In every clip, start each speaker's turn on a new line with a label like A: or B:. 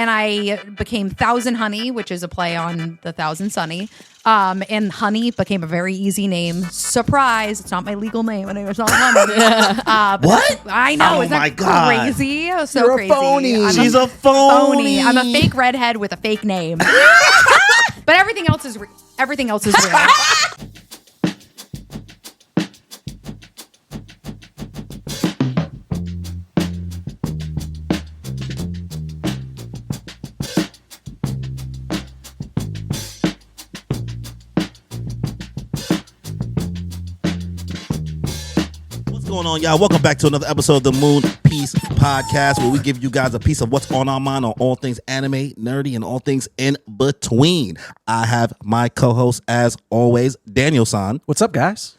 A: and I became Thousand Honey, which is a play on the Thousand Sunny. And Honey became a very easy name. Surprise! It's not my legal name, and it's not Honey.
B: What?
A: I know.
B: Oh
A: Isn't
B: my
A: that
B: God.
A: crazy? So
C: You're
A: crazy.
C: a phony.
B: She's a phony.
A: I'm a fake redhead with a fake name. But everything else is real.
B: What's going on, y'all? Welcome back to another episode of the Moon Piece Podcast, where we give you guys a piece of what's on our mind on all things anime, nerdy, and all things in between. I have my co-host, as always, Daniel-san.
C: What's up, guys?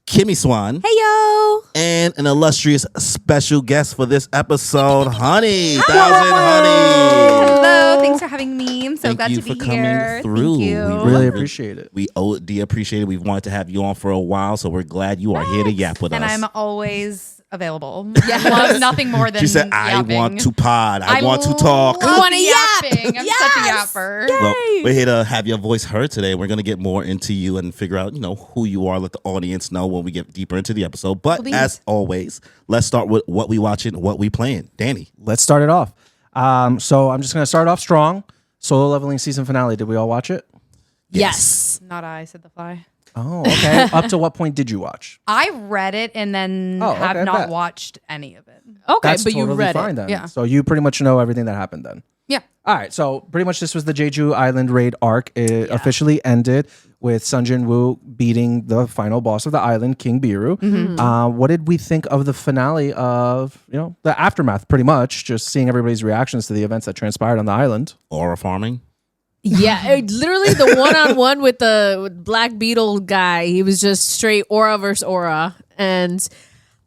B: Kimmy Swan.
A: Hey, yo.
B: And an illustrious special guest for this episode, Honey. Thousand Honey.
A: Hello. Thanks for having me. I'm so
B: Thank
A: glad
B: you
A: to be
B: for coming
A: here.
B: through.
A: Thank you.
B: We
C: Really appreciate it.
B: We OD appreciate it. We've wanted to have you on for a while, so we're glad you are here to yap with
A: And
B: us.
A: I'm always available. I love nothing more than
B: She said,
A: yapping.
B: I want to pod. I want to talk.
A: love
D: wanna yap.
A: yapping. I'm such a yapper.
B: Well, we're here to have your voice heard today. We're going to get more into you and figure out, who you are. Let the audience know when we get deeper into the episode. But as always, let's start with what we watching, what we playing. Danny.
C: Let's start it off. So I'm just going to start off strong. Solo Leveling season finale. Did we all watch it?
D: Yes.
A: Not I, said the fly.
C: Oh, okay. Up to what point did you watch?
A: I read it and then
C: Oh,
A: have
C: okay,
A: not
C: bet.
A: watched any of it.
D: Okay,
C: That's
D: but
C: totally
D: you read
C: fine
D: it.
C: then.
A: Yeah.
C: So you pretty much know everything that happened then.
A: Yeah.
C: All right. So pretty much this was the Jeju Island raid arc. It officially ended with Sun Jin-woo beating the final boss of the island, King Biru. What did we think of the finale of, the aftermath, pretty much, just seeing everybody's reactions to the events that transpired on the island?
B: Aura farming.
D: Yeah, literally the one-on-one with the Black Beetle guy. He was just straight aura versus aura. And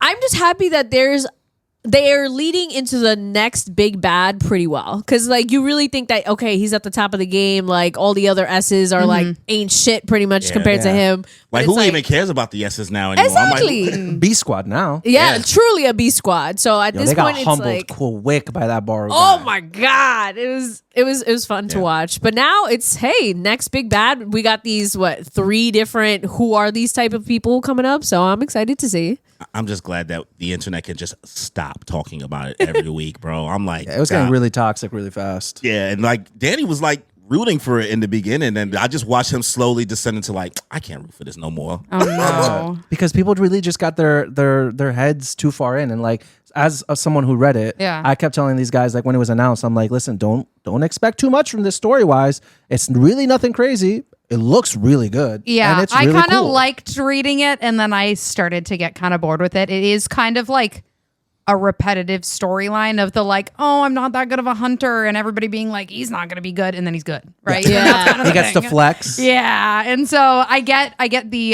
D: I'm just happy that they are leading into the next big bad pretty well. Because, you really think that, okay, he's at the top of the game. Like, all the other S's are, ain't shit pretty much compared to him.
B: Like,
D: But
B: who
D: it's
B: even cares about the S's now anymore?
D: Exactly.
B: I'm like,
C: B squad now.
D: Yeah,
B: Yeah.
D: truly a B squad. So at this
C: They got
D: point, it's
C: humbled
D: like,
C: quick by that bar.
D: oh my god, it was fun to watch. But now it's, hey, next big bad. We got these 3 different who are these type of people coming up. So I'm excited to see.
B: I'm just glad that the internet can just stop talking about it every week, bro. I'm like,
C: It was getting really toxic really fast.
B: yeah, and Danny was rooting for it in the beginning, and I just watched him slowly descend into I can't root for this no more.
A: Oh, no.
C: Because people really just got their heads too far in, and as someone who read it,
A: Yeah.
C: I kept telling these guys when it was announced, I'm like, listen, don't expect too much from this story wise. It's really nothing crazy. It looks really good.
A: Yeah,
C: and it's
A: I
C: really
A: kind of
C: cool.
A: liked reading it, and then I started to get kind of bored with it. It is kind of like a repetitive storyline of the I'm not that good of a hunter, and everybody being like, he's not going to be good, and then he's good, right?
D: Yeah.
A: And that's kind of
C: he
A: the
C: gets to
A: thing.
C: flex.
A: Yeah, and so I get the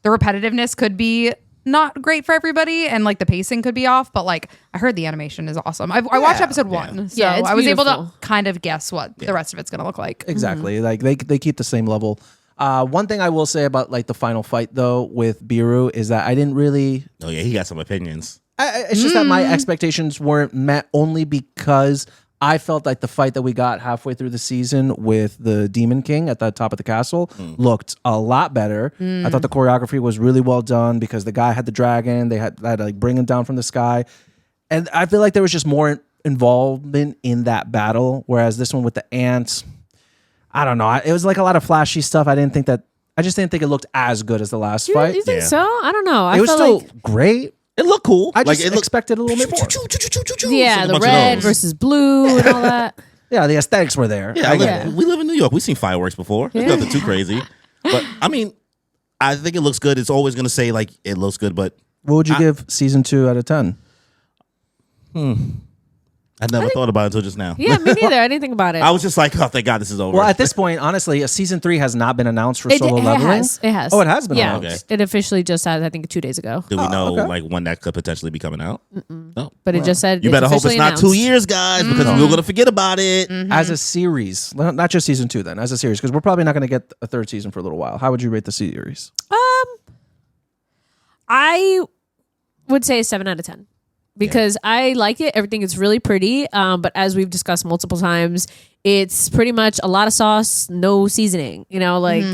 A: repetitiveness could be not great for everybody, and the pacing could be off, but I heard the animation is awesome. I watched episode 1, so
D: Yeah, it's
A: I was able to
D: beautiful.
A: kind of guess what the rest of it's going to look like.
C: Exactly. They keep the same level. One thing I will say about the final fight though with Biru is that I didn't really.
B: Oh yeah, he got some opinions.
C: It's just that my expectations weren't met only because I felt like the fight that we got halfway through the season with the Demon King at the top of the castle looked a lot better. I thought the choreography was really well done because the guy had the dragon. They had to bring him down from the sky. And I feel like there was just more involvement in that battle. Whereas this one with the ants, I don't know. It was a lot of flashy stuff. I just didn't think it looked as good as the last fight.
D: You think
B: Yeah.
D: so? I don't know.
C: It was still great.
B: It looked cool.
C: I just
B: it looked
C: expected a little bit more.
D: yeah,
B: Like a
D: the
B: bunch of
D: red
B: those.
D: versus blue and all that.
C: Yeah, the aesthetics were there.
B: Yeah,
C: I get it.
B: we live in New York. We've seen fireworks before. It's nothing too crazy. But I mean, I think it looks good. It's always gonna say it looks good, but
C: What would you give season 2 out of 10?
B: I never thought about it until just now.
D: Yeah, me neither. I didn't think about it.
B: I was just like, oh, thank God this is over.
C: Well, at this point, honestly, a season 3 has not been announced for
D: It
C: solo leveling.
D: has. It has.
C: Oh, it has been
D: Yeah,
C: announced.
B: Okay.
D: it officially just had, I think, 2 days ago.
B: Do we know
C: okay.
B: when that could potentially be coming out? No.
D: But it just said
B: You better hope it's
D: officially
B: not 2
D: announced.
B: years, guys, because we're gonna forget about it.
C: As a series, not just season 2 then, as a series, because we're probably not going to get a 3rd season for a little while. How would you rate the series?
D: I would say a 7 out of 10. because I like it. Everything is really pretty. But as we've discussed multiple times, it's pretty much a lot of sauce, no seasoning. You know, like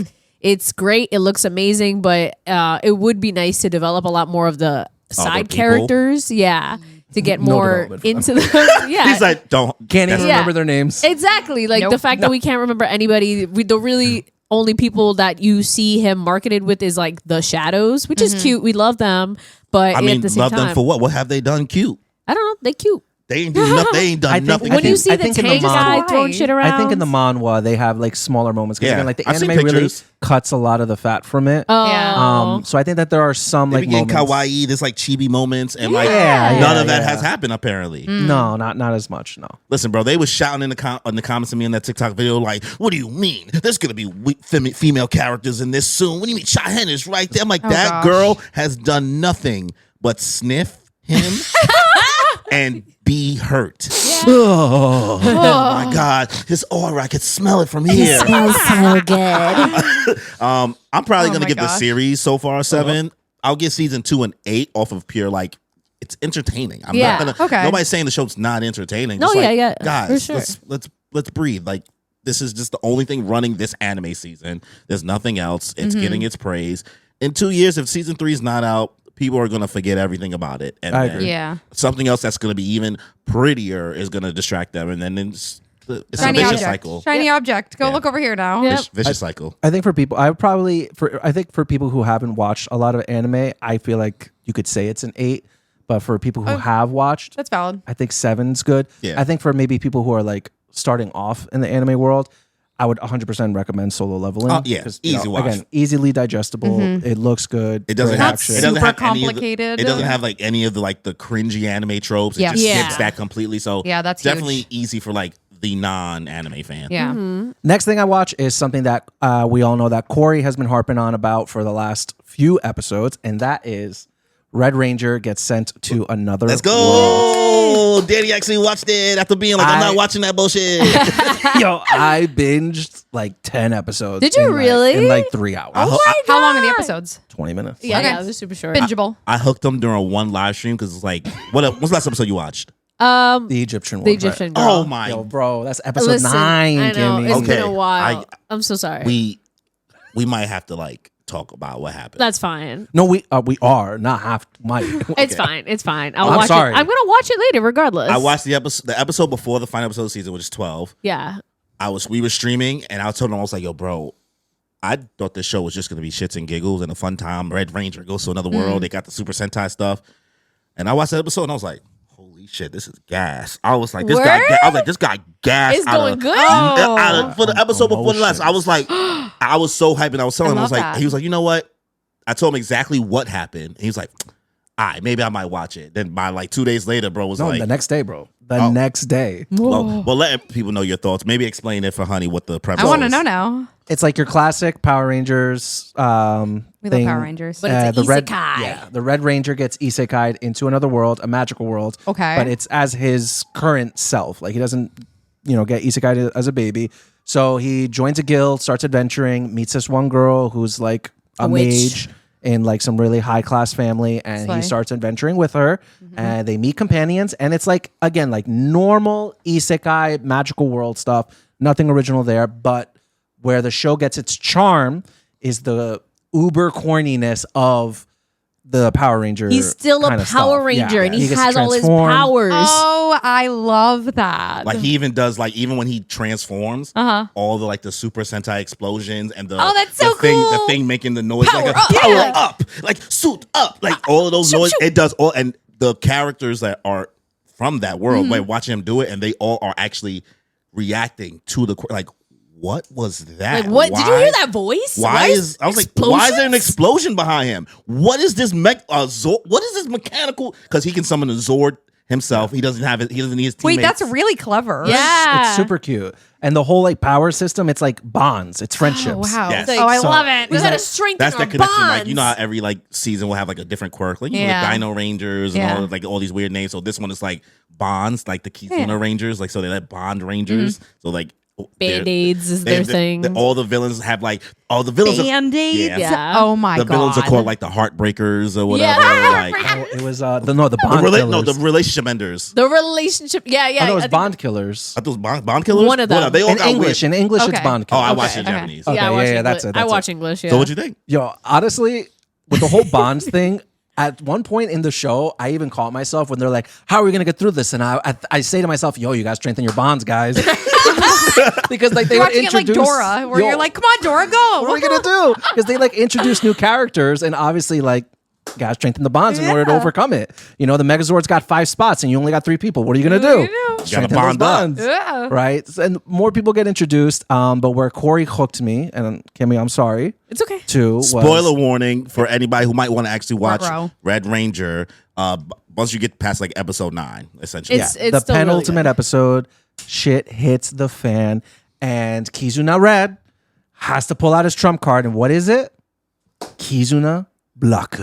D: it's great. It looks amazing, but it would be nice to develop a lot more of the side
B: people?
D: characters. Yeah. To get
C: No
D: more
C: development for
D: into the yeah.
B: He's like, don't.
C: Can't even
B: that's-
D: Yeah.
C: remember their names.
D: Exactly. Like the fact that we can't remember anybody. The really only people that you see him marketed with is like the Shadows, which is cute. We love them. But
B: I mean,
D: at the same
B: love
D: time,
B: them for what? What have they done cute?
D: I don't know. They cute.
B: They ain't do nothing. They ain't done
C: I think-
B: nothing.
C: I
D: When you
C: think-
D: see
C: I
D: the
C: think in the
D: tank guy
A: manga-
D: throwing shit around.
C: I think in the manhwa they have like smaller moments because
B: Yeah.
C: again, like the
B: I've seen
C: anime really
B: pictures.
C: cuts a lot of the fat from it.
D: Oh.
C: So I think that there are some
B: they
C: like
B: be getting
C: moments.
B: kawaii. There's like chibi moments, and like
C: Yeah,
B: none
C: yeah,
B: of that
C: yeah.
B: has happened apparently.
C: No, not as much. No.
B: Listen, bro, they was shouting in the comments to me in that TikTok video, like, "What do you mean? There's gonna be female characters in this soon? What do you mean? Cheyenne is right there." I'm like, that
A: gosh.
B: girl has done nothing but sniff him and be hurt. Oh, my God, his aura! I could smell it from here.
D: smells so good.
B: I'm probably
A: Oh
B: gonna
A: my
B: give the
A: gosh.
B: series so far 7. I'll give season 2 an 8 off of pure like. It's entertaining. I'm
D: Yeah.
B: not gonna.
A: Okay.
B: Nobody's saying the show's not entertaining.
D: No,
B: Just like,
D: yeah,
B: guys,
D: for sure.
B: let's breathe. Like this is just the only thing running this anime season. There's nothing else. It's getting its praise. In 2 years, if season 3 is not out, people are gonna forget everything about it. And
C: I
B: then
C: agree.
A: Yeah.
B: something else that's gonna be even prettier is gonna distract them, and then it's a
A: Shiny
B: vicious
A: object.
B: cycle.
A: Shiny object. Go
B: Yeah.
A: look over here now.
D: Yep.
B: Vicious cycle.
C: I think for people, I think for people who haven't watched a lot of anime, I feel like you could say it's an 8. But for people who have watched,
A: That's valid.
C: I think 7's good.
B: Yeah.
C: I think for maybe people who are like starting off in the anime world, I would 100% recommend Solo Leveling.
B: Oh, yeah.
C: 'Cause,
B: Easy watch.
C: Again, easily digestible. It looks good.
B: It doesn't
C: great
B: have.
C: action.
B: It doesn't
A: Super
B: have any of the-
A: complicated.
B: it doesn't have like any of the like the cringy anime tropes. It
A: Yeah.
B: just
D: Yeah.
B: skips that completely. So
A: Yeah, that's
B: definitely
A: huge.
B: easy for like the non-anime fan.
A: Yeah.
C: Next thing I watch is something that we all know that Corey has been harping on about for the last few episodes, and that is Red Ranger gets sent to another
B: Let's
C: world.
B: go. Danny actually watched it after being like, I'm not watching that bullshit.
C: Yo, I binged like 10 episodes.
D: Did you
C: in, like-
D: really?
C: in like 3 hours.
A: How long are the episodes?
C: 20 minutes.
D: Yeah,
A: Okay.
D: yeah, it was super short.
A: Bingeable.
B: I hooked them during one live stream because it's like, what's the last episode you watched?
C: The Egyptian one.
D: The Egyptian girl.
B: Oh my.
C: Yo, bro, that's episode
D: Listen,
C: 9.
D: I know
C: Kimmy.
D: it's
B: Okay.
D: been a while.
B: I-
D: I'm so sorry.
B: We might have to like talk about what happened.
D: That's fine.
C: No, we are not half. Might.
D: It's fine. It's fine. I'll
C: I'm
D: watch
C: sorry.
D: it. I'm gonna watch it later, regardless.
B: I watched the episode before the final episode of the season, which is 12.
D: Yeah.
B: We were streaming, and I told him, I was like, yo, bro, I thought this show was just gonna be shits and giggles and a fun time. Red Ranger goes to another world. They got the Super Sentai stuff, and I watched that episode, and I was like, holy shit, this is gas. I was like, this guy.
D: Word?
B: I was like, this guy gas.
D: It's
B: out
D: going
B: of-
D: good?
B: out of- for the episode before the last. I was like, I was so hyped, and I was telling him, I was
A: love
B: like,
A: that.
B: he was like, you know what? I told him exactly what happened, and he was like, all right, maybe I might watch it. Then by like 2 days later, bro was
C: No,
B: like,
C: the next day, bro. The next day.
B: well, let people know your thoughts. Maybe explain it for Honey what the premise
A: I want to
B: is.
A: know now.
C: It's like your classic Power Rangers
A: We
C: thing.
A: love Power Rangers.
D: But it's an
C: the Red,
D: isekai.
C: yeah, the Red Ranger gets isekai'd into another world, a magical world.
A: Okay.
C: But it's as his current self. Like he doesn't, get isekai'd as a baby. So he joins a guild, starts adventuring, meets this one girl who's like a
D: witch.
C: mage in like some really high class family, and
A: Slay.
C: he starts adventuring with her, and they meet companions, and it's like again like normal isekai magical world stuff, nothing original there, but where the show gets its charm is the uber corniness of the Power Ranger.
D: He's still a
C: kinda
D: Power
C: stuff.
D: Ranger,
C: Yeah,
D: and he
C: gets
D: has all his
C: transformed.
D: powers.
A: Oh, I love that.
B: Like he even does like even when he transforms, all the like the Super Sentai explosions and the
D: Oh, that's so
B: the thing,
D: cool.
B: the thing making the noise
D: Power
B: like a
D: up.
B: power
D: Yeah.
B: up, like suit up, like all of those
D: Shoot,
B: noises.
D: shoot.
B: It does all, and the characters that are from that world,
D: Mm-hmm.
B: like watching him do it, and they all are actually reacting to the like. What was that?
D: Like, what? Did you
B: Why-
D: hear that voice?
B: Why is I was like, why is there an explosion behind him? What is this what is this mechanical? Because he can summon a Zord himself. He doesn't have it. He doesn't need his
A: Wait,
B: teammates.
A: that's really clever.
D: Yeah.
C: It's super cute. And the whole like power system, it's like bonds, it's friendships.
A: Oh, wow.
B: Yes.
A: Oh, I
C: So-
A: love it.
D: We
C: He's
D: gotta
C: like-
D: strengthen
B: That's
D: our
B: the connection.
D: bonds.
B: Like you know how every like season will have like a different quirk, like
A: Yeah.
B: the Dino Rangers and
A: Yeah.
B: all like all these weird names. So this one is like bonds, like the Kizuna
A: Yeah.
B: Rangers. Like so they let bond Rangers. So like
D: Band-Aids is their thing.
B: All the villains have like all the villains.
A: Band-Aids?
D: Yeah.
A: Oh my god.
B: The villains are called like the Heartbreakers or whatever.
D: Yeah,
B: like
C: It was the Bond killers.
B: the relationship enders.
D: The relationship. Yeah.
C: I thought it was Bond killers.
B: I thought it was Bond killers.
D: One of them.
B: They all
C: In
B: got
C: English,
B: weird.
C: it's
A: Okay.
C: Bond
B: Oh,
C: killers.
B: I watched it in
A: Okay.
B: Japanese.
C: Okay.
D: Yeah, I watch
C: yeah,
D: English.
C: that's it,
D: I
C: that's
D: watch
C: it.
D: English. Yeah.
B: So what you think?
C: Yo, honestly, with the whole Bonds thing, at one point in the show, I even caught myself when they're like, "How are we gonna get through this?" And I say to myself, "Yo, you guys strengthen your bonds, guys," because like they
A: You're
C: would
A: watching it like
C: introduce
A: Dora, where
C: Yo,
A: you're like, come on, Dora, go.
C: what are we gonna do? Because they like introduce new characters, and obviously like. Gotta strengthen the bonds in order to
A: Yeah.
C: overcome it. You know, the Megazord's got 5 spots and you only got 3 people. What are you gonna do? Strengthen those
B: bond up.
C: bonds.
A: Yeah.
C: Right? And more people get introduced. But where Corey hooked me, and Kimmy, I'm sorry,
D: It's okay.
C: too. Was,
B: Spoiler warning for anybody who might want to actually watch
A: Ruh-roh.
B: Red Ranger. Once you get past like episode 9, essentially.
D: It's
C: the
D: still really
C: penultimate
D: good.
C: episode, shit hits the fan, and Kizuna Red has to pull out his trump card. And what is it? Kizuna Black.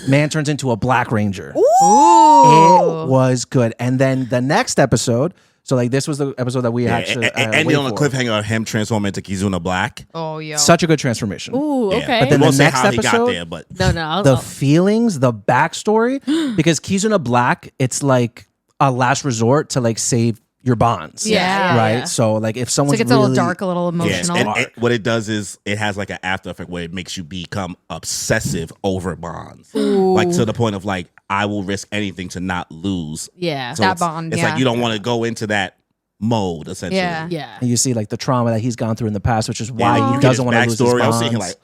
C: Man turns into a Black Ranger. It was good. And then the next episode, so like this was the episode that we actually
B: ended on a
C: wait for.
B: cliffhanger of him transforming into Kizuna Black.
A: Oh, yo.
C: Such a good transformation.
D: Ooh,
B: Yeah.
D: okay.
C: But then
B: We won't
C: the
B: say
C: next
B: how he got
C: episode-
B: there, but
D: no.
C: The feelings, the backstory, because Kizuna Black, it's like a last resort to like save your bonds.
D: Yeah,
C: Right?
D: yeah.
C: So like if
A: It's
C: someone's
A: like it's a
C: really,
A: little dark, a little
B: yeah,
A: emotional.
B: and what it does is it has like an after effect where it makes you become obsessive over bonds, like to the point of like I will risk anything to not lose.
D: Yeah.
B: So
A: That
B: it's,
A: bond,
B: It's
A: yeah.
B: like you don't want to go into that mode essentially.
A: Yeah.
D: Yeah.
C: and you see like the trauma that he's gone through in the past, which is why
B: Yeah, you
C: he
B: get
C: doesn't
B: his
C: want to lose his
B: backstory. I was
C: bonds.
B: thinking like,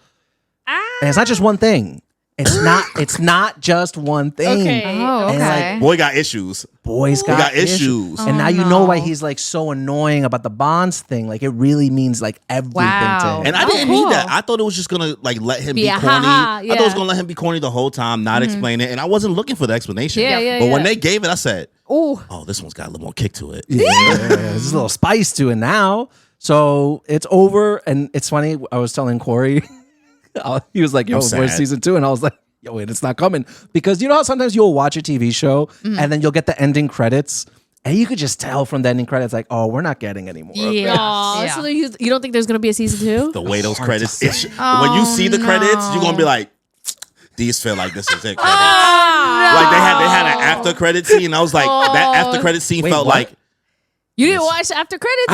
C: And it's not just one thing. It's not just one thing.
D: Okay.
A: Oh,
C: And,
A: okay.
B: boy got issues.
C: Boys
B: He
C: got,
B: got issues.
C: And now
A: Oh,
C: you know why
A: no.
C: he's like so annoying about the bonds thing. Like it really means like everything
A: Wow.
C: to him.
B: And I
A: Oh,
B: didn't
A: cool.
B: need that. I thought it was just gonna like let him be
D: Yeah,
B: corny.
D: haha,
B: I thought it was
D: yeah.
B: gonna let him be corny the whole time, not explain it. And I wasn't looking for the explanation.
D: Yeah,
B: But when
D: yeah.
B: they gave it, I said,
D: Ooh.
B: "Oh, this one's got a little more kick to it."
C: Yeah, there's a little spice to it now. So it's over, and it's funny. I was telling Corey, he was like, "Yo,
B: I'm
C: where's
B: sad.
C: season 2?" And I was like, "Yo, wait, it's not coming," because you know how sometimes you'll watch a TV show and then you'll get the ending credits, and you could just tell from the ending credits, like, "Oh, we're not getting any more." of this."
A: Yeah.
D: Aw,
A: Yeah.
D: so you don't think there's gonna be a season 2?
B: The way those
C: hard
B: credits,
C: to say.
B: when you see the
A: no.
B: credits, you're gonna be like, "These feel like this is it." credits."
D: Ah,
B: Like they had an after credit scene. I was like, that after credit scene
C: Wait,
B: felt
C: what?
B: like
D: You didn't watch after credits?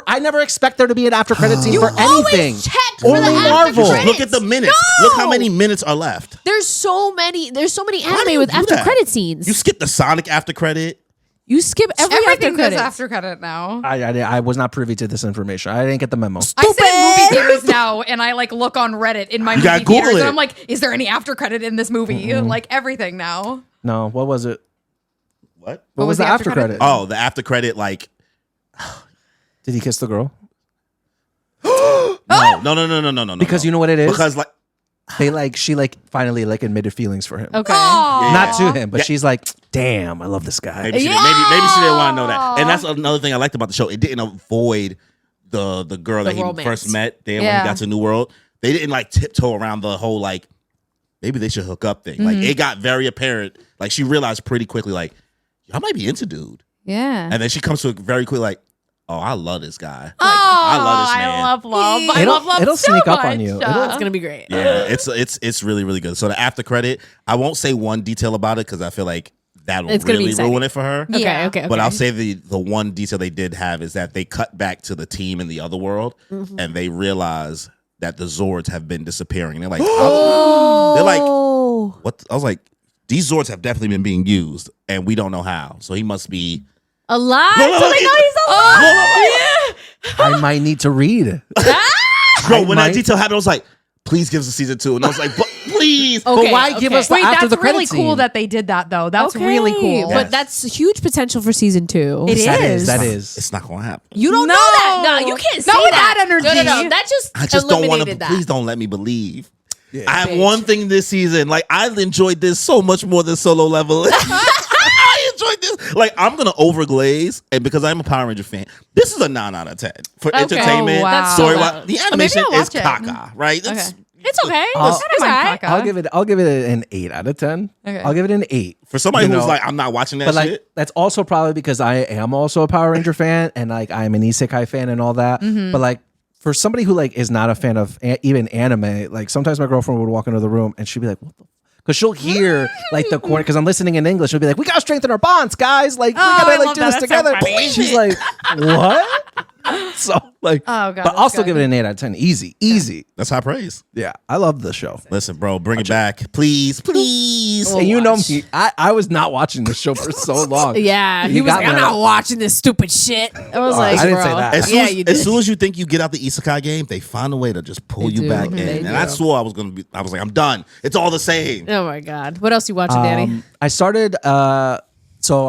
C: I never expect there to be an after credit scene
D: You
C: for anything.
D: always check for
C: Only
D: the after
C: Marvel.
D: credits.
B: look at the minutes.
D: No!
B: Look how many minutes are left.
D: There's so many
B: do
D: anime
B: you
D: with
B: do
D: after
B: that?
D: credit scenes.
B: You skip the Sonic after credit.
D: You skip every after
A: Everything
D: credit.
A: goes after credit now.
C: I was not privy to this information. I didn't get the memo.
A: I sit in movie theaters now and I like look on Reddit in my
B: You
A: movie
B: gotta Google
A: theaters
B: it.
A: and I'm like, is there any after credit in this movie? Like everything now.
C: No, what was it?
B: What?
C: What was the after credit?
B: Oh, the after credit, like
C: Did he kiss the girl?
B: no.
C: Because you know what it is?
B: Because like
C: She finally admitted feelings for him.
D: Okay.
C: Not to him, but
B: Yeah.
C: she's like, damn, I love this guy.
B: maybe she didn't want to know that. And that's another thing I liked about the show. It didn't avoid the girl that he
D: romance.
B: first met then when
A: Yeah.
B: he got to New World. They didn't like tiptoe around the whole like maybe they should hook up thing. Like it got very apparent. Like she realized pretty quickly like I might be into dude.
A: Yeah.
B: And then she comes to it very quick like, oh, I love this guy.
A: Oh,
B: I love this man.
A: I love love. I
C: It'll-
A: love love
C: it'll
A: so
C: sneak up on
A: much.
C: you.
D: It's gonna be great.
B: Yeah, it's really, really good. So the after credit, I won't say one detail about it because I feel like that'll
D: It's gonna be
B: really
D: exciting.
B: ruin it for her.
D: Okay,
A: Yeah.
D: okay.
B: But I'll say the one detail they did have is that they cut back to the team in the other world and they realize that the Zords have been disappearing. They're like, they're like, what? I was like, these Zords have definitely been being used and we don't know how. So he must be.
D: alive.
B: No, no,
D: So they
B: no,
D: know he's alive.
C: I might need to read.
B: Bro, when
C: might-
B: that detail happened, I was like, please give us a season 2. And I was like, but please.
D: Okay,
C: But why give us the
A: Wait,
C: after
A: that's
C: the credit
A: really cool
C: scene?
A: that they did that though. That's
D: Okay.
A: really cool.
B: Yeah.
D: But that's huge potential for season 2.
A: It
C: That
A: is.
C: is. That is.
B: It's not going to happen.
D: You don't
A: No.
D: know that. No, you can't say
A: Not with
D: that.
A: that energy.
D: No. That just
B: I just don't want to.
D: eliminated that.
B: Please don't let me believe. I have
D: Bitch.
B: one thing this season. Like I enjoyed this so much more than Solo Level. I enjoyed this. Like I'm gonna overglaze, and because I'm a Power Ranger fan, this is a 9 out of 10 for
D: Okay.
B: entertainment.
A: Oh, wow.
D: That's so
B: story.
D: valid.
B: The animation
A: I'll
B: is
A: watch it.
B: caca, right? It's,
D: Okay. It's okay.
C: I'll-
D: It's all right.
C: I'll give it an 8 out of 10.
A: Okay.
C: I'll give it an 8.
B: For somebody
C: You
B: who's
C: know,
B: like, I'm not watching that
C: but like
B: shit.
C: that's also probably because I am also a Power Ranger fan and like I'm an isekai fan and all that. But like for somebody who like is not a fan of even anime, like sometimes my girlfriend would walk into the room and she'd be like, "What the?" Because she'll hear like the corner because I'm listening in English. She'll be like, "We gotta strengthen our bonds, guys. Like we
A: I
C: gotta like
A: love
C: do
A: that.
C: this
A: That's so
C: together."
A: funny.
C: She's like, "What?" So like,
A: Oh, God,
C: but
A: that's
C: I'll still
A: good.
C: give it an 8 out of 10. Easy.
B: That's high praise.
C: Yeah, I love the show.
B: Listen, bro, bring it back. Please.
C: And you know me, I was not watching this show for so long.
D: Yeah, he
C: You
D: was
C: got
D: like,
C: me
D: I'm
C: at
D: not
C: a-
D: watching this stupid shit. I was like,
C: I didn't
D: bro.
C: say that.
B: As soon
D: Yeah,
B: as,
D: you
B: as
D: did.
B: soon as you think you get out the isekai game, they find a way to just pull
D: They
B: you
D: do.
B: back in.
D: They
B: And I
D: do.
B: swore I was like, I'm done. It's all the same.
D: Oh my god, what else you watching, Danny?
C: I started. So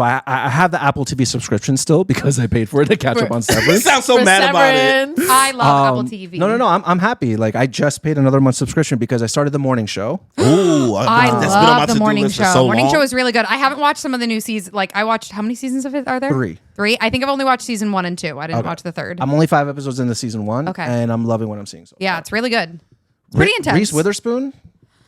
C: I have the Apple TV subscription still because I paid for it to catch up on
B: You
C: Severance.
B: sound so
D: For
B: mad about it.
D: Severance.
A: I love Apple TV.
C: No. I'm happy. Like I just paid another month subscription because I started the morning show.
B: Ooh,
A: I
B: that's been on my
A: love the
B: to-do
A: morning
B: list for
A: show.
B: so
A: Morning
B: long.
A: show is really good. I haven't watched some of the new seasons. Like I watched, how many seasons of it are there?
C: 3.
A: 3. I think I've only watched season 1 and 2. I didn't watch the third.
C: I'm only 5 episodes into season 1.
A: Okay.
C: And I'm loving what I'm seeing. So
A: Yeah, it's really good. It's pretty intense.
C: Reese Witherspoon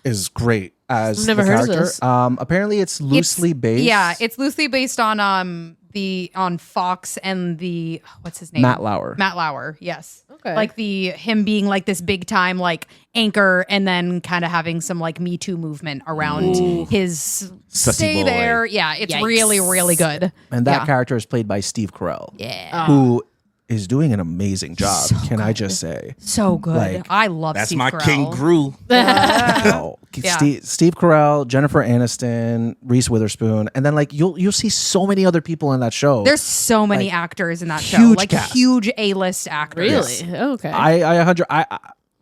C: is great as
D: I've never
C: the
D: heard of
C: character.
D: this.
C: Apparently it's loosely based.
A: Yeah, it's loosely based on on Fox and the what's his name?
C: Matt Lauer.
A: Matt Lauer, yes.
D: Okay.
A: Like him being like this big time like anchor and then kind of having some like Me Too movement around his
B: Sussy
A: stay
B: boy.
A: there. Yeah, it's
D: Yikes.
A: really, really good.
C: And that
A: Yeah.
C: character is played by Steve Carell.
A: Yeah.
C: Who is doing an amazing job, can I just say?
A: So good.
C: Like,
A: I love
B: That's
A: Steve
B: my
A: Carell.
B: King Gru.
C: Oh,
A: Yeah.
C: Steve Carell, Jennifer Aniston, Reese Witherspoon, and then like you'll see so many other people in that show.
A: There's so many actors in that show.
C: huge
A: Like
C: cast.
A: huge A-list actors.
D: Really? Okay.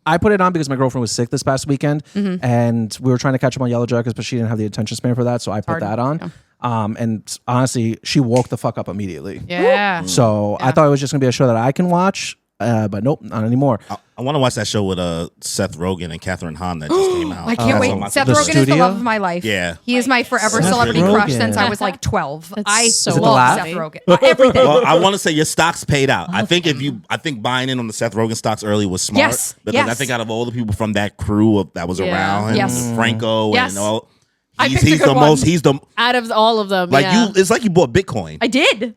C: I put it on because my girlfriend was sick this past weekend, and we were trying to catch up on Yellow Jackets, but she didn't have the attention span for that, so I put that on. And honestly, she woke the fuck up immediately.
A: Yeah.
C: So I thought it was just gonna be a show that I can watch, but nope, not anymore.
B: I want to watch that show with Seth Rogen and Catherine Hahn that just came out.
A: I can't
B: That's on my
A: wait. Seth
C: The
A: Rogen is the
C: Studio?
A: love of my life.
B: Yeah.
A: He is my forever
C: Seth
A: celebrity
C: Rogen.
A: crush since I was like 12. I
D: so
C: Is it the
A: love
C: laugh?
A: Seth Rogen. Everything.
B: Well, I want to say your stocks paid out. I think I think buying in on the Seth Rogen stocks early was smart.
A: Yes,
B: Because
A: yes.
B: I think out of all the people from that crew that was
D: Yeah.
B: around him,
A: Yes.
B: Franco
A: Yes.
B: and all,
A: I
B: he's
A: picked a
B: the
A: good
B: most.
A: one.
B: He's the
D: Out of all of them,
B: like
D: yeah.
B: you. It's like you bought Bitcoin.
A: I did.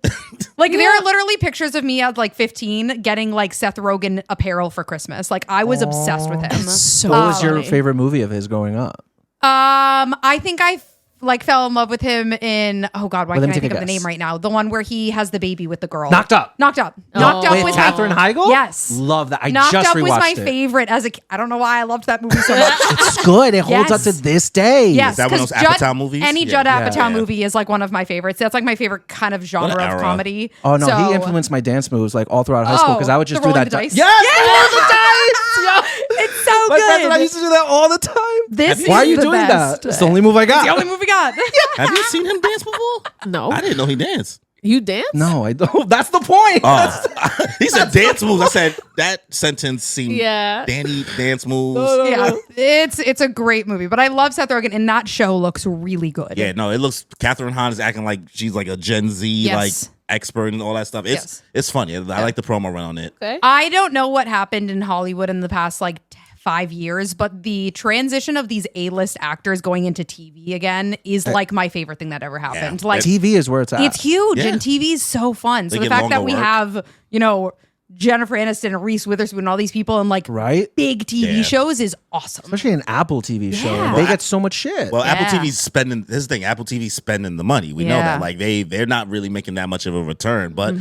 A: Like there are literally pictures of me at like 15 getting like Seth Rogen apparel for Christmas. Like I was obsessed with him.
D: so
C: What was your
D: funny.
C: favorite movie of his growing up?
A: I think I like fell in love with him in oh god, why
C: Let me
A: can't I
C: take
A: think
C: a
A: of the
C: guess.
A: name right now? The one where he has the baby with the girl.
C: Knocked Up.
A: Knocked Up. Knocked Up
C: With
A: was
C: Katherine
A: my
C: Heigl?
A: Yes.
C: Love that. I
A: Knocked
C: just
A: Up was
C: rewatched
A: my
C: it.
A: favorite as a I don't know why I loved that movie so much.
C: It's good. It holds up
A: Yes.
C: to this day.
A: Yes,
B: that one of
A: 'cause
B: those Apatow movies?
A: Any
B: Yeah.
A: Judd
B: Yeah.
A: Apatow
B: Yeah.
A: movie is like one of my favorites. That's like my favorite kind of genre
B: What an
A: of
B: era.
A: comedy.
C: Oh no,
A: So-
C: he influenced my dance moves like all throughout high school because I would just
A: the
C: do
A: rolling
C: that.
A: the dice.
C: Yes,
A: Yes!
C: roll the dice.
A: It's so
C: My friends and I
A: good.
C: used to do that all the time.
A: This
C: Why are
A: is
C: you
A: the
C: doing
A: best.
C: that? It's the only move I got.
A: The only movie got.
B: Have you seen him dance before?
D: No.
B: I didn't know he danced.
D: You dance?
C: No, I don't. That's the point.
B: He said dance moves. I said that sentence seemed
D: Yeah.
B: Danny dance moves.
A: Yeah, it's a great movie, but I love Seth Rogen, and that show looks really good.
B: Yeah, no, it looks. Catherine Hahn is acting like she's like a Gen Z
A: Yes.
B: like expert and all that stuff. It's funny. I like the promo run on it.
D: Okay.
A: I don't know what happened in Hollywood in the past like 5 years, but the transition of these A-list actors going into TV again is like my favorite thing that ever happened.
B: Yeah.
A: Like
C: TV is where it's at.
A: it's huge,
B: Yeah.
A: and TV is so fun. So
B: They
A: the
B: get
A: fact that
B: longer
A: we
B: work.
A: have Jennifer Aniston and Reese Witherspoon and all these people in like
C: Right?
A: big TV
B: Yeah.
A: shows is awesome.
C: Especially an Apple TV show.
A: Yeah.
C: They get so much shit.
B: Well, Apple
A: Yeah.
B: TV's spending this thing. Apple TV's spending the money. We know
A: Yeah.
B: that. Like they're not really making that much of a return. But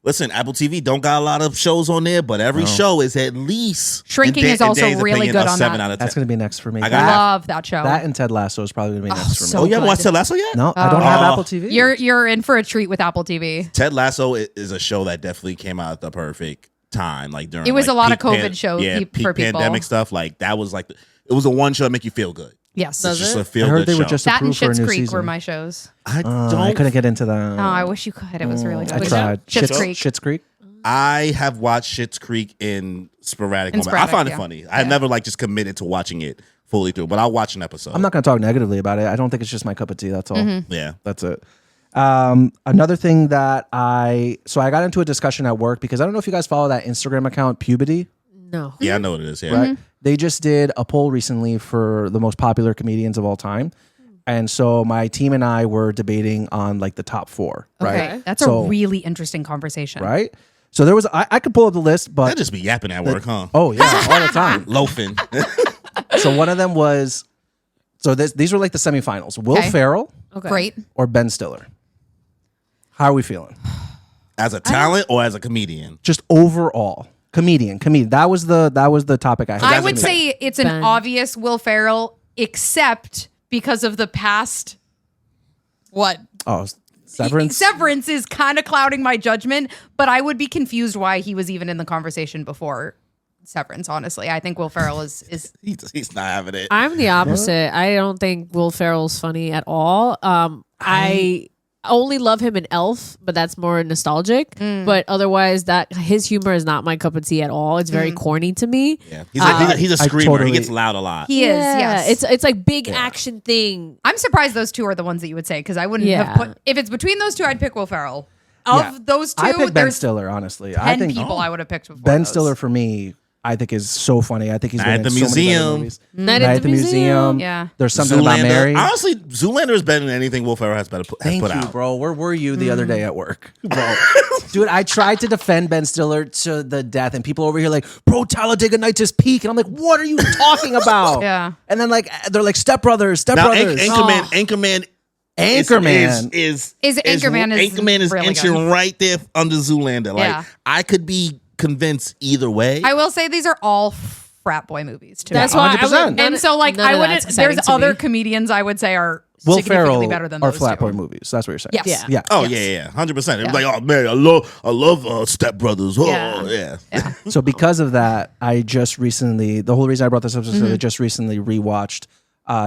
B: listen, Apple TV don't got a lot of shows on there, but every show is at least
A: Shrinking
B: in
A: is also
B: Days of
A: really
B: Opinion,
A: good
B: a
A: on
B: 7
A: that.
B: out of 10.
C: That's going to be next for me.
B: I got
C: that,
A: Love that show.
C: that and Ted Lasso is probably going to be next for me.
A: so
B: Oh, you haven't watched
A: good.
B: Ted Lasso yet?
C: No, I don't have
B: Oh.
C: Apple TV.
A: You're in for a treat with Apple TV.
B: Ted Lasso is a show that definitely came out at the perfect time. Like during
A: It was
B: like,
A: a lot of
B: peak
A: COVID shows
B: peak
A: for people.
B: pandemic stuff. Like that was like it was a one show that make you feel good.
A: Yes.
B: It's just a
C: I
B: feel
C: heard
B: good
C: they
B: show.
C: were just
A: That and
C: approved for a
A: Schitt's
C: new
A: Creek
C: season.
A: were my shows.
B: I
C: I
B: don't.
C: couldn't get into that.
A: Oh, I wish you could. It was really good.
C: I tried.
A: Schitt's Creek.
C: Schitt's Creek.
B: I have watched Schitt's Creek in sporadic moments.
A: sporadic,
B: I find it
A: yeah.
B: funny. I never like just committed to watching it fully through, but I'll watch an episode.
C: I'm not going to talk negatively about it. I don't think it's just my cup of tea. That's all.
B: Yeah.
C: That's it. Another thing that I got into a discussion at work because I don't know if you guys follow that Instagram account, Puberty.
D: No.
B: Yeah, I know what it is. Yeah.
C: Right? They just did a poll recently for the most popular comedians of all time. And so my team and I were debating on like the top 4, right?
A: Okay. That's
C: So-
A: a really interesting conversation.
C: Right? So there was, I could pull up the list,
B: I
C: but,
B: just be yapping at work, huh?
C: oh yeah, all the time.
B: Loafing.
C: So one of them was, so these were like the semifinals. Will
A: Okay.
C: Ferrell
D: Okay.
A: Great.
C: or Ben Stiller? How are we feeling?
B: As a talent or as a comedian?
C: Just overall. Comedian. That was the topic I had.
A: I would say it's an
D: Ben.
A: obvious Will Ferrell, except because of the past. What?
C: Oh, Severance.
A: Severance is kind of clouding my judgment, but I would be confused why he was even in the conversation before Severance. Honestly, I think Will Ferrell is
B: He's not having it.
D: I'm the opposite. I don't think Will Ferrell's funny at all. I only love him in Elf, but that's more nostalgic. But otherwise, that his humor is not my cup of tea at all. It's very corny to me.
B: Yeah. He's a
C: I
B: screamer.
C: totally-
B: He gets loud a lot.
A: he is. Yes,
D: it's like big action thing.
A: I'm surprised those two are the ones that you would say because I wouldn't
D: Yeah.
A: have put. If it's between those two, I'd pick Will Ferrell. Of
C: Yeah.
A: those two,
C: I picked Ben
A: there's
C: Stiller, honestly.
A: 10
C: I think
A: people I would have picked before
C: Ben
A: those.
C: Stiller for me, I think is so funny. I think he's
B: Night
C: been
B: at
C: in
B: the
C: so many better
B: Museum.
C: movies.
D: Night at the Museum.
A: Yeah.
C: There's something about Mary.
B: Honestly, Zoolander is better than anything Will Ferrell has put
C: Thank you,
B: out.
C: bro. Where were you the other day at work, bro? Dude, I tried to defend Ben Stiller to the death, and people over here like, bro, Talladega Nights is peak, and I'm like, what are you talking about?
A: Yeah.
C: And then like they're like Step Brothers.
B: Now,
C: Anchorman
B: Anchorman
A: Is Anchorman is really
B: inching
A: good.
B: right there under Zoolander. Like
A: Yeah.
B: I could be convinced either way.
A: I will say these are all frat boy movies too.
D: That's why I
C: 100%.
D: would,
A: and so like
D: none
A: I
D: of
A: wouldn't.
D: that's exciting
A: There's
D: to
A: other
D: me.
A: comedians I would say are
C: Will
A: significantly
C: Ferrell
A: better than
C: are
A: those
C: Flatboy
A: two.
C: movies. That's what you're saying.
A: Yes.
C: Yeah.
B: Oh
A: Yes.
B: yeah, 100%. It's like, oh man, I love Step Brothers. Oh
A: Yeah.
B: yeah.
C: So because of that, I just recently, the whole reason I brought this up is that I just recently rewatched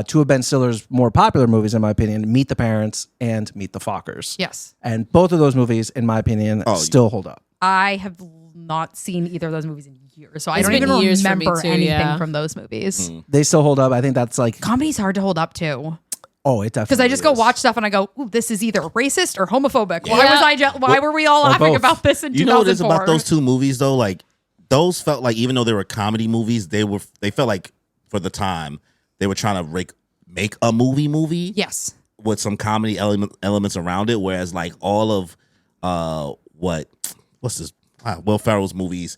C: two of Ben Stiller's more popular movies, in my opinion, Meet the Parents and Meet the Fockers.
A: Yes,
C: And both of those movies, in my opinion, still hold up.
A: I have not seen either of those movies in years, so I
D: It's
A: don't
D: been
A: even
D: years for me
A: remember
D: too,
A: anything
D: yeah.
A: from those movies.
C: They still hold up. I think that's like,
A: Comedy's hard to hold up too
C: oh, it definitely
A: because I just go
C: is.
A: watch stuff and I go, "Ooh, this is either racist or homophobic." Why
D: Yeah.
A: was I? Why were we all
C: or
A: laughing
C: both.
A: about this in
B: You know what it is
A: 2004?
B: about those two movies though? Like those felt like even though they were comedy movies, they felt like for the time they were trying to make a movie
A: Yes.
B: with some comedy elements around it. Whereas like all of what's this Will Ferrell's movies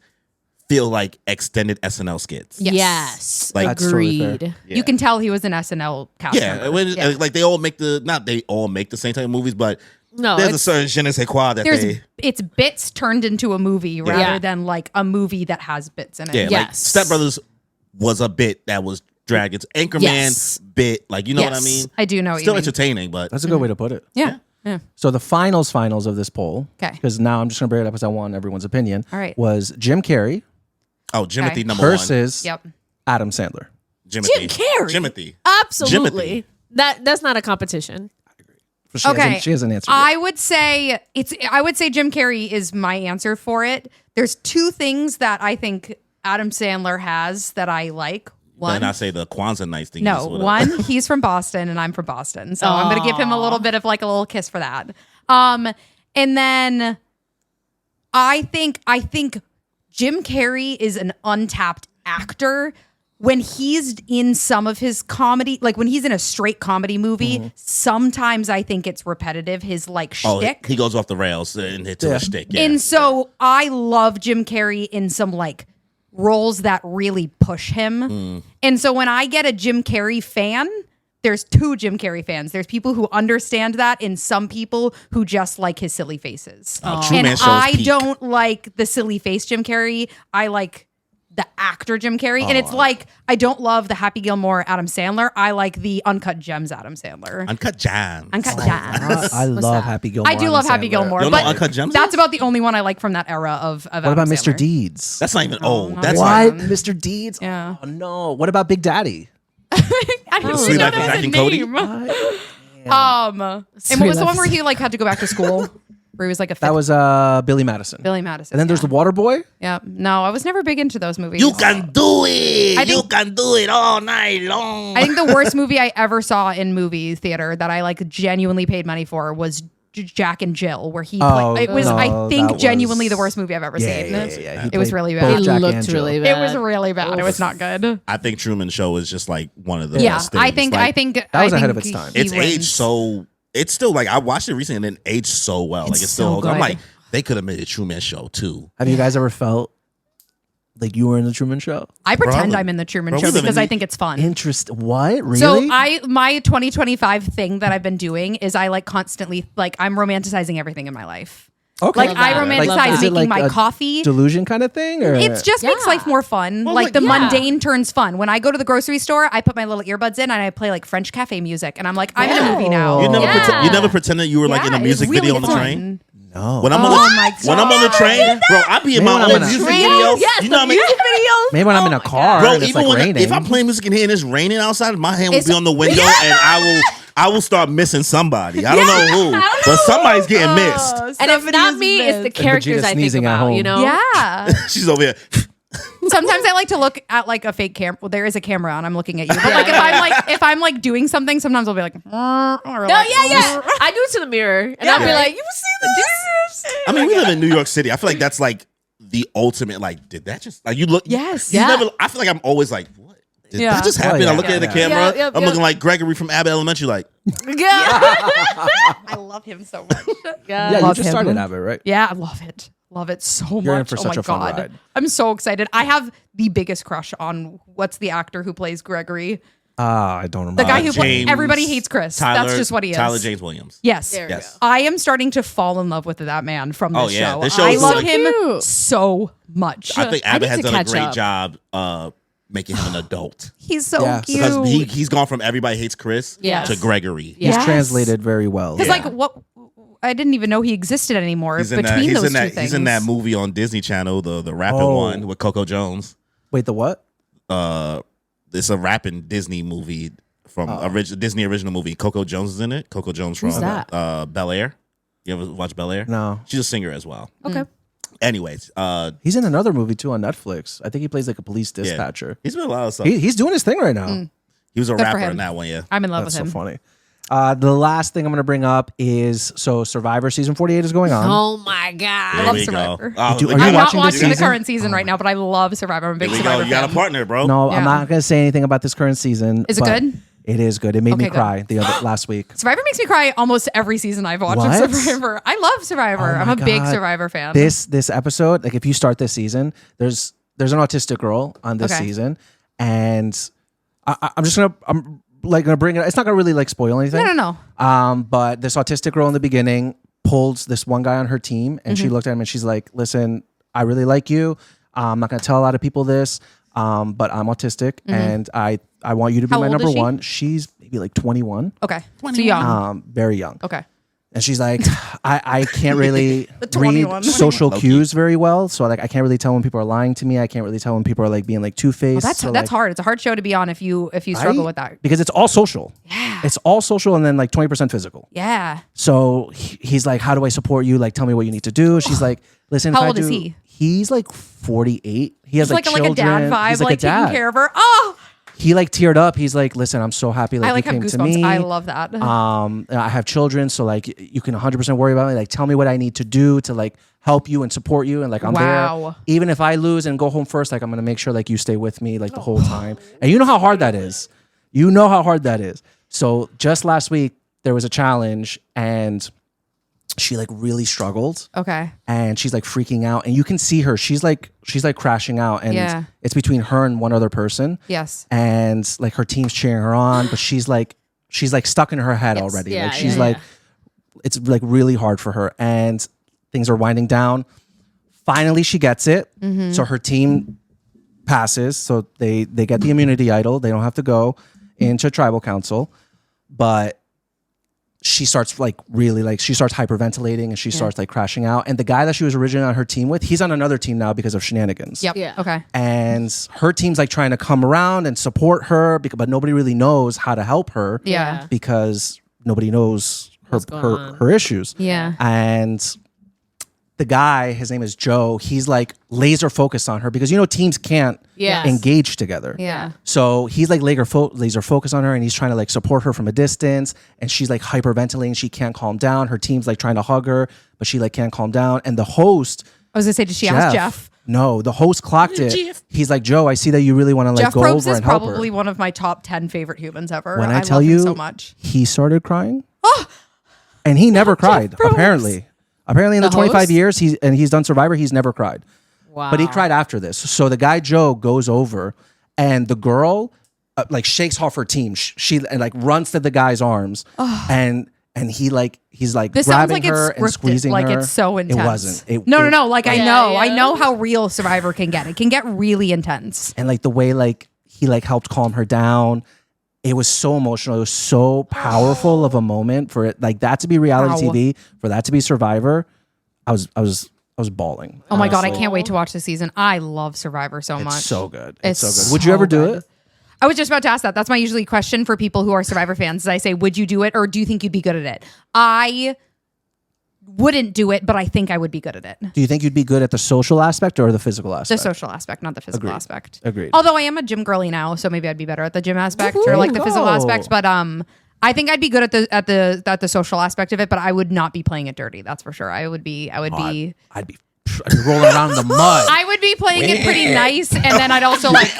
B: feel like extended SNL skits.
A: Yes.
B: Like-
C: That's totally fair.
D: Agreed.
B: Yeah.
A: You can tell he was an SNL cast
B: Yeah,
A: member.
B: when-
A: Yeah.
B: like they all make the same type of movies, but
D: No,
B: there's a
D: it's-
B: certain je ne sais quoi that they.
A: It's bits turned into a movie rather
D: Yeah.
A: than like a movie that has bits in it.
B: Yeah, like
D: Yes.
B: Step Brothers was a bit that was dragged. It's Anchorman
D: Yes.
B: bit, like you know what I
D: Yes.
B: mean.
A: I do know what you
B: Still
A: mean.
B: entertaining, but
C: That's a good way to put it.
A: Yeah.
C: So the finals of this poll,
A: 'Kay.
C: because now I'm just going to bring it up because I want everyone's opinion,
A: All right.
C: was Jim Carrey
B: Jimothy
A: Okay.
B: number
C: versus
A: Yep.
C: Adam Sandler.
B: one.
D: Jim Carrey.
B: Jimothy.
D: Absolutely. That's not a competition.
C: She
A: Okay.
C: hasn't, she hasn't answered yet.
A: I would say Jim Carrey is my answer for it. There's two things that I think Adam Sandler has that I like. One,
B: Then I say the Kwanzaa nights thing.
A: no, one, he's from Boston and I'm from Boston. So I'm going to give him a little bit of like a little kiss for that. And then I think Jim Carrey is an untapped actor. When he's in some of his comedy, like when he's in a straight comedy movie, sometimes I think it's repetitive, his like shtick.
B: he goes off the rails and hits a shtick. Yeah.
A: And so I love Jim Carrey in some like roles that really push him. And so when I get a Jim Carrey fan, there's two Jim Carrey fans. There's people who understand that and some people who just like his silly faces.
B: True
A: And
B: Man shows
A: I
B: peak.
A: don't like the silly face Jim Carrey. I like the actor Jim Carrey. And it's like, I don't love the Happy Gilmore Adam Sandler. I like the Uncut Gems Adam Sandler.
B: Uncut Gems.
A: Uncut Gems.
C: I love Happy Gilmore.
A: I do love Happy Gilmore,
B: You don't know
A: but
B: Uncut Gems
A: that's
B: is?
A: about the only one I like from that era of
C: What about
A: Adam
C: Mr.
A: Sandler.
C: Deeds?
B: That's not even old.
A: not
B: That's
C: What?
B: like
C: Mr. Deeds?
A: Yeah.
C: Oh, no. What about Big Daddy?
A: I didn't
B: Sweet
A: even know
B: Life of
A: that
B: Zack
A: was a
B: and Cody?
A: name. And what was the one where he like had to go back to school? Where he was like a fifth
C: That was Billy Madison.
A: Billy Madison.
C: And then there's the Water Boy.
A: Yeah. No, I was never big into those movies.
B: you can do it.
A: I think-
B: You can do it all night long.
A: I think the worst movie I ever saw in movie theater that I like genuinely paid money for was Jack and Jill, where he
C: Oh,
A: it was
C: no,
A: I think
C: that
A: genuinely
C: was-
A: the worst movie I've ever seen.
C: He
A: It was
C: played
A: really
C: both
A: bad.
D: It
C: Jack and
D: looked
C: Jill.
D: really
A: It
D: bad.
A: was really bad. It was not good.
B: I think Truman Show is just like one of the
A: Yeah,
B: best things.
A: I think
C: that was ahead of its time.
B: It's aged so. It's still like I watched it recently and it aged so well. Like
A: It's
B: it still
A: so
B: holds. I'm
A: good.
B: like they could have made a Truman Show too.
C: Have you guys ever felt like you were in the Truman Show?
A: I pretend
B: Probably.
A: I'm in the Truman
B: Bro,
A: Show
B: we live
A: because
B: in
A: I
B: the-
A: think it's fun.
C: Interest? What? Really?
A: So my 2025 thing that I've been doing is I like constantly like I'm romanticizing everything in my life.
C: okay.
A: Like
D: Love
A: I
D: that.
A: romanticize
D: Love that.
C: Is it
A: making
C: like
A: my
C: a
A: coffee.
C: delusion kind of thing, or
A: It just makes
D: Yeah.
A: life more fun.
B: Well,
A: like
B: like,
A: the
D: yeah.
A: mundane turns fun. When I go to the grocery store, I put my little earbuds in and I play like French cafe music, and I'm like, I'm in a movie now.
B: You never
D: Yeah.
B: you never pretended you were like in a
A: Yeah,
B: music
A: it's really
B: video on the
A: fun.
B: train.
C: no.
B: When I'm on
A: Oh
B: the
A: my
B: when I'm on the
A: God.
B: train, bro, I be in
C: Maybe
B: my
C: when I'm
B: own
C: in a-
B: music
A: Train?
B: video.
D: Yes,
B: You know what I
D: the
B: mean?
D: music videos.
C: Maybe when I'm in a car
B: Bro,
C: and it's
B: even
C: like
B: when
C: raining.
B: if I'm playing music in here and it's raining outside, my hand will
D: It's-
B: be on the window and I will start missing somebody. I don't know who, but somebody's getting missed.
D: And if not me, it's the characters
C: Vegeta
D: I think
C: sneezing at
D: about.
C: home.
D: You know?
A: Yeah.
B: She's over here.
A: Sometimes I like to look at like a fake camera. Well, there is a camera and I'm looking at you. But like if I'm like doing something, sometimes I'll be like, or
D: No,
A: like,
D: yeah. I do it to the mirror, and I'll be
B: Yeah.
D: like, "You see this?"
B: I mean, we live in New York City. I feel like that's like the ultimate. Like, did that just like you look?
A: Yes.
B: You
D: Yeah.
B: never. I feel like I'm always like, what? Did
A: Yeah.
B: that just
C: Oh,
B: happen?
C: yeah.
B: I look at the
C: Yeah.
B: camera.
D: Yeah,
B: I'm
D: yeah.
B: looking like Gregory from Abbott Elementary. Like,
D: Yeah.
A: I love him so much.
C: yeah, you
A: Love
C: just
A: him.
C: started Abbott, right?
A: Yeah, I love it. Love it so
C: You're in
A: much.
C: for
A: Oh
C: such
A: my
C: a fun
A: God.
C: ride.
A: I'm so excited. I have the biggest crush on what's the actor who plays Gregory?
C: I don't remember.
A: The guy who
B: James-
A: everybody hates Chris. That's just what he is.
B: Tyler James Williams.
A: Yes.
D: There we
B: Yes.
D: go.
A: I am starting to fall in love with that man from this
B: Oh, yeah.
A: show.
B: This show
A: I
B: is
A: love
B: so
A: him
D: cute.
A: so much.
B: I think Abbott
D: need
B: has
D: to
B: done a
D: catch
B: great
D: up.
B: job making him an adult
A: He's so
C: Yeah.
A: cute.
B: because he's gone from everybody hates Chris
D: Yes.
B: to Gregory.
C: He's
A: Yes.
C: translated very well.
A: Because
B: Yeah.
A: like what I didn't even know he existed anymore
B: He's in that.
A: between
B: He's
A: those
B: in that.
A: two things.
B: He's in that movie on Disney Channel, the rapping
C: Oh.
B: one with Coco Jones.
C: Wait, the what?
B: It's a rapping Disney movie from Disney original movie. Coco Jones is in it. Coco Jones from
D: Who's that?
B: Bel Air. You ever watch Bel Air?
C: No.
B: She's a singer as well.
D: Okay.
B: Anyways,
C: He's in another movie too on Netflix. I think he plays like a police dispatcher.
B: he's been a lot of stuff.
C: He's doing his thing right now.
B: He was a
A: Good for
B: rapper
A: him.
B: in that one. Yeah.
A: I'm in love
C: That's
A: with
C: so
A: him.
C: funny. The last thing I'm going to bring up is Survivor season 48 is going on.
D: Oh my god.
B: There
A: love
B: we
A: Survivor.
B: go. Oh,
C: Do- are
B: look
C: you
B: at
A: I'm
B: that.
A: not
C: watching this
A: watching the
C: season?
A: current season right now, but I love Survivor. I'm a big
B: Here we go.
A: Survivor
B: You got a
A: fan.
B: partner, bro.
C: No,
A: Yeah.
C: I'm not going to say anything about this current season.
A: Is it
C: but
A: good?
C: It is good. It made me
A: Okay, good.
C: cry the other last week.
A: Survivor makes me cry almost every season I've watched
C: What?
A: of Survivor. I love Survivor.
C: Oh
A: I'm
C: my
A: a big
C: God.
A: Survivor fan.
C: This episode, like if you start this season, there's an autistic girl on this
A: Okay.
C: season, and I'm gonna bring it. It's not gonna really like spoil anything.
A: No.
C: But this autistic girl in the beginning pulls this one guy on her team, and
A: Mm-hmm.
C: she looked at him and she's like, "Listen, I really like you. I'm not gonna tell a lot of people this, but I'm autistic, and I want you to be
A: Mm-hmm. How
C: my
A: old
C: number
A: is she?
C: one." She's maybe like 21,
A: Okay. So young.
C: very young.
A: Okay.
C: And she's like, I can't really
A: The 21.
C: read social
B: Low-key.
C: cues very well. So like, I can't really tell when people are lying to me. I can't really tell when people are like being like two-faced.
A: That's
C: So,
A: that's
C: like,
A: hard. It's a hard show to be on if you struggle with that.
C: because it's all social.
A: Yeah.
C: It's all social and then like 20% physical.
A: Yeah.
C: So he's like, how do I support you? Like, tell me what you need to do. She's like, listen,
A: How
C: if I
A: old is
C: do-
A: he?
C: He's like 48. He has
A: It's like
C: children.
A: a dad vibe,
C: He's
A: like
C: a dad.
A: taking care of her. Oh,
C: He like teared up. He's like, listen, I'm so happy like
A: I like
C: you
A: have
C: came to
A: goosebumps.
C: me.
A: I love that.
C: I have children, so like you can 100% worry about me. Like, tell me what I need to do to like help you and support you, and like I'm
A: Wow.
C: there. Even if I lose and go home first, like I'm gonna make sure like you stay with me like the whole time. And you know how hard that is. You know how hard that is. So just last week there was a challenge, and she like really struggled,
A: Okay.
C: and she's like freaking out, and you can see her. She's like crashing out, and
A: Yeah.
C: it's between her and one other person
A: Yes.
C: and like her team's cheering her on, but she's like stuck in her head already.
D: Yeah,
C: Like she's
D: yeah,
C: like,
D: yeah.
C: it's like really hard for her, and things are winding down. Finally, she gets it. So her team passes. So they get the immunity idol. They don't have to go into tribal council, but she starts like really like she starts hyperventilating and she starts like crashing out. And the guy that she was originally on her team with, he's on another team now because of shenanigans.
A: Yep.
D: Yeah.
A: Okay.
C: And her team's like trying to come around and support her, but nobody really knows how to help her.
A: Yeah.
C: Because nobody knows
D: What's going on.
C: her issues.
A: Yeah.
C: And the guy, his name is Joe, he's like laser focused on her because teams can't
D: Yes.
C: engage together.
A: Yeah.
C: So he's like laser focused on her, and he's trying to like support her from a distance, and she's like hyperventilating. She can't calm down. Her team's like trying to hug her, but she like can't calm down. And the host,
A: I was gonna say, did she ask Jeff?
C: No, the host clocked it.
B: Jeff.
C: He's like, Joe, I see that you really want to like
A: Jeff
C: go
A: Probst
C: over
A: is
C: and help
A: probably
C: her.
A: one of my top 10 favorite humans ever.
C: When I tell
A: love him
C: you
A: so much.
C: he started crying. And he never cried,
A: Probst.
C: apparently. Apparently in the
D: The
C: 25
D: host?
C: years he's done Survivor, he's never cried.
D: Wow.
C: But he cried after this. So the guy Joe goes over, and the girl like shakes off her team. She and like runs to the guy's arms, and he's like
A: This sounds
C: grabbing
A: like
C: her
A: it's
C: and
A: scripted.
C: ssuqueezing
A: Like
C: her.
A: it's so intense.
C: It wasn't.
A: No. Like I
D: Yeah,
A: know. I
D: yeah.
A: know how real Survivor can get. It can get really intense.
C: And like the way like he like helped calm her down. It was so emotional. It was so powerful of a moment for it, like that to be reality
A: Wow.
C: TV, for that to be Survivor. I was bawling.
A: Oh my God, I
C: honestly.
A: can't wait to watch the season. I love Survivor so much.
C: It's so good.
A: It's
C: It's so good. Would you ever do
A: so
C: it?
A: I was just about to ask that. That's my usually question for people who are Survivor fans. Is I say, would you do it, or do you think you'd be good at it? I wouldn't do it, but I think I would be good at it.
C: Do you think you'd be good at the social aspect or the physical
A: The
C: aspect?
A: social aspect, not the physical
C: Agreed.
A: aspect.
C: Agreed.
A: Although I am a gym girly now, so maybe I'd be better at the gym aspect or like the physical
C: Go.
A: aspects. But I think I'd be good at the social aspect of it. But I would not be playing it dirty. That's for sure. I would be.
C: I'd be rolling around in the mud.
A: I would be playing it pretty nice, and then I'd also like.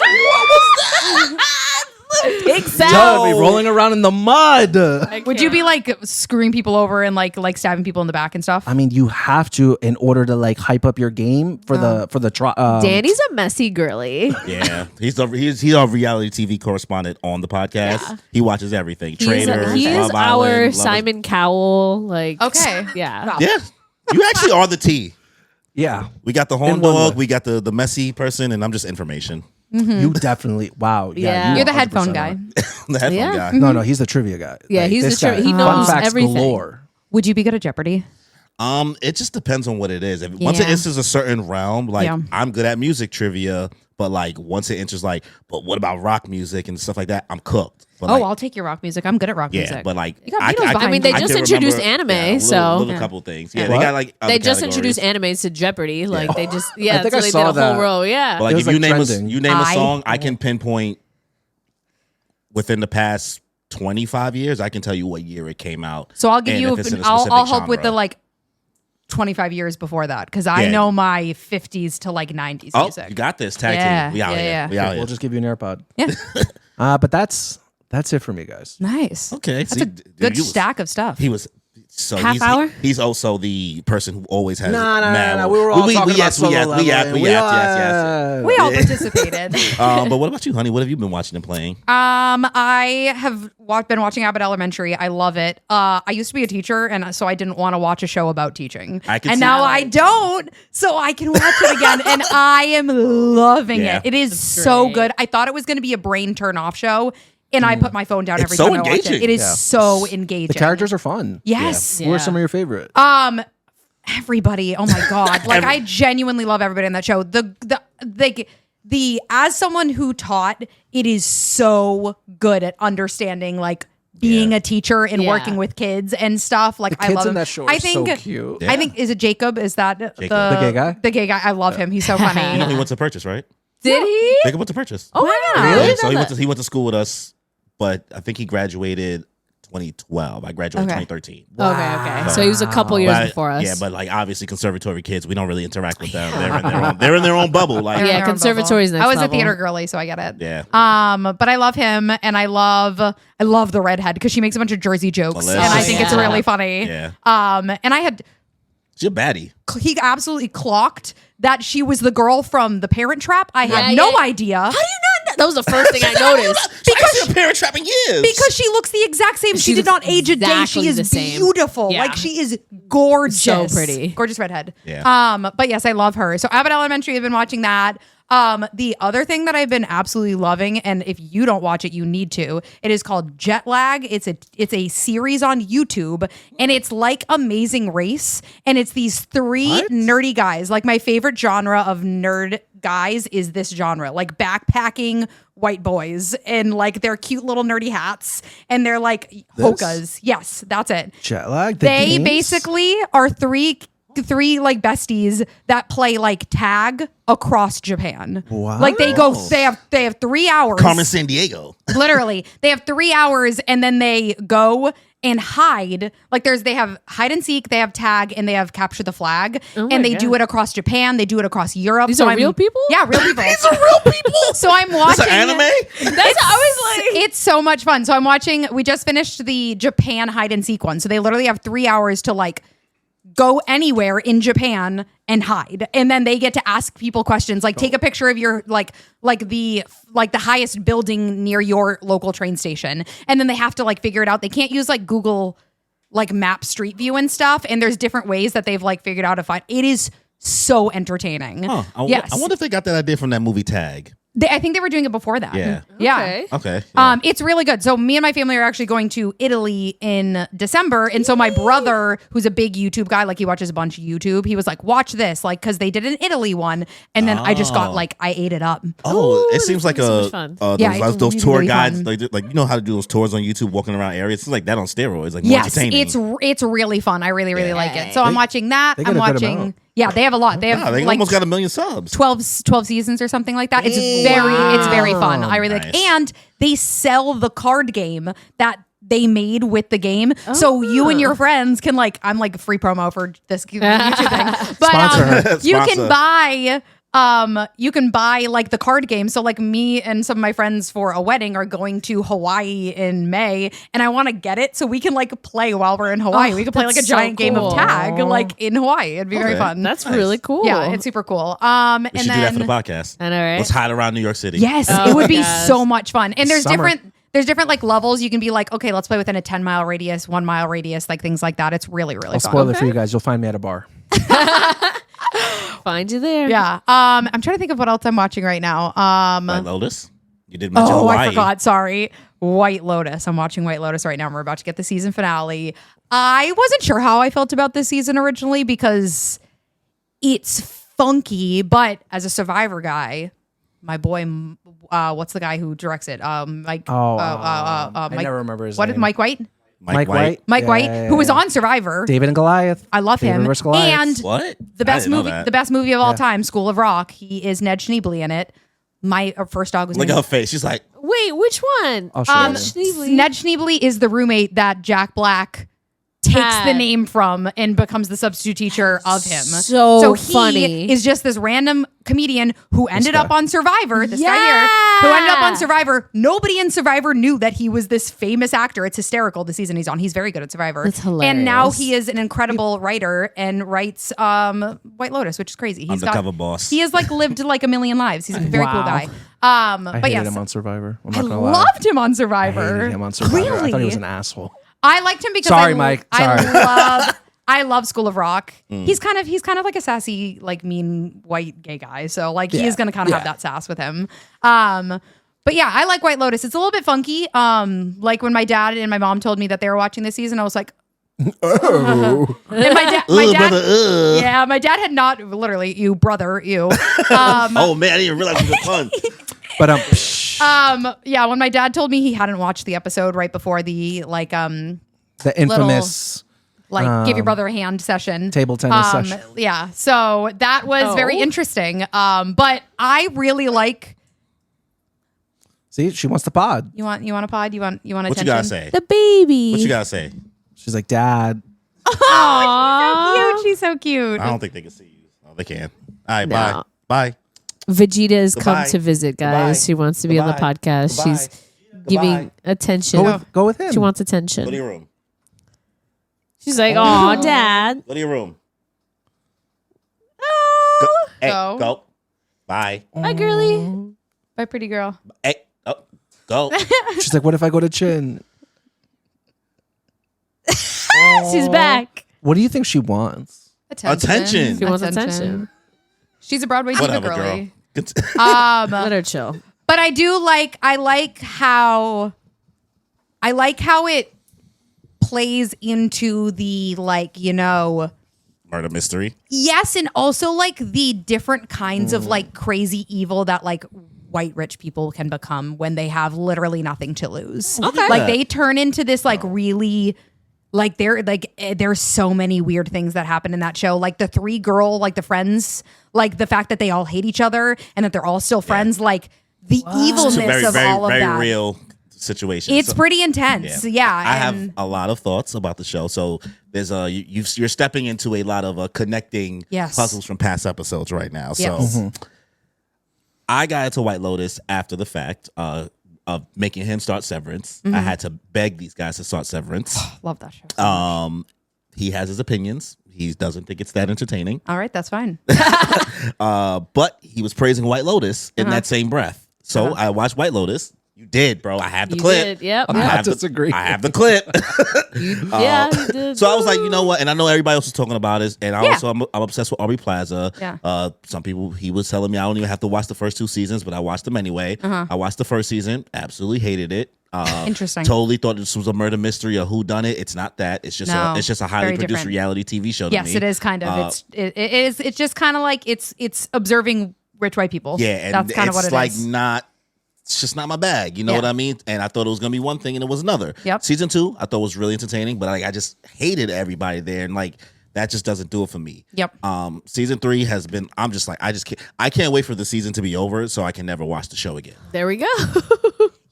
D: Exactly.
C: I'd be rolling around in the mud.
A: Would you be like screwing people over and like stabbing people in the back and stuff?
C: I mean, you have to in order to like hype up your game for the trial.
D: Danny's a messy girly.
B: Yeah, he's a reality TV correspondent on the podcast.
D: Yeah.
B: He watches everything.
D: He's
B: Traders,
D: he is
B: Love Island,
D: our
B: Love
D: Simon Cowell. Like,
A: Okay.
D: yeah.
B: Yeah, you actually are the T.
C: Yeah,
B: We got the horn
C: In one
B: dog,
C: way.
B: we got the messy person, and I'm just information.
C: you definitely. Wow. Yeah,
D: Yeah.
A: You're the
C: 100%
A: headphone
C: are.
A: guy.
B: The headphone
D: Yeah.
B: guy.
C: No, he's the trivia guy.
D: Yeah,
C: Like,
D: he's
C: this
D: the
C: guy.
D: he
C: Fun
D: knows
C: facts
D: everything.
C: galore.
A: Would you be good at Jeopardy?
B: It just depends on what it is. Once it
A: Yeah.
B: enters a certain realm, like
A: Yeah.
B: I'm good at music trivia, but like once it enters like, but what about rock music and stuff like that? I'm cooked. But
A: Oh,
B: like,
A: I'll take your rock music. I'm good at rock
B: yeah,
A: music.
B: but like
A: You got Beatles behind
D: I mean, they
A: you.
D: just
B: can
D: introduced
B: remember,
D: anime,
B: a
D: so-
B: little
D: Yeah.
B: couple things. Yeah,
C: Yeah.
B: they
C: What?
B: got like other
D: They just
B: categories.
D: introduced animes to Jeopardy. Like
B: Yeah.
D: they just
C: I think
D: so
C: I
D: they did
C: saw
D: a
C: that.
D: whole row. Yeah.
B: But like
C: It
B: if
C: was,
B: you
C: like,
B: name
C: trending.
B: a song, I can pinpoint within the past 25 years. I can tell you what year it came out.
A: So I'll give
B: and
A: you.
B: if it's in a
A: I'll
B: specific
A: help with the
B: genre.
A: like 25 years before that because I
B: Yeah.
A: know my 50s to like 90s
B: Oh,
A: music.
B: you got this tag
A: Yeah,
B: team. We out
A: yeah,
B: here.
A: yeah.
B: We out here.
C: We'll just give you an AirPod.
A: Yeah.
C: But that's it for me, guys.
A: Nice.
B: Okay,
A: That's
B: see,
A: a
B: dude,
A: good
B: you was-
A: stack of stuff.
B: He was so
D: Half
B: he's,
D: hour?
B: He's also the person who always has.
C: No.
B: mad-
C: We were all talking about
B: yes,
C: solo
B: yes,
C: leveling.
B: yes.
A: We all participated.
B: But what about you, honey? What have you been watching and playing?
A: I have been watching Abbott Elementary. I love it. I used to be a teacher, and so I didn't want to watch a show about teaching.
B: I can
A: and
B: see
A: now
B: that.
A: I don't, so I can watch it again, and I am loving
B: Yeah.
A: it. It is so
D: great.
A: good. I thought it was going to be a brain turn off show, and I put my phone down
B: It's
A: every
B: so
A: time I watch it.
B: engaging.
A: It is
C: Yeah.
A: so engaging.
C: The characters are fun.
A: Yes.
C: Who are some of your favorite?
A: Everybody. Oh my god! Like I genuinely love everybody on that show. The as someone who taught, it is so good at understanding like being a teacher and
D: Yeah.
A: working with kids and stuff. Like
C: The
A: I
C: kids
A: love
C: in
A: him.
C: that show
A: I
C: are
A: think
C: so cute.
A: I think is it Jacob? Is that
B: Jacob.
C: The gay guy?
A: The gay guy. I love him. He's so funny.
B: You know he went to Purchase, right?
D: Did he?
B: Jacob went to Purchase.
D: Oh my god! I
B: Yeah,
D: didn't
B: so
D: know
B: he went to school with us, but I think he graduated 2012. I graduated
A: Okay.
B: 2013.
D: Okay. So he was a couple years
B: But-
D: before us.
B: Yeah, but like obviously conservatory kids, we don't really interact with them. They're in their own bubble. Like
A: They're in
D: Yeah,
A: their own
D: conservatory's
A: bubble.
D: next
A: I was a
D: level.
A: theater girly, so I get it.
B: Yeah.
A: But I love him, and I love the redhead because she makes a bunch of Jersey jokes,
B: Melissa.
A: and I think it's
D: Yeah.
A: really funny.
B: Yeah.
A: And I had
B: She's a baddie.
A: he absolutely clocked that she was the girl from The Parent Trap. I had
D: Yeah,
A: no
D: yeah.
A: idea
D: How do you not know? That was the first thing I noticed.
B: Because a parent trapping years.
A: because she looks the exact same. She
D: She
A: did
D: looks
A: not age a day. She
D: exactly
A: is
D: the same.
A: beautiful.
D: Yeah.
A: Like she is gorgeous.
D: So pretty.
A: Gorgeous redhead.
B: Yeah.
A: But yes, I love her. So Abbott Elementary, I've been watching that. The other thing that I've been absolutely loving, and if you don't watch it, you need to. It is called Jet Lag. It's a series on YouTube, and it's like Amazing Race, and it's these three nerdy guys. Like my favorite genre of nerd guys is this genre, like backpacking white boys, and like their cute little nerdy hats, and they're like hokas. Yes, that's it.
C: Jet lag. The
A: They
C: games?
A: basically are three like besties that play like tag across Japan.
C: Wow.
A: Like they have 3 hours.
B: Carmen San Diego.
A: Literally, they have 3 hours and then they go and hide. Like they have hide and seek, they have tag, and they have capture the flag. And they do it across Japan. They do it across Europe.
D: These are real people?
A: Yeah, real people.
B: These are real people.
A: So I'm
B: This
A: watching.
B: an anime?
D: I was like,
A: It's so much fun. So I'm watching. We just finished the Japan hide and seek one. So they literally have 3 hours to like go anywhere in Japan and hide, and then they get to ask people questions, like take a picture of your like the highest building near your local train station, and then they have to like figure it out. They can't use like Google like map street view and stuff, and there's different ways that they've like figured out to find. It is so entertaining.
B: Huh.
A: Yes,
B: I wonder if they got that idea from that movie Tag.
A: I think they were doing it before that.
B: Yeah.
A: Yeah.
B: Okay. Yeah.
A: It's really good. So me and my family are actually going to Italy in December. And so my brother, who's a big YouTube guy, like he watches a bunch of YouTube, he was like, watch this, like, because they did an Italy one. And then I just got like, I ate it up.
B: Oh, it
D: this
B: seems like
D: so much fun.
A: Yeah,
B: those
A: it's
B: tour
A: really
B: guides,
A: fun.
B: like you know how to do those tours on YouTube, walking around areas. It's like that on steroids, like more
A: Yes,
B: entertaining.
A: it's really fun. I really like it. So I'm watching that.
C: They get
A: I'm
C: a good
A: watching.
C: amount.
A: Yeah, they have a lot. They have
B: Wow, they
A: like
B: almost got 1 million subs.
A: 12 seasons or something like that. It's very fun. I really like.
B: Nice.
A: And they sell the card game that they made with the game, so you and your friends can like. I'm like free promo for this YouTube thing, but
C: Sponsor her.
A: you
B: Sponsor.
A: can buy. You can buy like the card game. So like me and some of my friends for a wedding are going to Hawaii in May, and I want to get it so we can like play while we're in Hawaii. We can play like a
D: that's so
A: giant game of
D: cool.
A: tag like in Hawaii. It'd be very
B: Okay.
A: fun.
D: That's
B: Nice.
D: really cool.
A: Yeah, it's super cool.
B: We
A: And
B: should do that
A: then
B: for the podcast.
D: I know, right?
B: Let's hide around New York City.
A: yes,
D: Oh
A: it would be
D: my gosh.
A: so much fun. And there's
C: Summer.
A: different like levels. You can be like, okay, let's play within a 10-mile radius, 1 mile radius, like things like that. It's really
C: I'll
A: fun.
C: spoil it for you guys. You'll find me at a bar.
D: Find you there.
A: Yeah. I'm trying to think of what else I'm watching right now.
B: White Lotus. You did mention
A: Oh,
B: Hawaii.
A: I forgot. Sorry. White Lotus. I'm watching White Lotus right now. We're about to get the season finale. I wasn't sure how I felt about this season originally because it's funky, but as a Survivor guy, my boy, what's the guy who directs it? Mike.
C: I
A: Mike,
C: never remember his
A: what
C: name.
A: is Mike White?
B: Mike White.
A: Mike
C: Yeah,
A: White,
C: yeah,
A: who was
C: yeah.
A: on Survivor.
C: David and Goliath.
A: I love
C: David
A: him.
C: versus Goliath.
A: And
B: What?
A: the best
B: I didn't know
A: movie,
B: that.
A: the best movie of all time, School of Rock. He is Ned Schneebly in it. My first dog was
B: Look at
A: named
B: her face. She's like,
D: Wait, which one?
C: I'll show you.
D: Schneebly.
A: Ned Schneebly is the roommate that Jack Black takes the
D: Had.
A: name from and becomes the substitute teacher of him.
D: So
A: he
D: funny.
A: is just this random comedian who ended up on Survivor. This guy
D: Yeah.
A: here, who ended up on Survivor. Nobody in Survivor knew that he was this famous actor. It's hysterical the season he's on. He's very good at Survivor.
D: That's
A: And now
D: hilarious.
A: he is an incredible writer and writes White Lotus, which is crazy. He's
B: Undercover boss.
A: He has like lived like a million lives. He's a very cool
C: Wow.
A: guy.
C: I
A: But
C: hated
A: yes,
C: him on Survivor. I'm
A: I
C: not gonna lie.
A: loved him on
C: I
A: Survivor.
C: hated him on Survivor. I thought he
A: Really?
C: was an asshole.
A: I liked him because
C: Sorry, Mike. Sorry.
A: I love School of Rock. He's kind of like a sassy, like mean white gay guy. So like he is gonna kind of have that sass with him. But yeah, I like White Lotus. It's a little bit funky. Like when my dad and my mom told me that they were watching this season, I was like,
C: Oh.
A: and my dad,
B: brother,
A: yeah, my dad had not literally you brother you.
B: Oh man, I didn't even realize it was a pun.
C: But
A: Yeah, when my dad told me he hadn't watched the episode right before the
C: the infamous
A: give your brother a hand session.
C: table tennis session.
A: Yeah. So that was very interesting. But I really like
C: See, she wants the pod.
A: you want a pod? You want attention?
B: What you gotta say?
D: The baby.
B: What you gotta say?
C: She's like, Dad.
A: Cute. She's so cute.
B: I don't think they can see you. Oh, they can. All right,
D: No.
B: bye.
D: Vegeta has
B: Goodbye.
D: come to visit, guys.
B: Goodbye.
D: She wants to be on the
B: Goodbye.
D: podcast.
B: Goodbye.
D: She's giving attention.
C: Go with him.
D: She wants attention.
B: Go to your room.
D: She's like, "Oh, Dad."
B: Go to your room.
D: Oh.
B: Hey,
A: Go.
B: go. Bye.
D: Hi, girly.
A: Bye, pretty girl.
B: Hey, go.
C: She's like, what if I go to Chin?
D: She's back.
C: What do you think she wants?
B: Attention.
D: She wants attention.
A: She's a Broadway diva
B: Whatever,
A: girly.
B: girl.
D: Let her chill.
A: But I like how it plays into the
B: Murder mystery.
A: yes, and also like the different kinds of like crazy evil that like white rich people can become when they have literally nothing to lose.
D: Okay.
A: Like they turn into this like really Like there's so many weird things that happen in that show. Like the 3 girl, like the friends, like the fact that they all hate each other and that they're all still friends. Like the evilness
B: Very,
A: of
B: very,
A: all of
B: very
A: that.
B: real situation.
A: It's
B: So-
A: pretty intense. Yeah.
B: I have a lot of thoughts about the show. So there's you're stepping into a lot of connecting
A: Yes.
B: puzzles from past episodes right now.
A: Yes.
B: So I got into White Lotus after the fact of making him start Severance. I had to beg these guys to start Severance.
A: Love that show. So much.
B: He has his opinions. He doesn't think it's that entertaining.
A: All right, that's fine.
B: But he was praising White Lotus in that same breath. So I watched White Lotus. You did, bro. I have the
D: You
B: clip.
D: did, yep.
C: I'm
B: I
C: not
B: have
C: disagreeing.
B: I have the clip.
D: Yeah, you did.
B: So I was like, you know what? And I know everybody else was talking about it. And I
A: Yeah.
B: also I'm obsessed with Aubrey Plaza.
A: Yeah.
B: Some people he was telling me I don't even have to watch the first 2 seasons, but I watched them anyway. I watched the first season, absolutely hated it.
A: Interesting.
B: Totally thought this was a murder mystery or who done it. It's not that. It's just
A: No,
B: it's just a highly
A: very
B: produced
A: different.
B: reality TV show. To
A: Yes,
B: me.
A: it is kind of. It is. It's just kind of like it's observing rich white people.
B: Yeah, and
A: that's kind of what
B: it's
A: it
B: like
A: is.
B: not. It's just not my bag. You know
A: Yeah.
B: what I mean? And I thought it was gonna be one thing, and it was another.
A: Yep.
B: Season 2, I thought was really entertaining, but I just hated everybody there, and like that just doesn't do it for me.
A: Yep.
B: Season 3 has been. I'm just like I can't wait for the season to be over so I can never watch the show again.
D: There we go.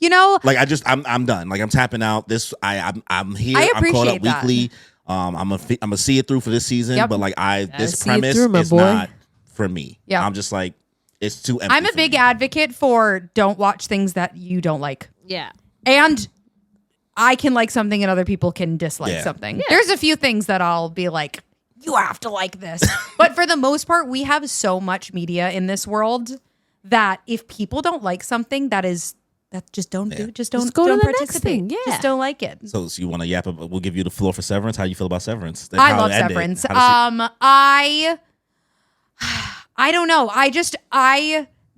A: You know,
B: Like I'm done. Like I'm tapping out. I'm here.
A: I
B: I'm caught up
A: appreciate that.
B: weekly. I'm gonna see it through for this season,
A: Yep.
B: but like this
D: see it
B: premise
D: through, my
B: is
D: boy.
B: not for me.
A: Yeah.
B: I'm just like it's too empty.
A: I'm a
B: for
A: big
B: me.
A: advocate for don't watch things that you don't like.
D: Yeah.
A: And I can like something and other people can dislike
B: Yeah.
A: something. There's a few things that I'll be like, you have to like this. But for the most part, we have so much media in this world that if people don't like something, that just don't do it. Just don't
D: go to
A: don't
D: the next
A: participate.
D: thing, yeah.
A: Just don't like it.
B: So you want to yap? We'll give you the floor for Severance. How you feel about Severance?
A: I
B: How
A: love
B: it ended.
A: Severance.
B: How does
A: I don't know.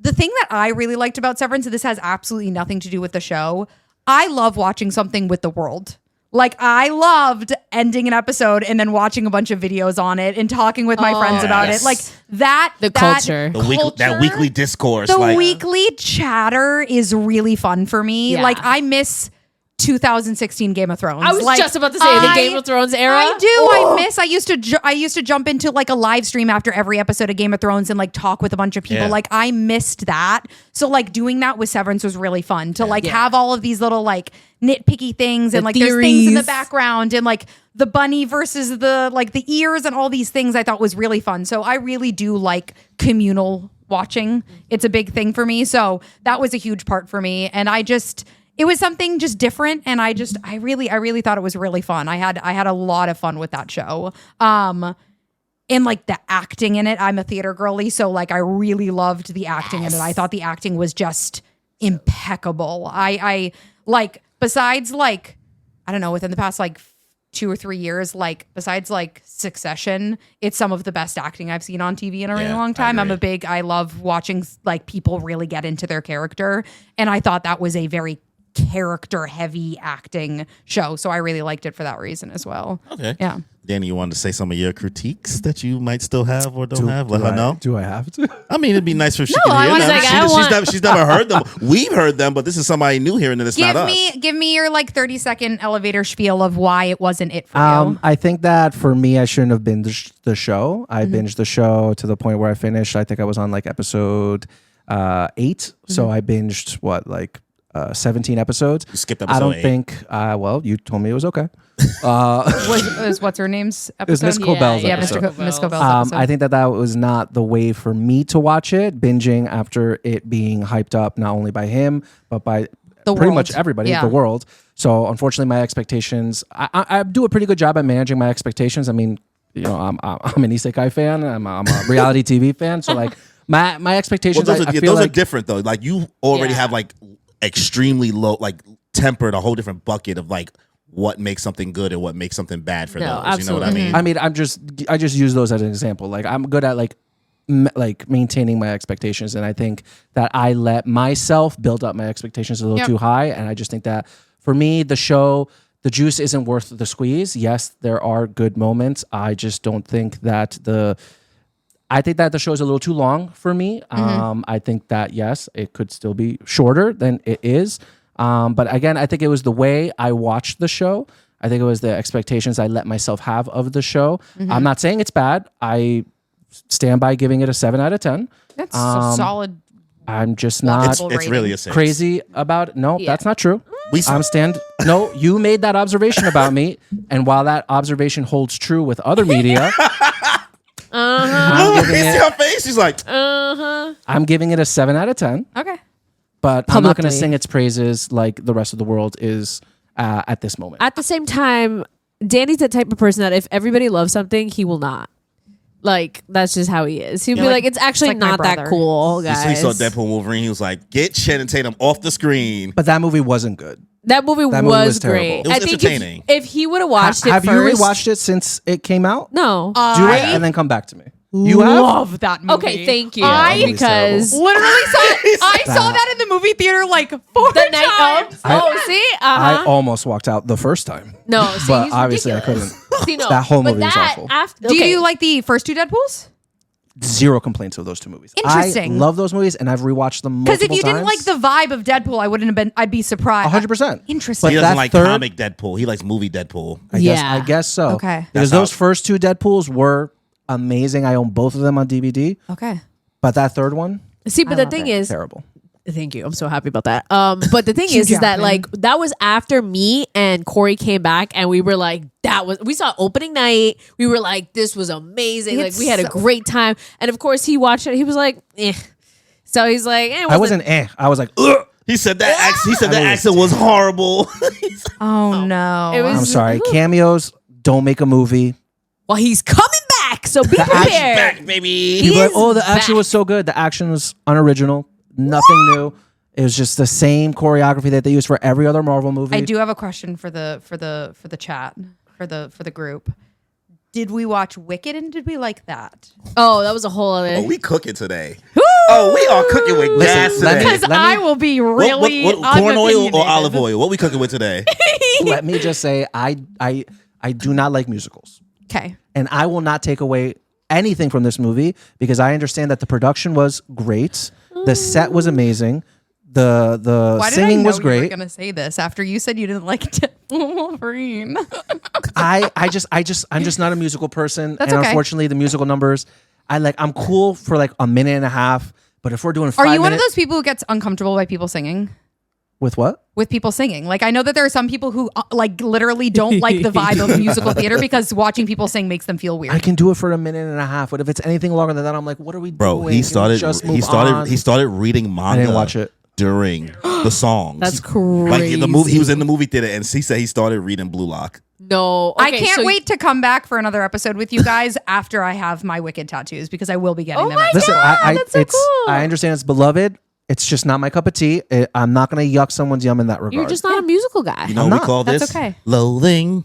A: The thing that I really liked about Severance, and this has absolutely nothing to do with the show, I love watching something with the world. Like I loved ending an episode and then watching a bunch of videos on it and talking with my friends about
B: yes.
A: it. Like that
D: culture.
B: that weekly discourse?
A: The
B: like,
A: weekly chatter is really fun for me.
D: Yeah.
A: Like I miss 2016 Game of Thrones.
D: I was
A: Like,
D: just about to say the Game of Thrones era.
A: I do.
D: Oh.
A: I used to jump into like a live stream after every episode of Game of Thrones and like talk with a bunch of people.
B: Yeah.
A: Like I missed that. So like doing that with Severance was really fun to like have all of these little like nitpicky things and like there's things in the
D: theories.
A: background and like the bunny versus the like the ears and all these things I thought was really fun. So I really do like communal watching. It's a big thing for me. So that was a huge part for me. And it was something just different, and I really thought it was really fun. I had a lot of fun with that show. And like the acting in it, I'm a theater girly, so like I really loved the acting in it. I thought the acting was just impeccable. I like besides like I don't know within the past like 2 or 3 years, like besides like Succession, it's some of the best acting I've seen on TV in a really
B: Yeah,
A: long
B: I
A: time.
B: agree.
A: I love watching like people really get into their character, and I thought that was a very character heavy acting show, so I really liked it for that reason as well.
B: Okay.
A: Yeah.
B: Danny, you wanted to say some of your critiques that you might still have or don't have? Let her know.
C: Do I have to?
B: I mean, it'd be nice if she
A: No,
B: could
A: I
B: hear
A: wanna
B: them.
A: say,
B: She's never heard them. We've heard them, but this is somebody new hearing it. It's not us.
A: Give me your like 30-second elevator spiel of why it wasn't it for you.
C: I think that for me, I shouldn't have binged the show. I binged the show to the point where I finished. I think I was on like episode 8. So I binged 17 episodes.
B: You skipped
C: I
B: episode
C: don't
B: 8.
C: think. Well, you told me it was okay.
A: Was what's her name's episode?
C: was Miss Cobell's
A: Yeah,
C: episode.
A: Miss Cobell's episode.
C: I think that was not the way for me to watch it. Binging after it being hyped up not only by him but by
A: The
C: pretty
A: world.
C: much everybody,
A: Yeah.
C: the world. So unfortunately, my expectations. I do a pretty good job at managing my expectations. I mean, I'm an isekai fan. I'm a reality TV fan. So like my expectations.
B: Well,
C: I feel
B: those are
C: like
B: different though. Like you already
D: Yeah.
B: have like extremely low, like tempered a whole different bucket of like what makes something good and what makes something bad for
D: No,
B: those. You know what I mean?
C: I mean, I just use those as an example. Like I'm good at like maintaining my expectations, and I think that I let myself build up my expectations a little
A: Yep.
C: too high, and I just think that for me, the show, the juice isn't worth the squeeze. Yes, there are good moments. I just don't think that I think that the show is a little too long for me. I think that yes, it could still be shorter than it is. But again, I think it was the way I watched the show. I think it was the expectations I let myself have of the show. I'm not saying it's bad. I stand by giving it a 7 out of 10.
A: That's a solid.
C: I'm just not
B: It's really a 6.
C: crazy about it. No, that's not true.
B: We-
C: No, you made that observation about me, and while that observation holds true with other media, I'm giving
B: See
C: it,
B: her face? She's like,
C: I'm giving it a 7 out of 10.
A: Okay.
C: But I'm not going to
D: Publicly.
C: sing its praises like the rest of the world is at this moment.
D: At the same time, Danny's the type of person that if everybody loves something, he will not. Like, that's just how he is. He'll be like, it's actually
A: like my
D: not that
A: brother.
D: cool,
B: he
D: guys.
B: saw Deadpool Wolverine. He was like, get Channing Tatum off the screen.
C: But that movie wasn't good.
D: That movie
C: movie
D: was
C: was terrible.
D: great.
B: It was
D: I think
B: entertaining.
D: if he would have watched it
C: Have
D: first.
C: you rewatched it since it came out?
D: No.
C: Do it and then come back to me. You have?
A: Love that movie.
D: Okay, thank you.
A: I
C: movie's
D: because
A: literally I saw that in the movie theater like 4
D: the night
A: times.
D: of. Oh, see?
C: I almost walked out the first time.
D: No, see,
C: but
D: he's
C: obviously I
D: ridiculous.
C: couldn't.
D: See, no,
C: That whole
D: but
C: movie was
D: that
C: awful.
D: After,
A: Do
D: okay.
A: you like the first 2 Deadpools?
C: Zero complaints of those 2 movies.
A: Interesting.
C: I love those movies and I've rewatched them multiple
A: Because if you didn't like
C: times.
A: the vibe of Deadpool, I wouldn't have been. I'd be surprised.
C: 100%.
A: Interesting.
B: He
C: But
B: doesn't
C: that
B: like
C: third-
B: comic Deadpool. He likes movie Deadpool.
C: I guess so.
A: Okay.
C: Because
B: That's
C: those first 2 Deadpools were amazing. I own both of them on DVD.
A: Okay.
C: But that third one,
D: See, but the
A: love
D: thing
A: it.
D: is,
C: terrible.
D: thank you. I'm so happy about that. But the thing
A: Hugh
D: is that
A: Jackman.
D: like that was after me and Corey came back, and we were like, we saw opening night. We were like, this was amazing.
A: It's
D: Like we had a
A: so-
D: great time. And of course, he watched it. He was like, eh. So he's like, eh, it
C: I wasn't I was like, ugh.
B: He said that. He said that
C: mean,
B: accent was horrible.
A: Oh no.
D: It was-
C: I'm sorry. Cameos don't make a movie.
D: Well, he's coming back. So be
C: action
D: prepared.
B: Back, baby.
C: People are like,
D: is
C: oh, the action
D: back.
C: was so good. The action was unoriginal. Nothing new. It was just the same choreography that they use for every other Marvel movie.
A: I do have a question for the chat for the group. Did we watch Wicked and did we like that?
D: Oh, that was a whole other.
B: Oh, we cooking today. Oh, we are cooking with gas
C: let me-
B: today.
A: Because I will be really
B: What corn oil or
A: unopinionated.
B: olive oil? What we cooking with today?
C: Let me just say, I do not like musicals.
A: Okay.
C: And I will not take away anything from this movie because I understand that the production was great. The set was amazing. The
A: Why did I
C: singing
A: know
C: was
A: you were
C: great.
A: gonna say this after you said you didn't like Deadpool Wolverine?
C: I'm just not a musical person.
A: That's
C: and
A: okay.
C: unfortunately the musical numbers, I'm cool for like a minute and a half, but if we're doing 5
A: Are you one of
C: minutes
A: those people who gets uncomfortable by people singing?
C: with what?
A: With people singing, like I know that there are some people who like literally don't like the vibe of musical theater because watching people sing makes them feel
C: I
A: weird.
C: can do it for a minute and a half, but if it's anything longer than that, I'm like, what are we
B: Bro,
C: doing?
B: he
C: Can we
B: started
C: just move on?
B: he started reading manga.
C: didn't watch it.
B: During the songs.
D: That's
B: Like in the movie, he was
D: crazy.
B: in the movie theater and he said he started reading Blue Lock.
D: No,
A: I
D: okay,
A: can't
D: so-
A: wait to come back for another episode with you guys after I have my Wicked tattoos because I will be getting
D: Oh
A: them.
D: my
A: at
C: Listen,
D: God,
C: I
D: that's so cool.
C: I understand it's beloved. It's just not my cup of tea. I'm not going to yuck someone's yum in that regard.
D: You're just not a musical guy.
B: You know
C: I'm
B: what we
C: not.
B: call
A: That's
B: this?
A: okay.
B: Loathing.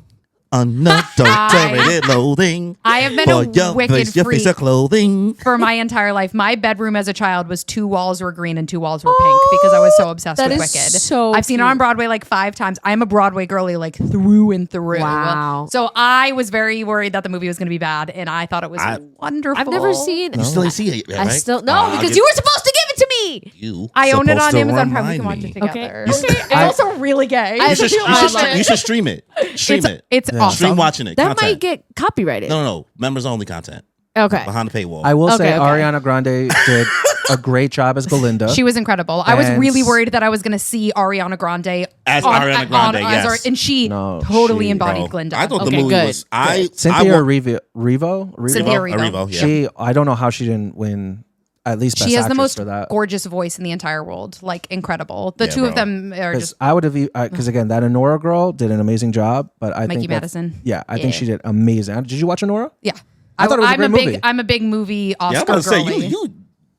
B: Unadulterated loathing.
A: I have been
B: For
A: a
B: your
A: Wicked
B: face, your piece
A: freak
B: of clothing.
A: for my entire life. My bedroom as a child was 2 walls were green and 2 walls were pink because I was so obsessed
D: that
A: with
D: is
A: Wicked.
D: so
A: I've seen it
D: cute.
A: on Broadway like 5 times. I'm a Broadway girly like through and through.
D: Wow.
A: So I was very worried that the movie was going to be bad and I thought it was wonderful.
D: I've never seen.
B: You still ain't see it yet,
D: I
B: right?
D: still no
B: I'll
D: because
B: get
D: you were supposed to give it to me.
B: you
A: I own it
B: supposed
A: on
B: to
A: Amazon Prime. We can
B: remind
A: watch it
B: me.
A: together.
D: Okay.
A: It's also really gay.
D: I-
B: You should,
D: I-
B: you should stream it. Stream it.
A: It's awesome.
B: Stream watching it.
D: That
B: content.
D: might get copyrighted.
B: No. Members only content.
D: Okay.
B: Behind the paywall.
C: I will say
D: Okay.
C: Ariana Grande did a great job as Belinda.
A: She was incredible. I was
C: And-
A: really worried that I was going to see Ariana Grande
B: As Ariana Grande, yes.
A: and she
C: No,
A: totally
C: she-
A: embodied
B: Bro,
A: Glinda.
B: I thought the
D: Okay,
B: movie
D: good.
B: was. I
C: Cynthia
B: I,
C: Revo.
A: Cynthia
B: Arivo,
A: Erivo.
B: yeah.
C: I don't know how she didn't win at least best
A: She has the
C: actress
A: most
C: for that.
A: gorgeous voice in the entire world. Like incredible. The
B: Yeah,
A: two of
B: bro.
A: them are
C: Because
A: just
C: I would have, because again, that Honora girl did an amazing job. But I
A: Mikey
C: think that-
A: Madison.
C: Yeah, I think
A: Yeah.
C: she did amazing. Did you watch Honora?
A: yeah.
C: I thought it was a
A: I'm
C: great
A: big
C: movie.
A: I'm a big movie Oscar
B: Yeah, I'm about to say
A: girly.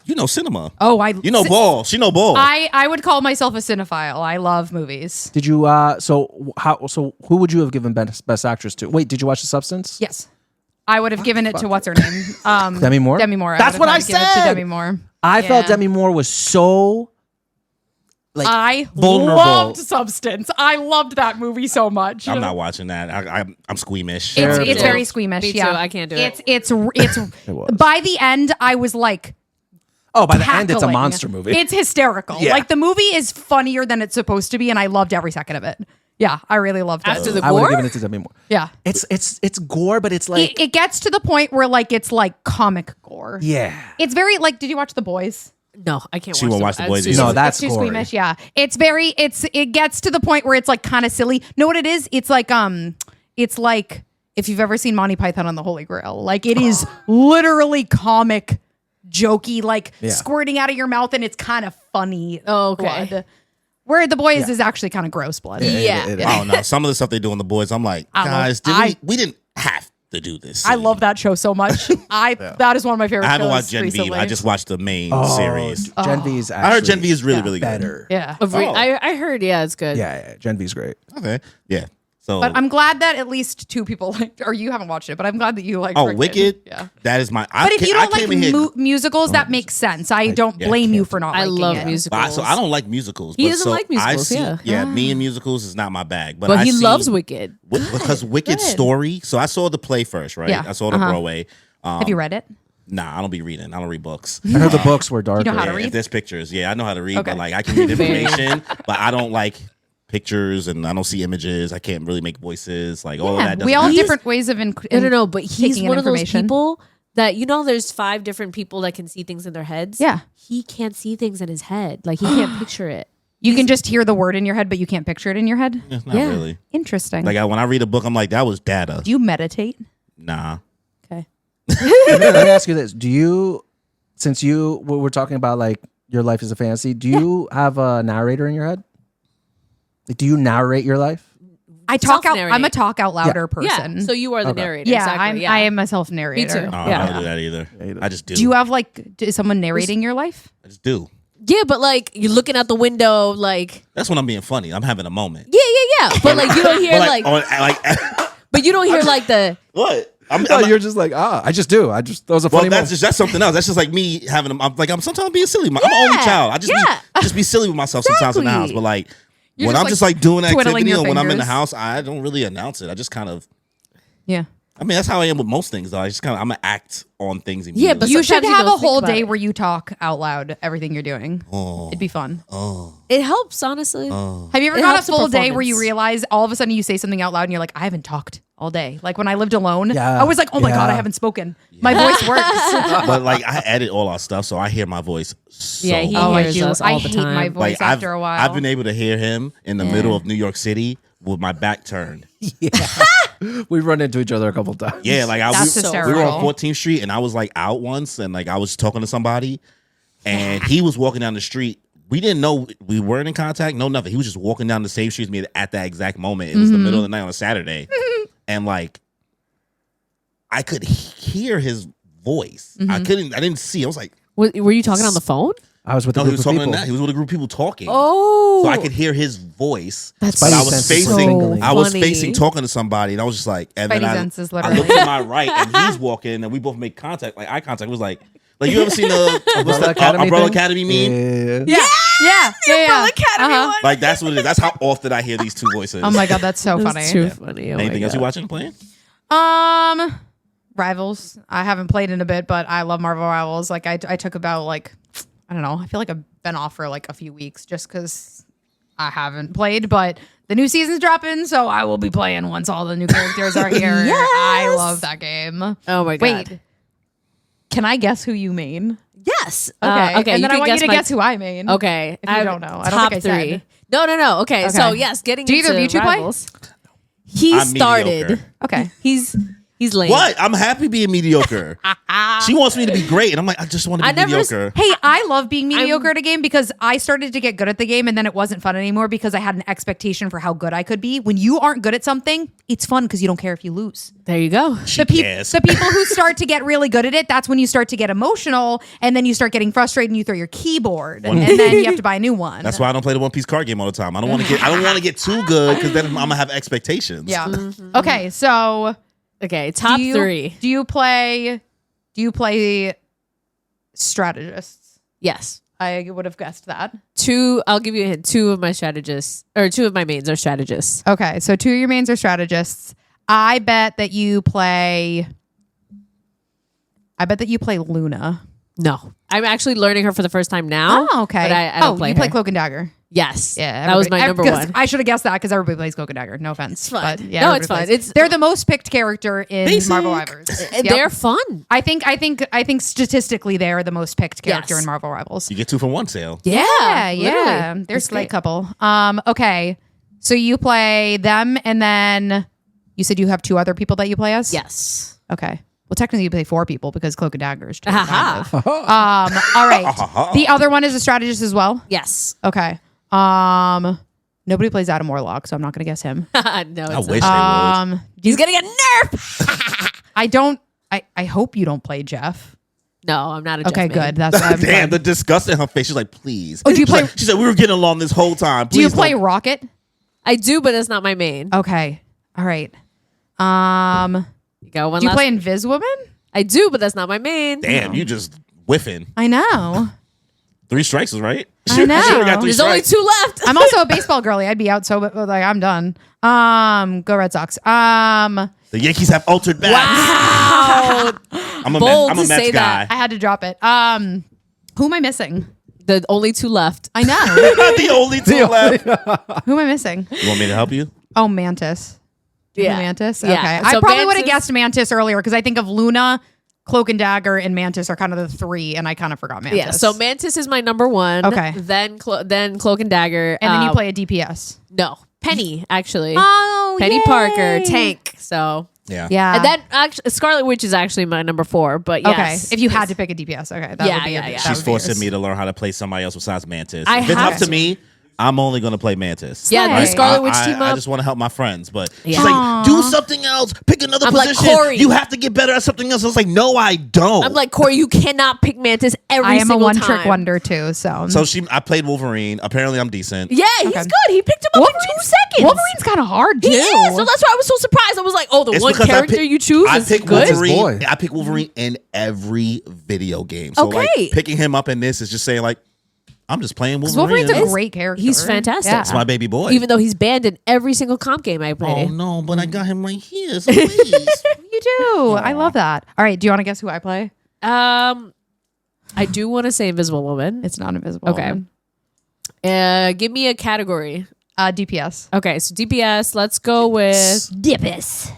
B: you know cinema.
A: Oh, I
B: You know ball. She know ball.
A: I would call myself a cinephile. I love movies.
C: Did you? So who would you have given best actress to? Wait, did you watch The Substance?
A: Yes. I would have given it to what's her name?
C: Demi Moore?
A: Demi Moore.
C: That's
A: would
C: what I
A: have given it
C: said!
A: to Demi Moore.
C: I felt
A: Yeah.
C: Demi Moore was so
A: I
C: vulnerable.
A: loved Substance. I loved that movie so much.
B: I'm not watching that. I'm squeamish.
A: It's very squeamish.
D: Me too.
A: Yeah,
D: I can't do it.
A: It's
C: was.
A: by the end, I was like,
C: Oh, by the end, it's a
A: cackling.
C: monster movie.
A: It's hysterical.
C: Yeah.
A: Like the movie is funnier than it's supposed to be, and I loved every second of it. Yeah, I really loved it.
D: After the
C: I would have
D: gore?
C: given it to Demi Moore.
A: Yeah.
C: It's gore, but it's like
A: It gets to the point where like it's like comic gore.
C: yeah.
A: It's very like, did you watch The Boys?
D: No, I can't
B: She won't watch The Boys
D: it's
B: either.
C: No, that's
A: It's too
C: gory.
A: squeamish. Yeah. It gets to the point where it's like kind of silly. Know what it is? It's like if you've ever seen Monty Python on the Holy Grail, like it is literally comic jokey, like squirting out of your mouth, and it's kind of funny.
D: Oh, okay.
A: blood. Where The Boys is actually kind of gross blood.
D: Yeah.
C: It is.
B: I don't know. Some of the stuff they do on The Boys, I'm like, guys, we didn't have to do this.
A: I love that show so much. That is one of my favorite
B: I haven't
A: shows
B: watched Gen
A: recently.
B: V. I just watched the main series.
C: Gen V is actually
B: I heard Gen V is really, really good.
C: better.
A: Yeah.
D: I heard, yeah, it's good.
C: Yeah, Gen V's great.
B: Okay. Yeah. So,
A: But I'm glad that at least two people liked, or you haven't watched it, but I'm glad that you liked
B: Wicked.
A: Yeah.
B: That is my.
A: But if you don't like musicals, that makes sense. I don't blame you for not
D: I
A: liking
D: love
A: it.
D: musicals.
B: So I don't like musicals.
D: He
B: but
D: doesn't
B: so
D: like musicals,
B: I see,
D: yeah.
B: Yeah, me and musicals is not my bag. But
D: But he
B: see
D: loves Wicked.
B: because Wicked's story. So I saw the play first, right?
A: Yeah.
B: I saw the Broadway.
A: Have you read it?
B: Nah, I don't be reading. I don't read books.
C: I heard the books were darker.
A: know how to
B: Yeah,
A: read?
B: if there's pictures, yeah, I know how to read,
A: Okay.
B: but like I can read information, but I don't like pictures and I don't see images. I can't really make voices. Like all of that.
A: We all have
B: doesn't-
A: different ways of
D: No, but he's
A: taking in
D: one of those
A: information.
D: people that, there's 5 different people that can see things in their heads.
A: Yeah.
D: He can't see things in his head. Like, he can't picture it.
A: You can just hear the word in your head, but you can't picture it in your head.
B: Not
D: Yeah.
B: really.
A: Interesting.
B: Like when I read a book, I'm like, that was data.
A: Do you meditate?
B: Nah.
A: Okay.
C: Let me ask you this: since we're talking about like your life is a fantasy, do you have a narrator in your head? Like, do you narrate your life?
A: I talk out.
D: Self-narrate.
A: I'm a talk out louder person.
D: Yeah. So you are the
C: Okay.
D: narrator.
A: yeah,
D: Exactly.
A: I am a self narrator.
D: Me too.
B: No,
D: Yeah.
B: I don't do that either. I just do.
A: Do you have is someone narrating your life?
B: I just do.
D: Yeah, but like, you're looking out the window, like,
B: That's when I'm being funny. I'm having a moment.
D: yeah. But like, you don't hear like, but you don't hear like the,
B: what?
C: You're just like I just do. That was a
B: Well,
C: funny moment.
B: that's something else. That's just like me having. I'm sometimes being silly. I'm an only child. I just be silly with myself sometimes in the house. But like
A: You're
B: when
A: just,
B: I'm
A: like,
B: just like doing
A: twiddling
B: activity
A: your
B: or when I'm in the
A: fingers.
B: house, I don't really announce it. I just kind of.
A: Yeah.
B: I mean, that's how I am with most things, though. I'm gonna act on things.
D: Yeah,
B: Immediately.
D: but
A: You should
D: sometimes you
A: have
D: don't
A: a whole
D: think about
A: day
D: it.
A: where you talk out loud everything you're doing. It'd be fun.
D: it helps, honestly.
A: Have you ever
D: It
A: got a
D: helps the
A: full day where you
D: performance.
A: realize all of a sudden you say something out loud and you're like, I haven't talked all day. Like when I lived alone,
C: Yeah.
A: I was like, oh my God, I
C: Yeah.
A: haven't spoken. My voice works.
B: But like I edit all our stuff, so I hear my voice. So
D: Yeah, he
B: much.
A: Oh, I
D: hears
A: do.
D: us
A: I
D: all the
A: hate
D: time.
A: my voice
B: Like
A: after a while.
B: I've been able to hear him in the middle of New York City with my back turned.
C: We've run into each other a couple times.
B: Yeah, like
A: That's
B: we were
A: hysterical.
B: on 14th Street and I was like out once and like I was talking to somebody and he was walking down the street. We didn't know we weren't in contact, no nothing. He was just walking down the same street as me at that exact moment. It was the middle of the night on a Saturday. And like I could hear his voice. I didn't see. I was like,
D: Were you talking on the phone?
C: I was with a
B: no, he
C: group
B: was
C: of
B: talking
C: people.
B: to that. He was with a group of people talking.
D: Oh.
B: So I could hear his voice.
D: That's
B: But I was
C: sense is
B: facing
C: so
B: I was
D: funny.
B: facing talking to somebody and I was just like and then
A: Spidey
B: I
A: senses,
B: I
A: literally.
B: looked to my right and he's walking and we both make contact, like eye contact. It was like you ever seen the Umbrella Academy meme?
C: Yeah.
A: Yeah.
B: Like that's what it is. That's how often I hear these two voices.
A: Oh my God, that's so funny.
D: That's too funny. Oh my
B: Anything else
D: God.
B: you watching playing?
A: Rivals. I haven't played in a bit, but I love Marvel Rivals. Like I took about I don't know. I feel like I've been off for like a few weeks just because I haven't played, but the new season's dropping, so I will be playing once all the new characters are here. I love that game.
D: Oh my God.
A: Wait, can I guess who you mean?
D: Yes.
A: Okay.
D: Okay.
A: And then I
D: can
A: want you to
D: my-
A: guess who I mean.
D: Okay.
A: If you don't know. I don't
D: top
A: think I
D: 3.
A: said.
D: No. Okay. So
A: Okay.
D: yes, getting
A: Do either of
D: into
A: you two play?
D: Rivals. He
B: I'm
D: started.
B: mediocre.
A: Okay.
D: He's lame.
B: What? I'm happy being mediocre. She wants me to be great, and I'm like, I just want to
D: I
B: be
D: never
B: mediocre.
A: Hey, I love being mediocre at a game because I started to get good at the game and then it wasn't fun anymore because I had an expectation for how good I could be. When you aren't good at something, it's fun because you don't care if you lose.
D: There you go.
B: She cares.
A: The people who start to get really good at it, that's when you start to get emotional and then you start getting frustrated and you throw your keyboard and then you have to buy a new one.
B: That's why I don't play the One Piece card game all the time. I don't want to get too good because then I'm gonna have expectations.
A: Yeah. Okay, so
D: Okay. Top
A: do you,
D: 3.
A: Do you play strategists?
D: Yes.
A: I would have guessed that.
D: 2. I'll give you a hint. 2 of my strategists, or 2 of my mains are strategists.
A: Okay, so 2 of your mains are strategists. I bet that you play Luna.
D: No, I'm actually learning her for the first time now.
A: Oh, okay.
D: But I don't play
A: you
D: her.
A: play Cloak and Dagger.
D: Yes.
A: Yeah,
D: that was my number one.
A: I should have guessed that because everybody plays Cloak and Dagger. No offense,
D: It's fun.
A: but yeah,
D: No, it's
A: everybody
D: fun.
A: plays. They're the most picked character in
B: Basic.
A: Marvel Rivals. Yep.
D: They're fun.
A: I think statistically they are the most picked character
D: Yes.
A: in Marvel Rivals.
B: You get 2 for 1 sale.
A: Yeah.
D: literally.
A: They're
D: It's
A: slay
D: great.
A: couple. Okay, so you play them, and then you said you have 2 other people that you play as.
D: Yes.
A: Okay. Well, technically you play 4 people because Cloak and Dagger is 2.
D: Aha.
A: Kind of. All right. The other one is a strategist as well.
D: Yes.
A: Okay. Nobody plays Adam Warlock, so I'm not going to guess him.
D: No,
B: I
D: it's
B: wish
D: not.
B: they would.
D: He's gonna get nerfed.
A: I hope you don't play Jeff.
D: No, I'm not a
A: Okay,
D: Jeff man.
A: good. That's what I'm
B: Damn,
A: glad.
B: the disgust in her face. She's like, please.
A: Oh, do you
B: She's
A: play-
B: like- she said, we were getting along this whole time.
A: Do you
B: Please
A: play
B: don't-
A: Rocket?
D: I do, but it's not my main.
A: Okay. All right.
D: You got one
A: Do you
D: last.
A: play Inviswoman?
D: I do, but that's not my main.
B: Damn, you just whiffing.
A: I know.
B: 3 strikes is right.
A: I know.
B: She only got 3
D: There's only
B: strikes.
D: 2 left.
A: I'm also a baseball girly. I'd be out so like I'm done. Go Red Sox.
B: The Yankees have altered bats.
D: Wow.
B: I'm a
D: Bold
B: Mets
D: to say
B: guy.
A: I had to drop it. Who am I missing?
D: The only 2 left.
A: I know.
B: The only 2 left.
A: Who am I missing?
B: You want me to help you?
A: Oh, Mantis. Do you know Mantis?
D: Yeah.
A: Okay.
D: So
A: I probably would have
D: Mantis-
A: guessed Mantis earlier because I think of Luna, Cloak and Dagger, and Mantis are kind of the 3, and I kind of forgot Mantis.
D: Yeah. So Mantis is my number 1.
A: Okay.
D: Then Cloak and Dagger.
A: And then you play a DPS.
D: No, Penny actually.
A: Oh,
D: Penny Parker, Tank. So
B: Yeah.
A: Yeah.
D: and then actually Scarlet Witch is actually my number 4. But yes,
A: okay. If you had to pick a DPS, okay. That
D: Yeah,
A: would be
D: yeah,
A: a,
D: yeah.
A: that
B: She's
A: would be
B: forcing
A: yours.
B: me to learn how to play somebody else besides Mantis.
D: I
B: If it's
D: have
B: up to
D: to.
B: me, I'm only going to play Mantis.
D: Yeah, the
A: Right.
D: Scarlet Witch
B: I
D: team up.
B: I just want to help my friends, but she's
D: Yeah.
B: like, do something else. Pick another
D: I'm like,
B: position.
D: Corey.
B: You have to get better at something else. I was like, no, I don't.
D: I'm like, Corey, you cannot pick Mantis every
A: I am a
D: single
A: one
D: time.
A: trick wonder too. So
B: I played Wolverine. Apparently, I'm decent.
D: Yeah, he's
A: Okay.
D: good. He picked him up in 2 seconds.
A: Wolverine's kind of hard too.
D: He is. So that's why I was so surprised. I was like, oh, the
B: It's
D: one
B: because
D: character you choose
B: I
D: is
B: pick
D: good.
B: Wolverine.
C: Boy.
B: I pick Wolverine in every video game. So
D: Okay.
B: like picking him up in this is just saying like, I'm just playing Wolverine.
A: Wolverine's a
B: It's
A: great character.
D: He's fantastic.
A: Yeah.
B: my baby boy.
D: Even though he's banned in every single comp game I play.
B: Oh no, but I got him right here. So please.
A: You do. I love that. All right. Do you want to guess who I play?
D: I do want to say Invisible Woman.
A: It's not Invisible.
D: Okay.
A: Woman.
D: Give me a category.
A: DPS.
D: Okay, so DPS. Let's go with.
A: DPS.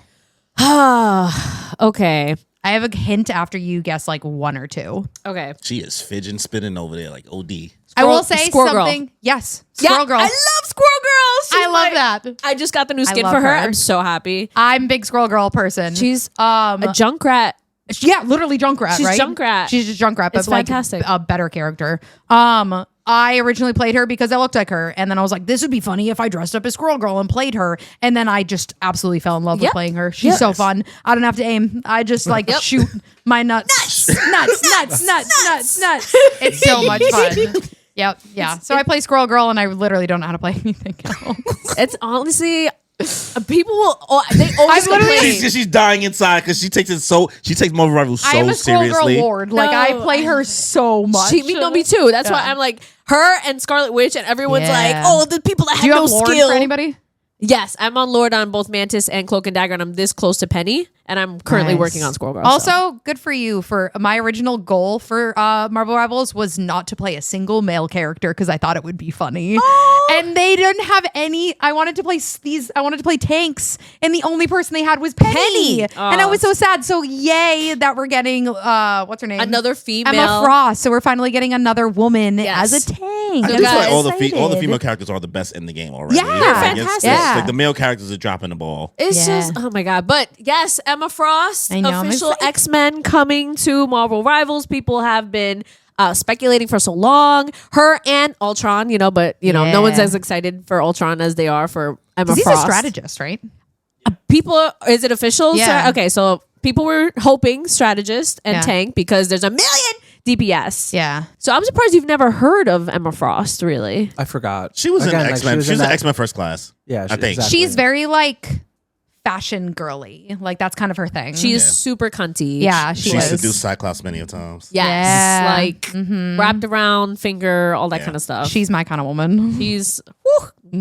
D: Okay.
A: I have a hint after you guess like 1 or 2.
D: Okay.
B: She is fidgeting, spinning over there like OD.
A: I will say
D: Squirrel Girl.
A: something. Yes. Squirrel Girl.
D: I love Squirrel Girl. She's
A: I love that.
D: I just got the new skin
A: love
D: for her.
A: her.
D: I'm so happy.
A: I'm a big Squirrel Girl person.
D: She's
A: a
D: a Junkrat.
A: yeah, literally Junkrat,
D: She's
A: right?
D: Junkrat.
A: She's just Junkrat, but
D: It's
A: like
D: fantastic.
A: a better character. I originally played her because I looked like her, and then I was like, this would be funny if I dressed up as Squirrel Girl and played her. And then I just absolutely fell in love with
D: Yep.
A: playing her. She's so fun. I don't have to aim. I just like shoot my nuts. Nuts. It's so much fun. Yep. Yeah. So I play Squirrel Girl, and I literally don't know how to play anything else.
D: It's honestly, people will. They always
A: literally-
D: complain.
B: She's dying inside because she takes Marvel Rivals
A: I am
B: so
A: a Squirrel
B: seriously.
A: Girl ward. Like I
D: No,
A: play her so much.
D: Me too. That's why
A: Yeah.
D: I'm like her and Scarlet Witch, and everyone's
A: Yeah.
D: like, "Oh, the people that
A: Do
D: have
A: you
D: no
A: have Lord
D: skill."
A: for anybody?
D: Yes, I'm on Lord on both Mantis and Cloak and Dagger, and I'm this close to Penny, and I'm currently
A: Nice.
D: working on Squirrel Girl.
A: Also, good for you. For my original goal for Marvel Rivals was not to play a single male character because I thought it would be funny. And they didn't have any. I wanted to play I wanted to play tanks, and the only person they had was Penny. And I was so sad. So yay that we're getting what's her name?
D: Another female.
A: Emma Frost. So we're finally getting another woman
D: Yes.
A: as a tank.
B: I
D: So
B: just feel like
D: guys-
B: all the
A: Excited.
B: female characters are the best in the game already.
A: Yeah. They're
B: Like,
D: fantastic.
B: it's
A: Yeah.
B: like the male characters are dropping the ball.
D: It's
A: Yeah.
D: just, oh my God. But yes, Emma Frost,
A: I know, I'm
D: official
A: excited.
D: X-Men coming to Marvel Rivals. People have been speculating for so long. Her and Ultron, but no one's
A: Yeah.
D: as excited for Ultron as they are for Emma
A: He's a
D: Frost.
A: strategist, right?
D: People, is it official?
A: Yeah.
D: Okay, so people were hoping strategist and
A: Yeah.
D: tank because there's a million DPS.
A: Yeah.
D: So I'm surprised you've never heard of Emma Frost, really.
C: I forgot.
B: She was
C: Again,
B: in
C: like,
B: X-Men.
C: was
B: She was
C: in
B: in
C: that-
B: X-Men First Class.
C: Yeah,
B: I think.
C: exactly.
A: She's very like fashion girly. Like that's kind of her thing.
D: She is
B: Yeah.
D: super cunty.
A: yeah, she
B: She
A: is.
B: seduced Cyclops many a times.
D: Yes.
A: Yeah.
D: Like wrapped around finger, all that
B: Yeah.
D: kind of stuff.
A: She's my kind of woman.
D: She's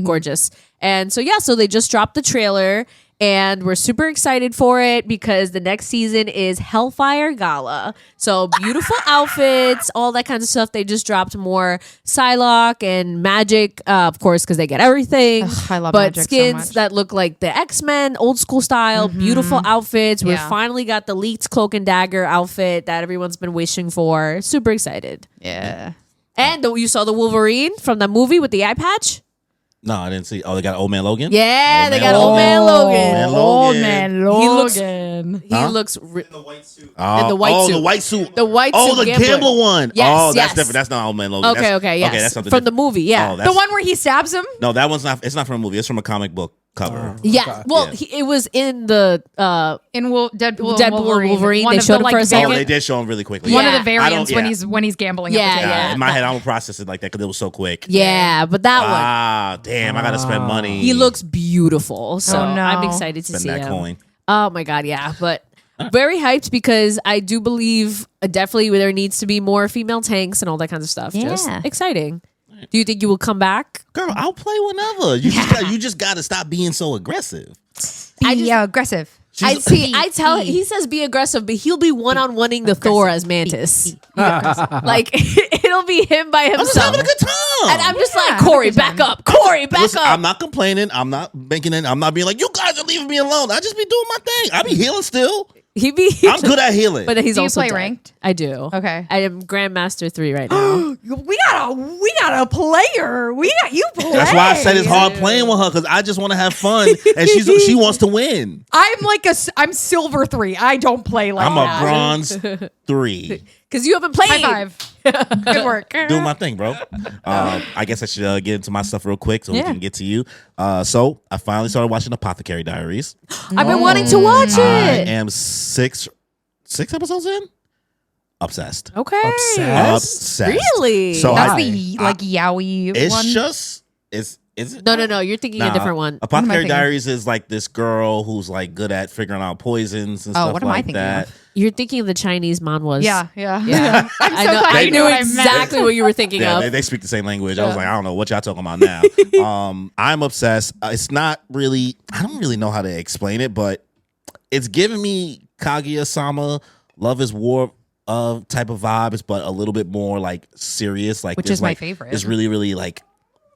D: gorgeous. And so, so they just dropped the trailer. And we're super excited for it because the next season is Hellfire Gala. So beautiful outfits, all that kind of stuff. They just dropped more Psylocke and Magic, of course, because they get everything.
A: Ugh, I love
D: but
A: Magic so
D: skins
A: much.
D: that look like the X-Men, old school style, beautiful outfits. We
A: Yeah.
D: finally got the leaked Cloak and Dagger outfit that everyone's been wishing for. Super excited.
A: Yeah.
D: And you saw the Wolverine from the movie with the eye patch?
B: No, I didn't see. Oh, they got Old Man Logan?
D: Yeah,
B: Old
D: they
B: Man
D: got Old Man Logan.
B: Man
A: Old
B: Logan.
A: man
D: He looks-
A: Logan.
D: He
B: Huh?
D: looks...
B: Oh,
D: the white suit.
B: the white suit.
D: The white
B: Oh,
D: suit
B: the
D: gambler.
B: gambler one.
D: Yes,
B: oh, that's
D: yes.
B: different. That's not Old Man Logan.
D: Okay, okay, yes.
B: Okay, that's something
D: from the
B: different.
D: movie, yeah.
B: Oh, that's,
A: The one where he stabs him?
B: no, that one's not. It's not from a movie. It's from a comic book cover.
D: Yeah. Well,
B: Yeah.
D: it was in the
A: In Deadpool,
D: Deadpool and Wolverine,
A: One
D: they
A: of
D: showed
A: the,
D: him for a
A: like,
D: second.
B: Oh, they did show him really quickly.
A: One
D: Yeah.
A: of the
B: I don't-
A: variants when
B: yeah.
A: he's gambling.
D: Yeah,
A: at the table.
D: yeah.
B: In my head, I don't process it like that because it was so quick.
D: Yeah, but that one.
B: Ah, damn! I gotta spend money.
D: He looks beautiful. So
A: Oh, no.
D: I'm excited to
B: spend
D: see
B: that
D: him.
B: coin.
D: Oh my god, yeah. But very hyped because I do believe definitely there needs to be more female tanks and all that kind of stuff. Just
A: Yeah.
D: exciting. Do you think you will come back?
B: Girl, I'll play whenever. You just gotta stop being so aggressive.
A: Aggressive.
D: I see. I tell him, he says be aggressive, but he'll be one-on-oneing the Thor as Mantis. Like it'll be him by
B: I'm just
D: himself.
B: having a good time.
D: And I'm just
A: Yeah,
D: like,
A: have a
D: Corey,
A: good
D: back
A: time.
D: up. Corey, back
B: Listen,
D: up.
B: I'm not complaining. I'm not making it. I'm not being like, you guys are leaving me alone. I just be doing my thing. I be healing still.
D: He be.
B: I'm good at healing.
D: But he's
A: Do you
D: also
A: play
D: dead.
A: ranked?
D: I do.
A: Okay.
D: I am Grandmaster 3 right now.
A: We got a player. We got you play.
B: That's why I said it's hard playing with her because I just want to have fun and she wants to win.
A: I'm silver 3. I don't play like
B: I'm
A: that.
B: a bronze 3.
D: Because you haven't played.
A: High five. Good work.
B: Doing my thing, bro. I guess I should get into my stuff real quick so we
A: Yeah.
B: can get to you. So I finally started watching Apothecary Diaries.
D: I've been wanting to watch
B: I
D: it.
B: am six episodes in. Obsessed.
D: Okay.
B: Obsessed.
D: Really?
B: So
A: That's
B: I-
A: the like yaoi
B: It's
A: one.
B: just is it?
D: No. You're thinking a
B: Nah,
D: different one.
B: Apothecary
A: thinking?
B: Diaries is like this girl who's like good at figuring out poisons and
A: Oh,
B: stuff
A: what am I
B: like
A: thinking
B: that.
A: of?
D: You're thinking of the Chinese manhwas.
A: Yeah.
D: Yeah.
A: I'm so glad
D: I
A: you
D: knew
A: know what I meant.
D: exactly what you were thinking
B: Yeah,
D: of.
B: they speak the same language. I was like, I don't know what y'all talking about now. I'm obsessed. It's not really. I don't really know how to explain it, but it's giving me Kaguya-sama, Love is War type of vibes, but a little bit more like serious. Like
A: Which
B: there's,
A: is my
B: like,
A: favorite.
B: It's really, really like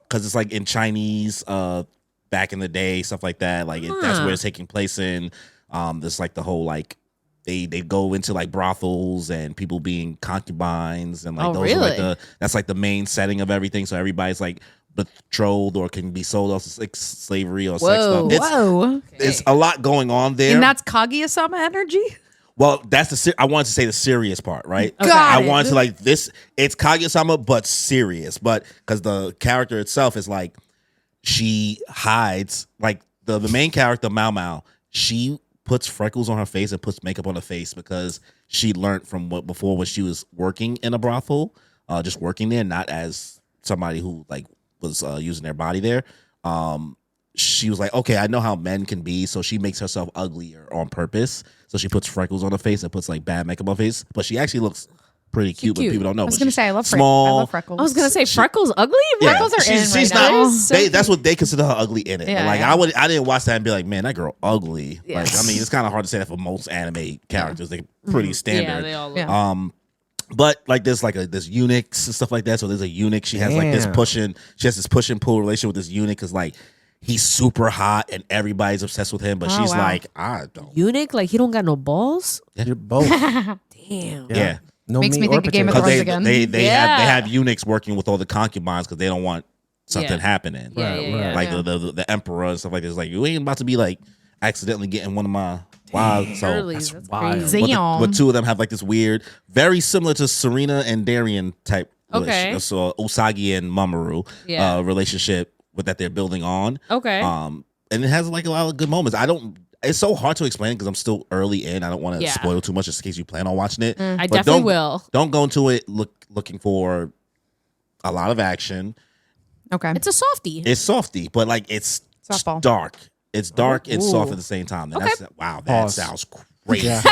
B: because it's like in Chinese back in the day, stuff like that. Like that's where it's taking place in. There's like the whole like. They go into like brothels and people being concubines and like
D: Oh,
B: those are like
D: really?
B: that's like the main setting of everything. So everybody's like betrothed or can be sold off as like slavery or sex
D: Whoa.
B: stuff.
A: Whoa.
B: It's a lot going on there.
A: And that's Kaguya-sama energy?
B: Well, that's I wanted to say the serious part, right?
A: Got
B: I
A: it.
B: wanted to like this. It's Kaguya-sama, but serious. But because the character itself is like she hides, like the main character Mao Mao. She puts freckles on her face and puts makeup on her face because she learned from what before when she was working in a brothel, just working there, not as somebody who like was using their body there. She was like, okay, I know how men can be, so she makes herself uglier on purpose. So she puts freckles on her face and puts like bad makeup on her face, but she actually looks pretty cute, but
D: cute.
B: people don't know.
A: I was
B: But
A: going to
B: she's
A: say, I love
B: small.
A: freckles.
D: I was gonna say freckles ugly.
B: Yeah,
A: freckles are in
B: she's
A: right
B: not.
A: now.
D: So
B: That's what they consider her ugly in it.
A: Yeah,
B: Like
A: yeah.
B: I didn't watch that and be like, man, that girl ugly.
D: Yeah.
B: Like I mean, it's kind of hard to say that for most anime characters. They're pretty standard.
D: Yeah, they all look.
A: Yeah.
B: But like there's like there's eunuchs and stuff like that. So there's a eunuch. She has like this
C: Damn.
B: she has this push and pull relationship with this eunuch because like he's super hot and everybody's obsessed with him. But
A: Oh,
B: she's
A: wow.
B: like, I don't.
D: Eunuch, like he don't got no balls.
C: You're both.
D: Damn.
B: Yeah.
C: No
A: Makes
C: meat
A: me
C: or
A: think of Game of
C: potatoes.
B: Because
A: Thrones
B: they
A: again.
B: they
D: Yeah.
B: have eunuchs working with all the concubines because they don't want something
D: Yeah.
B: happening.
D: Yeah,
C: Right,
D: yeah, yeah.
B: Like
A: Yeah.
B: the emperor and stuff like this. Like you ain't about to be like accidentally getting one of my wives. So
D: Early,
C: that's
D: that's
C: wild.
D: crazy.
B: but,
A: Zion.
B: but two of them have like this weird, very similar to Serena and Darian type
D: Okay.
B: relationship. So Usagi and Mamoru
D: Yeah.
B: relationship that they're building on.
D: Okay.
B: And it has like a lot of good moments. It's so hard to explain because I'm still early in. I don't want to
D: Yeah.
B: spoil too much just in case you plan on watching it.
D: I
B: But
D: definitely
B: don't-
D: will.
B: Don't go into it looking for a lot of action.
A: Okay.
D: It's a softie.
B: It's softy, but like it's
A: Softball.
B: dark. It's dark and soft
D: Ooh.
B: at the same time. And
D: Okay.
B: wow, that
C: Pause.
B: sounds crazy.
C: Yeah.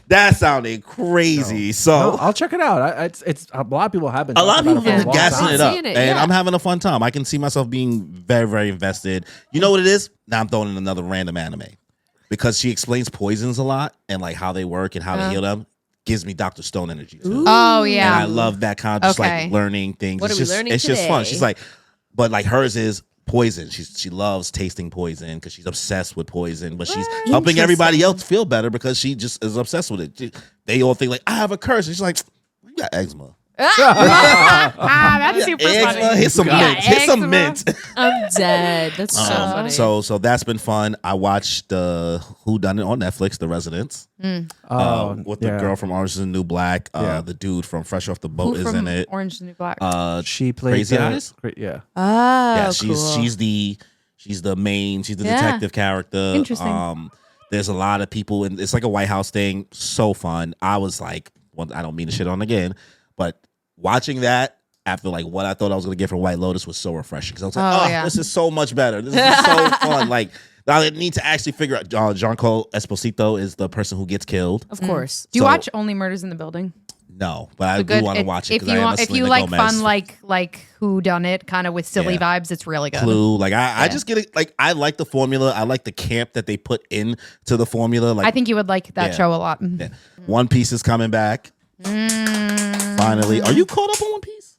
B: That sounded crazy. So
C: No, I'll check it out. It's a lot of people have been.
B: a lot of
C: talking
B: people
C: about
B: have
C: it for
B: been
C: a long
B: gassing
C: time.
B: it up,
D: Seeing it,
B: and
D: yeah.
B: I'm having a fun time. I can see myself being very, very invested. You know what it is? Now I'm throwing in another random anime because she explains poisons a lot and like how they work and how to heal them. Gives me Dr. Stone energy too.
A: Oh
B: And
A: yeah.
B: I love that kind of just
A: Okay.
B: like learning things.
D: What
B: it's
D: are we
B: just,
D: learning
B: It's just fun.
D: today?
B: She's like, but like hers is poison. She loves tasting poison because she's obsessed with poison, but she's helping everybody else feel better because she just is obsessed with it. They all think like, I have a curse. And she's like, you got eczema.
A: That's super
B: Eczema,
A: funny.
B: hit some
A: Yeah,
B: mint. Hit some
A: eczema.
B: mint.
D: I'm dead. That's so funny.
B: So that's been fun. I watched Who Done It on Netflix, The Residents, with the girl from Orange Is the New Black. The dude from Fresh Off the Boat
A: Who
B: is
A: from
B: in it.
A: Orange is the New Black.
C: She played
B: Crazy
C: the-
B: Eyes?
C: Yeah.
A: Oh,
B: Yeah,
A: cool.
B: she's the main, she's the
A: Yeah.
B: detective character.
A: Interesting.
B: There's a lot of people, and it's like a White House thing. So fun. I was like, well, I don't mean to shit on again, but watching that after like what I thought I was gonna get from White Lotus was so refreshing because I was like,
A: Oh, yeah.
B: this is so much better. This is so fun. Like I need to actually figure out. Giancarlo Esposito is the person who gets killed.
D: Of course.
A: Do you
B: So-
A: watch Only Murders in the Building?
B: No, but I
A: It's a
B: do
A: good-
B: want to watch it
A: if
B: because
A: you
B: I am
A: want,
B: a
A: if you
B: Selena
A: like
B: Gomez
A: fun like Who Done It kind of with silly
B: Yeah.
A: vibes, it's really good.
B: Clue. Like I just get it. Like I like the formula. I like the camp that they put into the formula. Like
A: I think you would like that
B: Yeah.
A: show a lot.
B: yeah. One Piece is coming back. Finally, are you caught up on One Piece?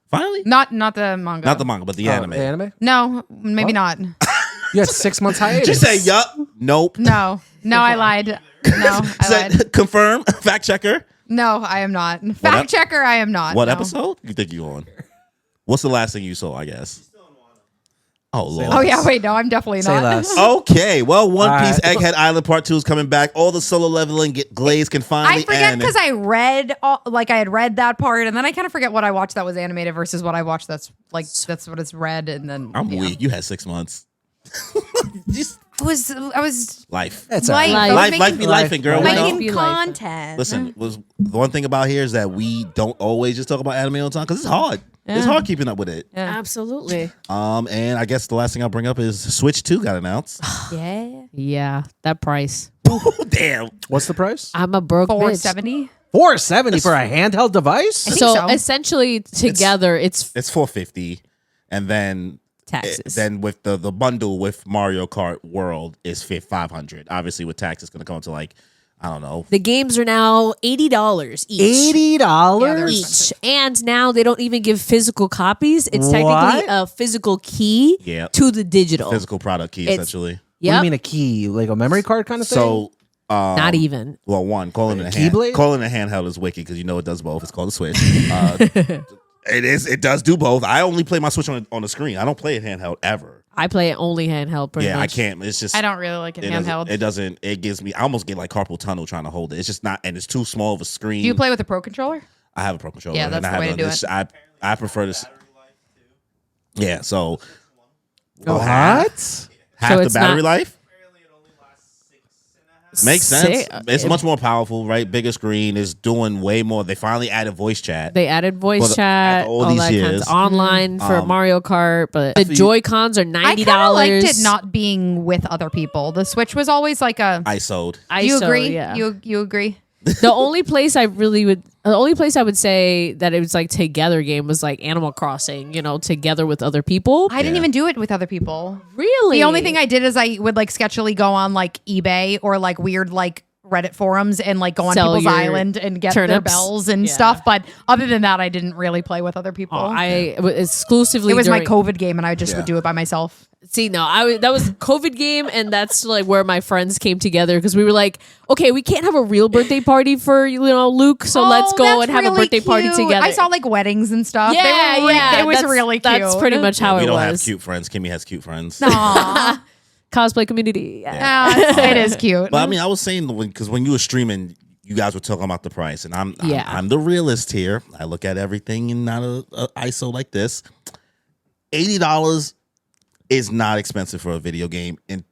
B: Finally,
A: Not the manga.
B: not the manga, but the anime.
C: The anime?
A: No, maybe not.
C: You had 6 months hiatus.
B: Just say yup, nope.
A: No, I lied. No, I lied.
B: Said, confirm. Fact checker.
A: No, I am not. Fact checker, I am not.
B: What
A: no.
B: episode you think you on? What's the last thing you saw? I guess. Oh lord.
A: Oh yeah, wait, no, I'm definitely
C: Say
A: not.
C: less.
B: Okay, well, One
C: All
B: Piece
C: right.
B: Egghead Island Part 2 is coming back. All the solo leveling Glaze can finally
A: I forget
B: end.
A: because I read I had read that part, and then I kind of forget what I watched that was animated versus what I watched that's what it's read, and then
B: I'm weak. You had 6 months. Just
A: I was
B: life.
C: It's
A: life.
D: all right.
A: I was
B: Life
A: making,
B: be lifing, girl. We
A: making
B: know.
D: Be life.
A: content.
B: Listen, was the one thing about here is that we don't always just talk about anime all the time because it's hard. It's hard keeping up with it.
D: Absolutely.
B: And I guess the last thing I'll bring up is Switch 2 got announced.
A: Yeah,
D: Yeah, that price.
B: Damn.
C: What's the price?
D: I'm a broke bitch.
A: $470.
C: $470 for a handheld device?
A: think
D: So
A: so.
D: essentially, together, it's
B: It's $450, and then
D: taxes.
B: then with the bundle with Mario Kart World is $500. Obviously, with tax, it's going to come to like I don't know.
D: The games are now $80 each.
C: $80?
D: Each. And now they don't even give physical copies. It's
C: What?
D: technically a physical key
B: Yeah.
D: to the digital.
B: Physical product key,
D: It's-
B: essentially.
C: What do you
D: Yep.
C: mean a key? Like a memory card kind of thing?
B: So,
D: Not even.
B: well, one, calling it a
C: Keyblade?
B: calling it a handheld is wicked because you know it does both. It's called a Switch. It does do both. I only play my Switch on the screen. I don't play it handheld ever.
D: I play it only handheld pretty
B: Yeah,
D: much.
B: I can't. It's just
A: I don't really like it handheld.
B: It doesn't. It gives me. I almost get like carpal tunnel trying to hold it. It's just not, and it's too small of a screen.
A: Do you play with a pro controller?
B: I have a pro controller.
A: Yeah,
B: and
A: that's
B: I
A: the
B: have
A: way to do
B: this,
A: it.
B: I prefer this. Yeah. So
C: What?
B: half
D: So
B: the
D: it's
B: battery
D: not-
B: life. Makes sense.
D: Say-
B: It's much more powerful, right? Bigger screen is doing way more. They finally added voice chat.
D: They added voice
B: Well,
D: chat,
B: after all
D: all
B: these
D: that
B: years,
D: kinds of online for Mario Kart, but the
B: after you-
D: Joy Cons are $90.
A: I kind of liked it not being with other people. The Switch was always like a.
B: ISO'd.
A: Do you
D: ISO,
A: agree?
D: Yeah.
A: You agree?
D: The only place I would say that it was like together game was like Animal Crossing, together with other people.
A: I didn't
B: Yeah.
A: even do it with other people.
D: Really?
A: The only thing I did is I would like sketchily go on like eBay or like weird like Reddit forums and like go on
D: Sell
A: people's
D: your
A: island and get their
D: turnips.
A: bells and
D: Yeah.
A: stuff. But other than that, I didn't really play with other people.
D: I exclusively
A: it was my
D: during-
A: COVID game, and I just
B: Yeah.
A: would do it by myself.
D: See, no, that was COVID game, and that's like where my friends came together because we were like, okay, we can't have a real birthday party for Luke, so let's go
A: that's
D: and have a
A: really
D: birthday party
A: cute.
D: together.
A: I saw like weddings and stuff. They
D: yeah,
A: were
D: yeah,
A: It was
D: that's-
A: really cute.
D: That's pretty much how
B: we
D: it
B: don't have
D: was.
B: cute friends. Kimmy has cute friends.
A: Aw.
D: Cosplay community. Yeah.
A: It is cute.
B: But I mean, I was saying because when you were streaming, you guys were talking about the price, and I'm the realist here. I look at everything and not a ISO like this. $80 is not expensive for a video game. And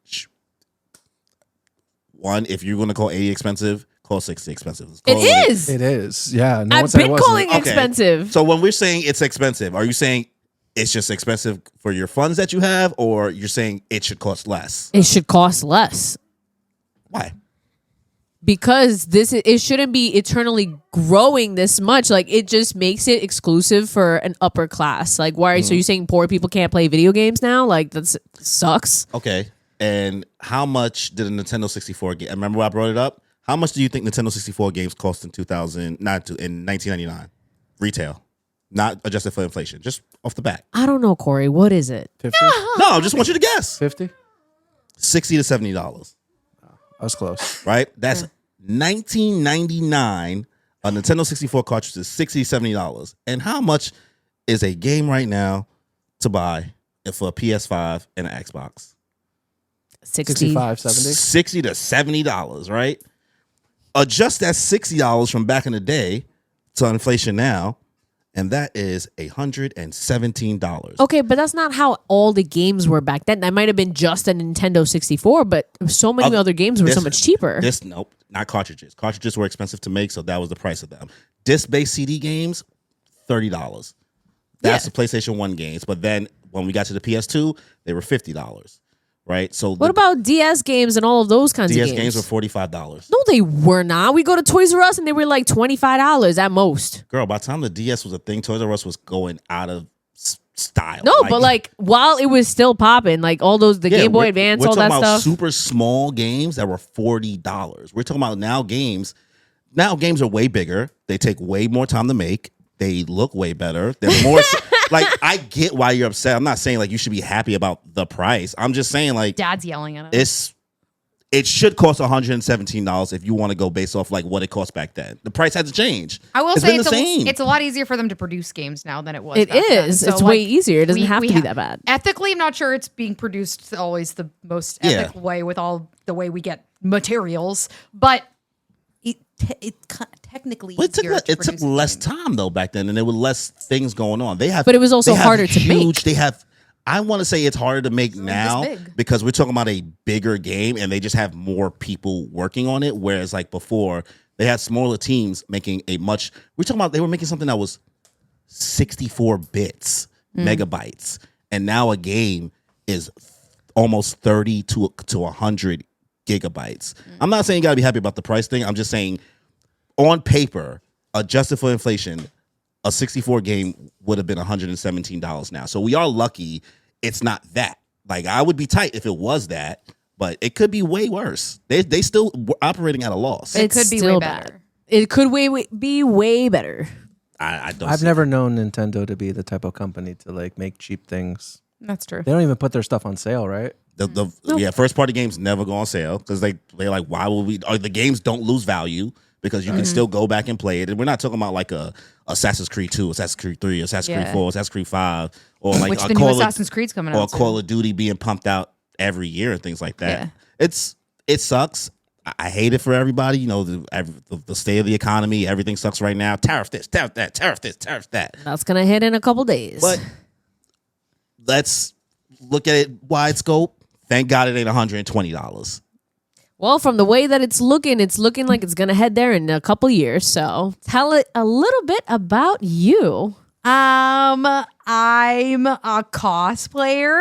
B: one, if you're going to call 80 expensive, call 60 expensive. Call
D: It is.
C: It is. Yeah. No
D: I've
C: one said it
D: been
C: wasn't.
D: calling it expensive.
B: So when we're saying it's expensive, are you saying it's just expensive for your funds that you have, or you're saying it should cost less?
D: It should cost less.
B: Why?
D: because it shouldn't be eternally growing this much. Like, it just makes it exclusive for an upper class. Like, why? So you're saying poor people can't play video games now? Like, that sucks.
B: Okay. And how much did a Nintendo 64 game? Remember when I brought it up? How much do you think Nintendo 64 games cost in 1999 retail, not adjusted for inflation, just off the bat?
D: I don't know, Corey. What is it?
C: 50?
B: No, I just want you to guess.
C: 50?
B: $60 to $70.
C: I was close.
B: Right? That's 1999. A Nintendo 64 cartridge is $60 to $70. And how much is a game right now to buy for a PS5 and an Xbox?
C: 65, 70?
B: $60 to $70, right? Adjust that $60 from back in the day to inflation now, and that is $117.
D: Okay, but that's not how all the games were back then. That might have been just a Nintendo 64, but so many other games were so much cheaper.
B: Nope, not cartridges. Cartridges were expensive to make, so that was the price of them. Disc-based CD games, $30. That's the PlayStation 1 games. But then when we got to the PS2, they were $50. Right. So
D: what about DS games and all of those kinds of games?
B: DS games were $45.
D: No, they were not. We go to Toys R Us and they were like $25 at most.
B: Girl, by the time the DS was a thing, Toys R Us was going out of style.
D: No, but like while it was still popping, like all those Game Boy Advance, all that stuff.
B: We're talking about super small games that were $40. We're talking about now games. Now games are way bigger. They take way more time to make. They look way better. They're more like, I get why you're upset. I'm not saying like you should be happy about the price. I'm just saying like
A: Dad's yelling at us.
B: It should cost $117 if you want to go based off like what it cost back then. The price had to change.
A: I will say
B: it's
A: a lot easier for them to produce games now than it was.
D: It
A: back then.
D: is.
A: So,
D: it's way easier. It doesn't have to be that bad.
A: Ethically, I'm not sure it's being produced always the most ethical way with all the way we get materials, but it technically
B: it took less time though back then, and there were less things going on. But
D: it was also harder to make.
B: I want to say it's harder to make now because we're talking about a bigger game, and they just have more people working on it. Whereas like before, they had smaller teams making they were making something that was 64 bits, megabytes, and now a game is almost 30 to 100 gigabytes. I'm not saying you gotta be happy about the price thing. I'm just saying on paper, adjusted for inflation, a 64 game would have been $117 now. So we are lucky it's not that. Like I would be tight if it was that, but it could be way worse. They still operating at a loss.
A: It could be way better.
D: It could be way better.
B: I've
C: never known Nintendo to be the type of company to like make cheap things.
A: That's true.
C: They don't even put their stuff on sale, right?
B: First party games never go on sale because they're like, why would we? Or the games don't lose value because you can still go back and play it. And we're not talking about like a Assassin's Creed 2, Assassin's Creed 3, Assassin's Creed 4, Assassin's Creed 5, or like
A: which the new Assassin's Creed's coming out,
B: or Call of Duty being pumped out every year and things like that. Yeah. It sucks. I hate it for everybody. You know, the state of the economy, everything sucks right now. Tariff this, tariff that, tariff this, tariff that.
D: That's gonna hit in a couple days.
B: But let's look at it wide scope. Thank God it ain't $120.
D: Well, from the way that it's looking like it's going to head there in a couple years. So tell it a little bit about you.
A: I'm a cosplayer.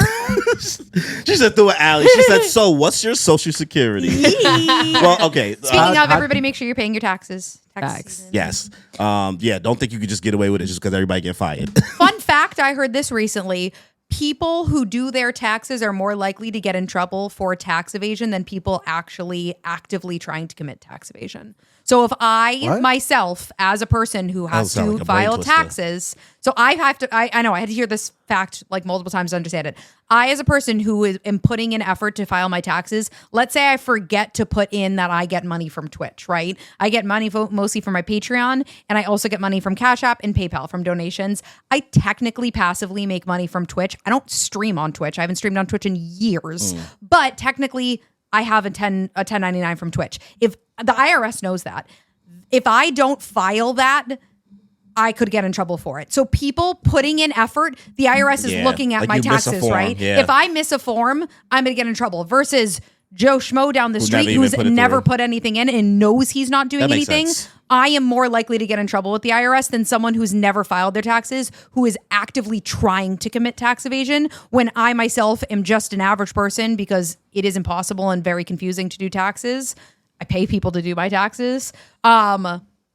B: She said through an alley. She said, so what's your social security? Well, okay.
A: Speaking of, everybody make sure you're paying your taxes.
D: Tax.
B: Yes. Don't think you could just get away with it just because everybody get fired.
A: Fun fact, I heard this recently. People who do their taxes are more likely to get in trouble for tax evasion than people actually actively trying to commit tax evasion. So if I myself, as a person who has to file taxes, so I have to, I know I had to hear this fact like multiple times to understand it. I, as a person who am putting in effort to file my taxes, let's say I forget to put in that I get money from Twitch, right? I get money mostly from my Patreon, and I also get money from Cash App and PayPal from donations. I technically passively make money from Twitch. I don't stream on Twitch. I haven't streamed on Twitch in years, but technically I have a 1099 from Twitch. If the IRS knows that, if I don't file that, I could get in trouble for it. So people putting in effort, the IRS is looking at like my taxes, right? Yeah. If I miss a form, I'm going to get in trouble versus Joe Schmo down the street who's never put anything in and knows he's not doing anything. Sense. I am more likely to get in trouble with the IRS than someone who's never filed their taxes, who is actively trying to commit tax evasion, when I myself am just an average person because it is impossible and very confusing to do taxes. I pay people to do my taxes.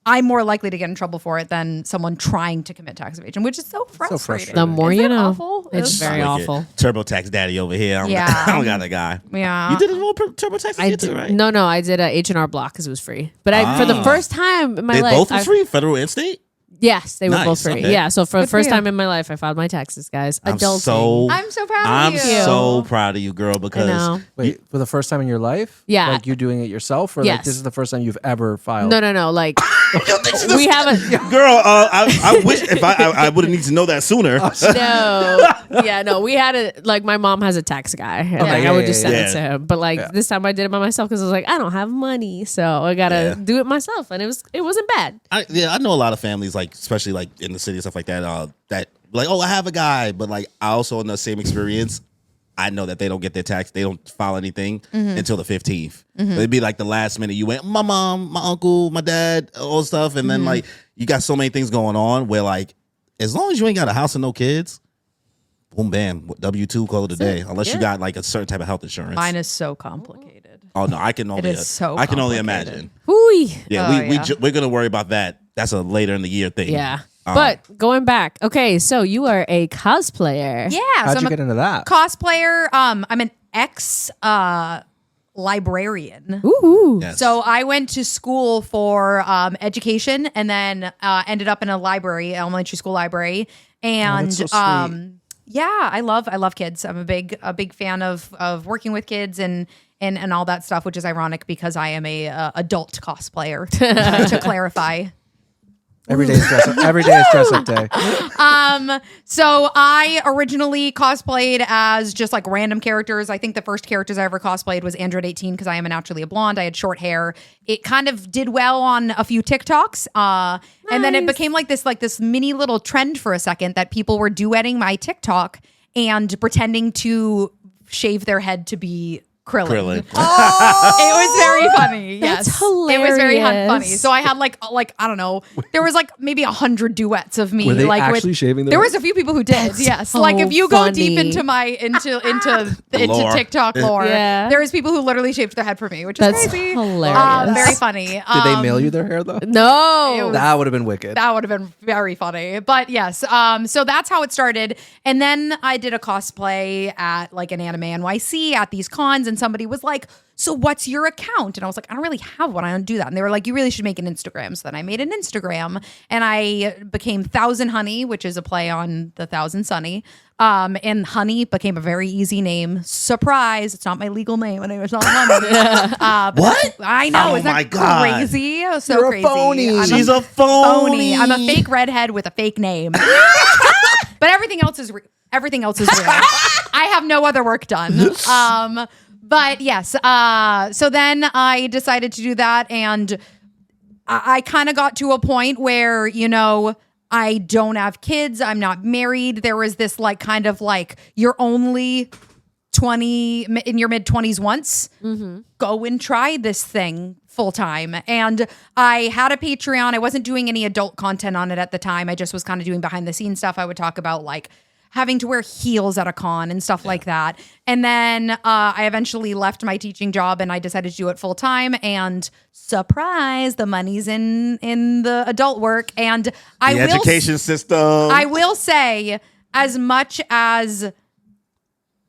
A: I'm more likely to get in trouble for it than someone trying to commit tax evasion, which is so frustrating.
C: frustrating.
D: The more
A: Isn't
D: you
A: it
D: know.
A: awful?
D: It's very
B: Wicked.
D: awful.
B: TurboTax daddy over here.
A: Yeah.
B: I don't got that guy.
A: Yeah.
B: You did a little TurboTax
D: I
B: too, right?
D: No, I did a H&R Block because it was free. But for the first time in my
B: They
D: life,
B: both were free, federal and state.
D: Yes, they were
B: Nice,
D: both free.
B: okay.
D: Yeah, so for the
A: Good for
D: first
A: you.
D: time in my life, I filed my taxes, guys.
B: I'm
D: Adulting.
A: I'm so proud of you.
B: so proud of you, girl,
D: I
B: because
D: know.
C: Wait, for the first time in your life?
D: Yeah.
C: Like you doing it yourself? Or like
D: Yes.
C: this is the first time you've ever filed?
D: No. Like we haven't.
B: girl, I wish if I would have need to know that sooner.
D: No. We had it. Like my mom has a tax guy, and like,
C: yeah,
D: I would just
C: yeah,
D: send
B: yeah.
D: it to him. But like this time, I did it by myself because I was like, I don't have money, so I gotta do it myself, and it wasn't bad.
B: I know a lot of families, like especially like in the city and stuff like that, that like, oh, I have a guy, but like I also in the same experience, I know that they don't get their tax, they don't file anything until the 15th. It'd be like the last minute you went, my mom, my uncle, my dad, all stuff, and then like you got so many things going on where like as long as you ain't got a house and no kids, boom, bam, W-2, call it a day. Unless you got like a certain type of health insurance.
A: Mine is so complicated.
B: Oh no, I can only
A: is so
B: I can only
A: complicated.
B: imagine.
D: Hooey.
B: Yeah,
A: Oh,
B: we're gonna worry about that. That's a later in the year thing.
D: Yeah. But going back, okay, so you are a cosplayer.
A: Yeah.
C: How'd
A: so
C: you
A: I'm
C: get into that?
A: cosplayer. I'm an ex librarian.
D: Ooh.
B: Yes.
A: So I went to school for education and then ended up in a library, elementary school library. And
C: that's so sweet.
A: yeah, I love kids. I'm a big fan of working with kids and all that stuff, which is ironic because I am a adult cosplayer to clarify.
C: Every day is dress up day.
A: So I originally cosplayed as just like random characters. I think the first characters I ever cosplayed was Android 18 because I am naturally a blonde. I had short hair. It kind of did well on a few TikToks. And then it became like this mini little trend for a second that people were duetting my TikTok and pretending to shave their head to be Krillin.
B: Krillin.
A: It was very funny. Yes,
D: That's
A: It was very
D: hilarious.
A: funny. So I had like I don't know. There was like maybe 100 duets of me.
C: Were they
A: like
C: actually shaving their
A: There
C: head?
A: was a few people who did. Yes,
D: so
A: like if you go deep
D: funny.
A: into my into
B: lore.
A: TikTok lore,
D: Yeah.
A: there is people who literally shaved their head for me, which is
D: That's
A: crazy.
D: hilarious.
A: Very funny.
C: Did they mail you their hair though?
D: No.
C: That would have been wicked.
A: That would have been very funny. But yes, so that's how it started. And then I did a cosplay at like an anime NYC at these cons, and somebody was like, so what's your account? And I was like, I don't really have one. I don't do that. And they were like, you really should make an Instagram. So then I made an Instagram and I became Thousand Honey, which is a play on the Thousand Sunny. And Honey became a very easy name. Surprise. It's not my legal name. And it's not Honey.
B: What?
A: I know.
B: Oh
A: Isn't
B: my
A: that
B: God.
A: crazy? So
C: You're a
A: crazy.
C: phony.
B: She's a phony.
A: I'm a fake redhead with a fake name. But everything else is real. I have no other work done. But yes, so then I decided to do that, and I kind of got to a point where, you know, I don't have kids, I'm not married. There was this like kind of like you're only 20 in your mid 20s once. Go and try this thing full time. And I had a Patreon. I wasn't doing any adult content on it at the time. I just was kind of doing behind the scenes stuff. I would talk about like having to wear heels at a con and stuff like that. And then I eventually left my teaching job and I decided to do it full time. And surprise, the money's in the adult work. And
B: The education system.
A: I will say, as much as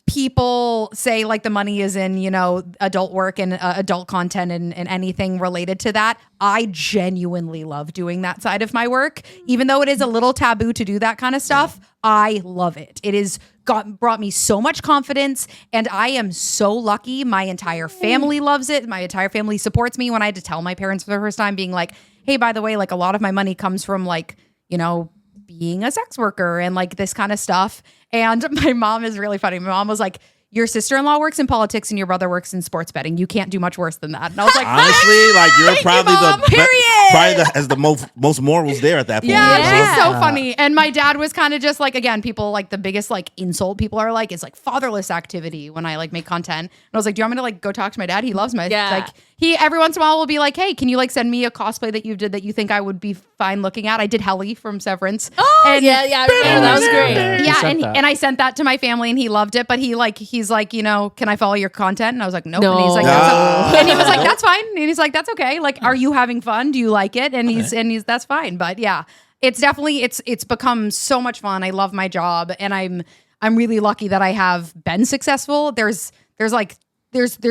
A: people say like the money is in, you know, adult work and adult content and anything related to that, I genuinely love doing that side of my work. Even though it is a little taboo to do that kind of stuff, I love it. It is brought me so much confidence, and I am so lucky. My entire family loves it. My entire family supports me. When I had to tell my parents for the first time, being like, hey, by the way, like a lot of my money comes from like, you know, being a sex worker and like this kind of stuff. And my mom is really funny. My mom was like, your sister-in-law works in politics and your brother works in sports betting. You can't do much worse than that. And I was like,
B: Honestly, like you're
A: Thank
B: probably
A: you, Mom.
B: the
A: Period.
B: as the most morals there at that point.
A: yeah,
B: you know?
A: she's so funny. And my dad was kind of just like, again, people like the biggest like insult people are like is like fatherless activity when I like make content. And I was like, do you want me to like go talk to my dad? He loves my like he every once in a while will be like, hey, can you like send me a cosplay that you did that you think I would be fine looking at? I did Helly from Severance.
D: Oh, yeah, I remember. That was great.
A: Yeah,
C: sent that.
A: and I sent that to my family and he loved it, but he's like, can I follow your content? And I was like, nope.
D: No.
A: And he's like, and he was like, that's fine. And he's like, that's okay. Like, are you having fun? Do you like it? And he's that's fine. But yeah, it's definitely it's become so much fun. I love my job, and I'm really lucky that I have been successful. There's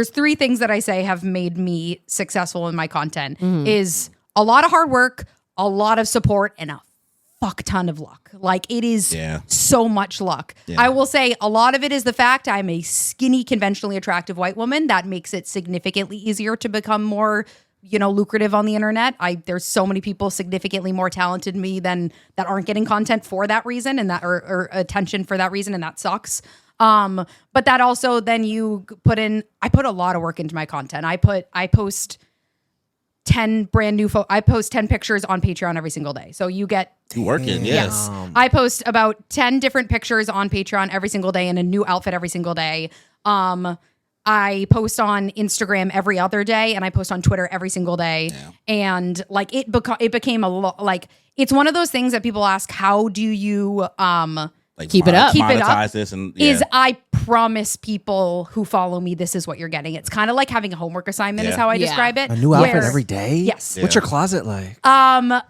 A: three things that I say have made me successful in my content is a lot of hard work, a lot of support, and a fuck ton of luck. Like it is so much luck.
B: Yeah.
A: I will say a lot of it is the fact I'm a skinny, conventionally attractive white woman. That makes it significantly easier to become more, lucrative on the internet. There's so many people significantly more talented than me that aren't getting content for that reason and that or attention for that reason, and that sucks. But that also then I put a lot of work into my content. I post 10 brand new I post 10 pictures on Patreon every single day. So you get
B: working,
A: yes. I post about 10 different pictures on Patreon every single day and a new outfit every single day. I post on Instagram every other day, and I post on Twitter every single day. Yeah. And like it became a lot. Like it's one of those things that people ask, how do you
D: keep it up?
B: Monetize this and
A: is I promise people who follow me this is what you're getting. It's kind of like having a homework assignment is how I describe it.
C: A new outfit every day?
A: Yes.
C: What's your closet like?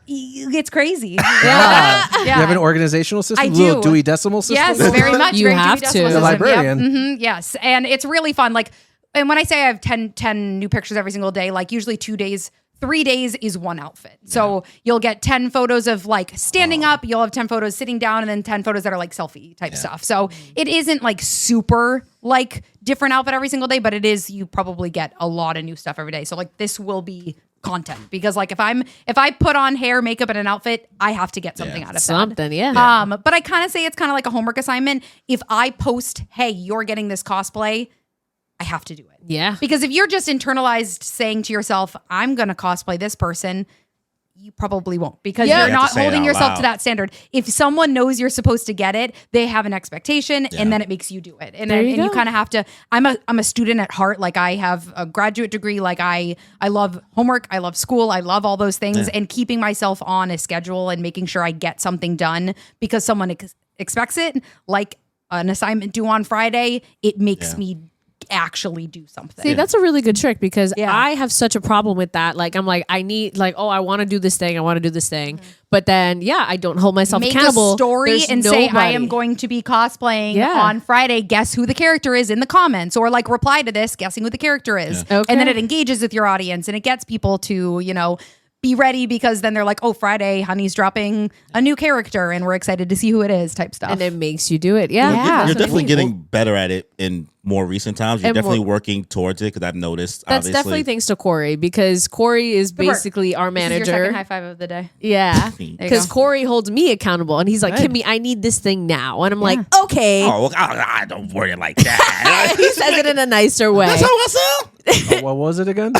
A: It's crazy.
C: Yeah. You have an organizational system?
A: I do.
C: Little Dewey Decimal system?
A: Yes, very much.
D: You
A: very
D: have
A: Dewey
D: to.
A: Decimal
C: The
A: System.
C: librarian.
A: Yep. Yes. And it's really fun. Like, and when I say I have 10 new pictures every single day, like usually 3 days is one outfit. So you'll get 10 photos of like standing up, you'll have 10 photos sitting down, and then 10 photos that are like selfie type stuff. So it isn't like super like different outfit every single day, but it is, you probably get a lot of new stuff every day. So like this will be content because like if I put on hair, makeup, and an outfit, I have to get something out of
D: something.
A: that.
D: Yeah.
A: But I kind of say it's kind of like a homework assignment. If I post, hey, you're getting this cosplay, I have to do it.
D: Yeah.
A: Because if you're just internalized saying to yourself, I'm going to cosplay this person, you probably won't because you're not holding yourself to that standard. If someone knows you're supposed to get it, they have an expectation and then it makes you do it. And you kind of have to, I'm a student at heart. Like I have a graduate degree. Like I love homework. I love school. I love all those things and keeping myself on a schedule and making sure I get something done because someone expects it. Like an assignment due on Friday, it makes me actually do something.
D: See, that's a really good trick because I have such a problem with that. Like, I'm like, I want to do this thing. But then, I don't hold myself accountable.
A: Make a story
D: There's
A: and say, I am going to be cosplaying on Friday. Guess who the character is in the comments, or like reply to this, guessing who the character is.
D: Okay.
A: And then it engages with your audience and it gets people to, be ready because then they're like, oh, Friday, Honey's dropping a new character and we're excited to see who it is type stuff.
D: And it makes you do it. Yeah.
B: You're definitely getting better at it in more recent times. You're definitely working towards it because I've noticed.
D: That's definitely thanks to Corey because Corey is basically our manager.
A: This is your second high five of the day.
D: Yeah. Because Corey holds me accountable and he's like, Kimmy, I need this thing now. And I'm like, okay.
B: Oh, well, I don't word it like that.
D: He says it in a nicer way.
B: That's how I sound.
C: What was it again?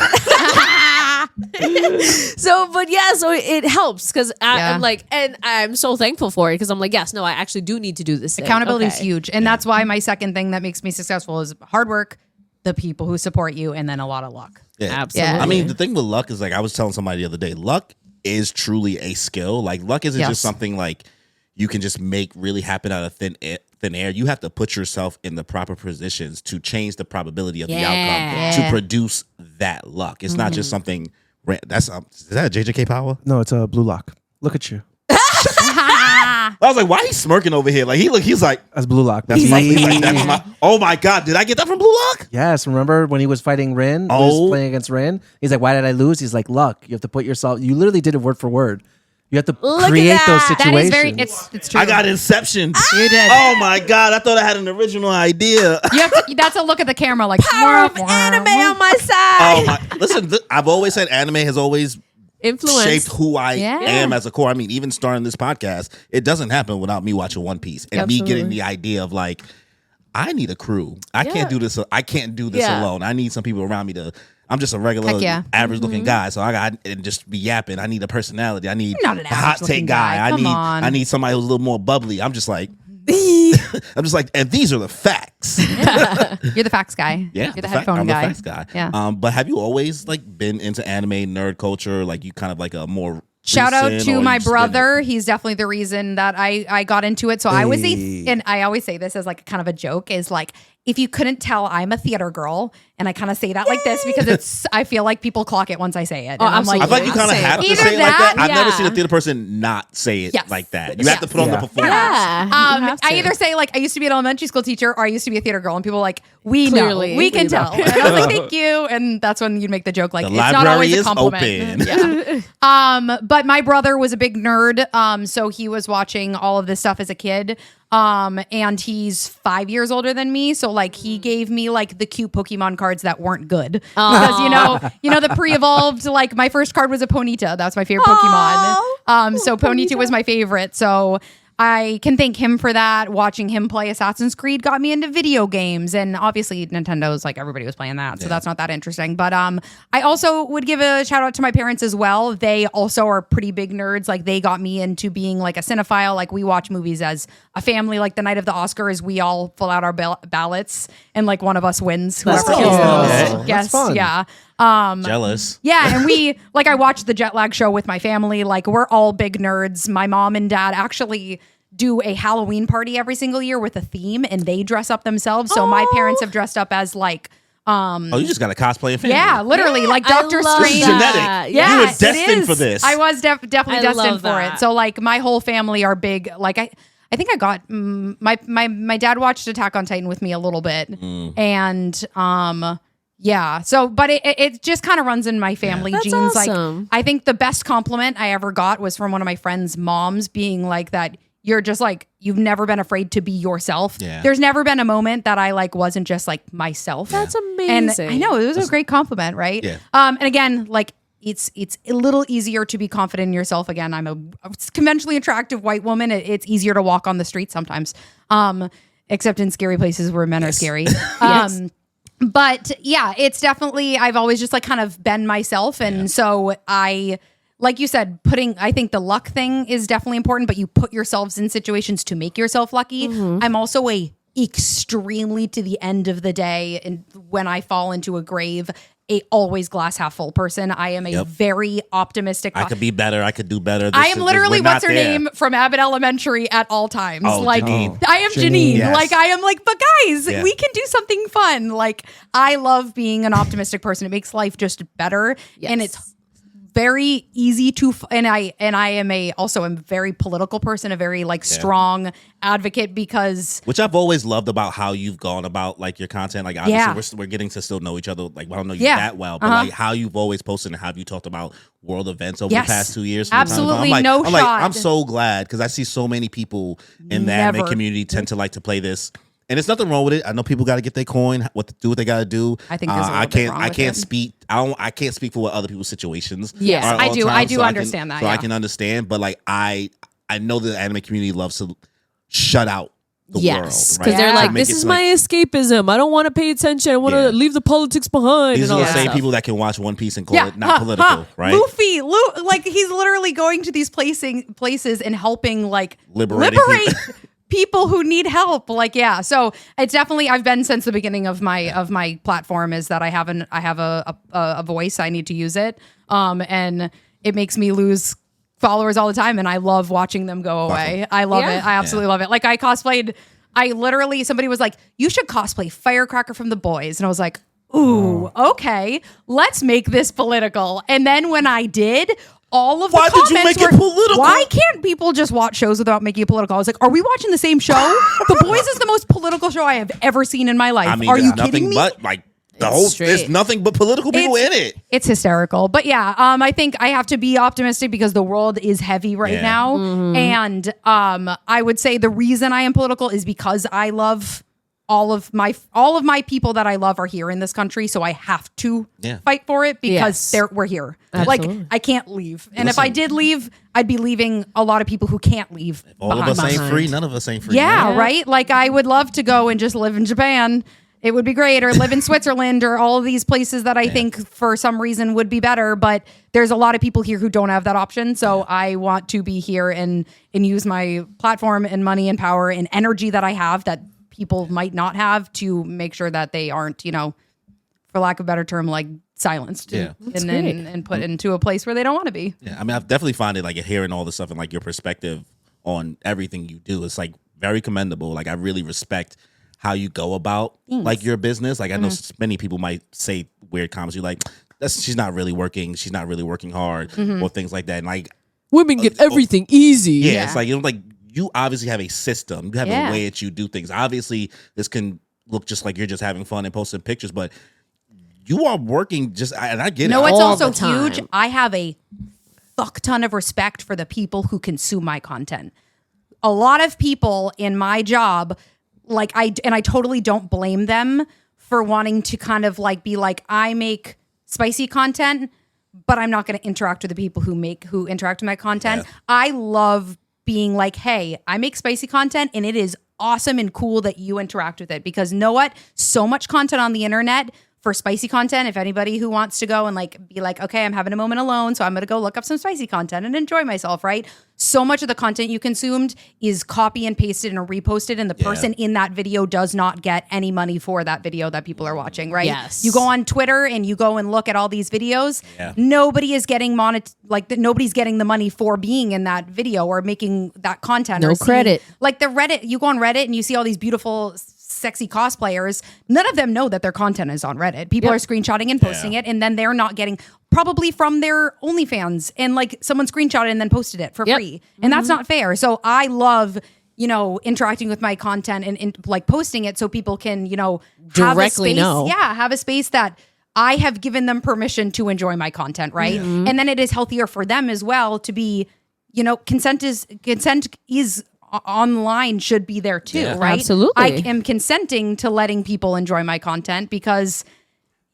D: So it helps because I'm like, and I'm so thankful for it because I'm like, yes, no, I actually do need to do this thing.
A: Accountability is huge. And that's why my second thing that makes me successful is hard work, the people who support you, and then a lot of luck.
B: Yeah.
D: Absolutely.
B: I mean, the thing with luck is like I was telling somebody the other day, luck is truly a skill. Like luck isn't just something like you can just make really happen out of thin air. You have to put yourself in the proper positions to change the probability of the outcome to produce that luck. It's not just something. Is that a JJK power?
C: No, it's a blue lock. Look at you.
B: I was like, why he smirking over here? Like he's like,
C: That's blue lock.
B: that's my. Oh my god, did I get that from Blue Lock?
C: Yes, remember when he was fighting Rin? He was playing against Rin. He's like, why did I lose? He's like, luck. You have to put yourself. You literally did it word for word. You have to create those situations.
A: That is it's true.
B: I got Inception.
A: You did.
B: Oh my god, I thought I had an original idea.
A: That's a look at the camera like
D: Power of anime on my side.
B: Oh my! Listen, I've always said anime has always
D: Influence.
B: shaped who I am as a core. I mean, even starting this podcast, it doesn't happen without me watching One Piece and me getting the idea of like, I need a crew. I can't do this. I can't do this alone. I need some people around me to. I'm just a regular, average looking guy, so I got and just be yapping. I need a personality. I need
A: not an
B: a hot take guy. I need somebody who's a little more bubbly. I'm just like, and these are the facts.
A: You're the facts guy.
B: Yeah,
A: You're the headphone
B: I'm
A: guy.
B: the facts guy.
A: Yeah.
B: But have you always like been into anime nerd culture? Like you kind of like a more
A: Shout out
B: recent,
A: to
B: or
A: my
B: you just been-
A: brother. He's definitely the reason that I got into it. So I was and I always say this as like kind of a joke is like, if you couldn't tell, I'm a theater girl, and I kind of say that like this because I feel like people clock it once I say it. And I'm like,
B: I feel like you kind of
D: Same.
B: have to
A: Either
B: say it like that.
A: that,
B: I've never
D: yeah.
B: seen a theater person not say it
A: Yes.
B: like that. You have to
A: Yes.
B: put on the
C: Yeah.
B: performance.
D: Yeah. you have
A: I
D: to.
A: either say like I used to be an elementary school teacher or I used to be a theater girl, and people are like, we
D: Clearly,
A: know, we can
D: we know.
A: tell. And I was like, thank you, and that's when you'd make the joke like
B: The
A: it's not
B: library
A: always a
B: is
A: compliment.
B: open.
A: Yeah. But my brother was a big nerd, so he was watching all of this stuff as a kid. And he's 5 years older than me, so like he gave me like the cute Pokemon cards that weren't good because you know the pre-evolved. Like my first card was a Ponyta. That's my favorite Pokemon. So Ponyta was my favorite. So I can thank him for that. Watching him play Assassin's Creed got me into video games, and obviously Nintendo's like everybody was playing that, so that's not that interesting. But I also would give a shout out to my parents as well. They also are pretty big nerds. Like they got me into being like a cinephile. Like we watch movies as a family. Like the night of the Oscars, we all fill out our ballots, and like one of us wins.
D: That's
A: Whoever
D: cool.
A: gets the
B: Okay.
A: most. Yes,
C: That's fun.
A: yeah.
B: Jealous.
A: Yeah, and we like I watched the Jet Lag show with my family. Like we're all big nerds. My mom and dad actually do a Halloween party every single year with a theme, and they dress up themselves. So my parents have dressed up as like
B: Oh, you just got a cosplay family.
A: yeah, literally like
D: I
A: Doctor
D: love
B: This is
A: Strange.
B: genetic.
D: that.
A: Yeah,
B: You were
A: it
B: destined
A: is.
B: for this.
A: I was definitely
D: I
A: destined
D: love
A: for it.
D: that.
A: So like my whole family are big. Like I think I got my dad watched Attack on Titan with me a little bit, and yeah. So, but it just kind of runs in my family
D: That's
A: genes.
D: awesome.
A: Like I think the best compliment I ever got was from one of my friends' moms being like that. You're just like, you've never been afraid to be yourself.
B: Yeah.
A: There's never been a moment that I like wasn't just like myself.
D: That's
A: And
D: amazing.
A: I know it was a great compliment, right?
B: Yeah.
A: And again, like it's a little easier to be confident in yourself. Again, I'm a conventionally attractive white woman. It's easier to walk on the street sometimes, except in scary places where men are scary.
D: Yes.
A: But yeah, it's definitely I've always just like kind of been myself, and so like you said, I think the luck thing is definitely important, but you put yourselves in situations to make yourself lucky. I'm also a extremely to the end of the day, and when I fall into a grave, a always glass half full person. I am a very optimistic.
B: I could be better. I could do better.
A: I am literally
B: we're not
A: what's her
B: there.
A: name from Abbott Elementary at all times.
B: Oh,
A: like
B: Janine.
A: I am
C: Janine.
A: Janine.
B: Yes.
A: Like I am like, but guys,
B: Yeah.
A: we can do something fun. Like I love being an optimistic person. It makes life just better, and it's very easy to and I am also a very political person, a very like strong advocate because
B: Which I've always loved about how you've gone about like your content. Like obviously we're getting to still know each other. Like I don't know you that well, but like how you've always posted and how you talked about world events over
A: Yes.
B: the past 2 years. from the time to time.
A: Absolutely
B: I'm like,
A: no
B: I'm like,
A: shot.
B: I'm so glad because I see so many people in the anime
A: Never.
B: community tend to like to play this. And there's nothing wrong with it. I know people got to get their coin, do what they got to do.
A: I think there's a little bit wrong
B: I
A: with
B: can't
A: it.
B: speak. I can't speak for what other people's situations.
A: Yes,
B: are
A: I
B: all
A: do.
B: the
A: I
B: time,
A: do
B: so
A: understand that,
B: So I
A: yeah.
B: can understand, but like I know the anime community loves to shut out the
D: yes,
B: world,
D: because
B: right?
D: they're
A: Yeah.
D: like,
B: To make
D: this
B: it
D: is
B: so,
D: my escapism. I don't want to pay attention. I want to
B: Yeah.
D: leave the politics behind.
B: These
D: and
B: are
D: all
B: the
D: that
B: same
D: stuff.
B: people that can watch One Piece and call it not
A: Huh,
B: political,
A: huh.
B: right?
A: Luffy, like he's literally going to these places and helping like
B: Liberating
A: liberate people who need help. Like yeah, so it's definitely I've been since the beginning of my platform is that I have a voice. I need to use it, and it makes me lose followers all the time, and I love watching them go away. I love
D: Yeah.
A: it. I absolutely love it. Like I cosplayed. I literally somebody was like, "You should cosplay Firecracker from The Boys," and I was like, "Ooh, okay, let's make this political." And then when I did, all of the
B: Why did you
A: comments
B: make it
A: were,
B: political?
A: Why can't people just watch shows without making it political? I was like, "Are we watching the same show?" The Boys is the most political show I have ever seen in my life.
B: I mean,
A: Are
B: there's
A: you
B: nothing
A: kidding me?
B: but like the
D: It's
B: whole.
D: straight.
B: There's nothing but political people in it.
A: It's hysterical. But yeah, I think I have to be optimistic because the world is heavy right
B: Yeah.
A: now. And I would say the reason I am political is because I love all of my people that I love are here in this country, so I have to fight for it because
D: Yes.
A: we're here.
D: Absolutely.
A: Like I can't leave. And if I did leave, I'd be leaving a lot of people who can't leave.
B: All of
A: behind.
B: us ain't
D: behind.
B: free. None of us ain't free.
A: Yeah,
B: man.
A: right? Like I would love to go and just live in Japan. It would be great, or live in Switzerland, or all of these places that I think for some reason would be better. But there's a lot of people here who don't have that option. So I want to be here and use my platform and money and power and energy that I have that people might not have to make sure that they aren't, for lack of a better term, like silenced and put into a place where they don't want to be.
B: Yeah, I mean, I've definitely found it like hearing all this stuff and like your perspective on everything you do. It's like very commendable. Like I really respect how you go about like your business. Like I know many people might say weird comments. You're like, she's not really working. She's not really working hard or things like that. And like
D: women get everything easy.
B: Yeah, it's like like you obviously have a system. You have a way that you do things. Obviously, this can look just like you're just having fun and posting pictures, but you are working and I get it.
A: No, it's
D: All
A: also
D: the time.
A: huge. I have a fuck ton of respect for the people who consume my content. A lot of people in my job, like I totally don't blame them for wanting to kind of like be like, I make spicy content, but I'm not going to interact with the people who interact with my content. Yeah. I love being like, hey, I make spicy content and it is awesome and cool that you interact with it, because know what? So much content on the internet for spicy content. If anybody who wants to go and like be like, okay, I'm having a moment alone, so I'm going to go look up some spicy content and enjoy myself, right? So much of the content you consumed is copy and pasted and reposted, and the person in that video does not get any money for that video that people are watching, right?
D: Yes.
A: You go on Twitter and you go and look at all these videos. Yeah. Nobody is getting nobody's getting the money for being in that video or making that content.
D: No credit.
A: Like the Reddit, you go on Reddit and you see all these beautiful sexy cosplayers. None of them know that their content is on Reddit. People are screenshotting and posting it, and then they're not getting, probably from their OnlyFans, and like someone screenshotted and then posted it for free. And that's not fair. So I love, interacting with my content and like posting it so people can,
D: directly know.
A: Yeah, have a space that I have given them permission to enjoy my content, right? And then it is healthier for them as well to be, consent is online should be there too, right?
D: Absolutely.
A: I am consenting to letting people enjoy my content because,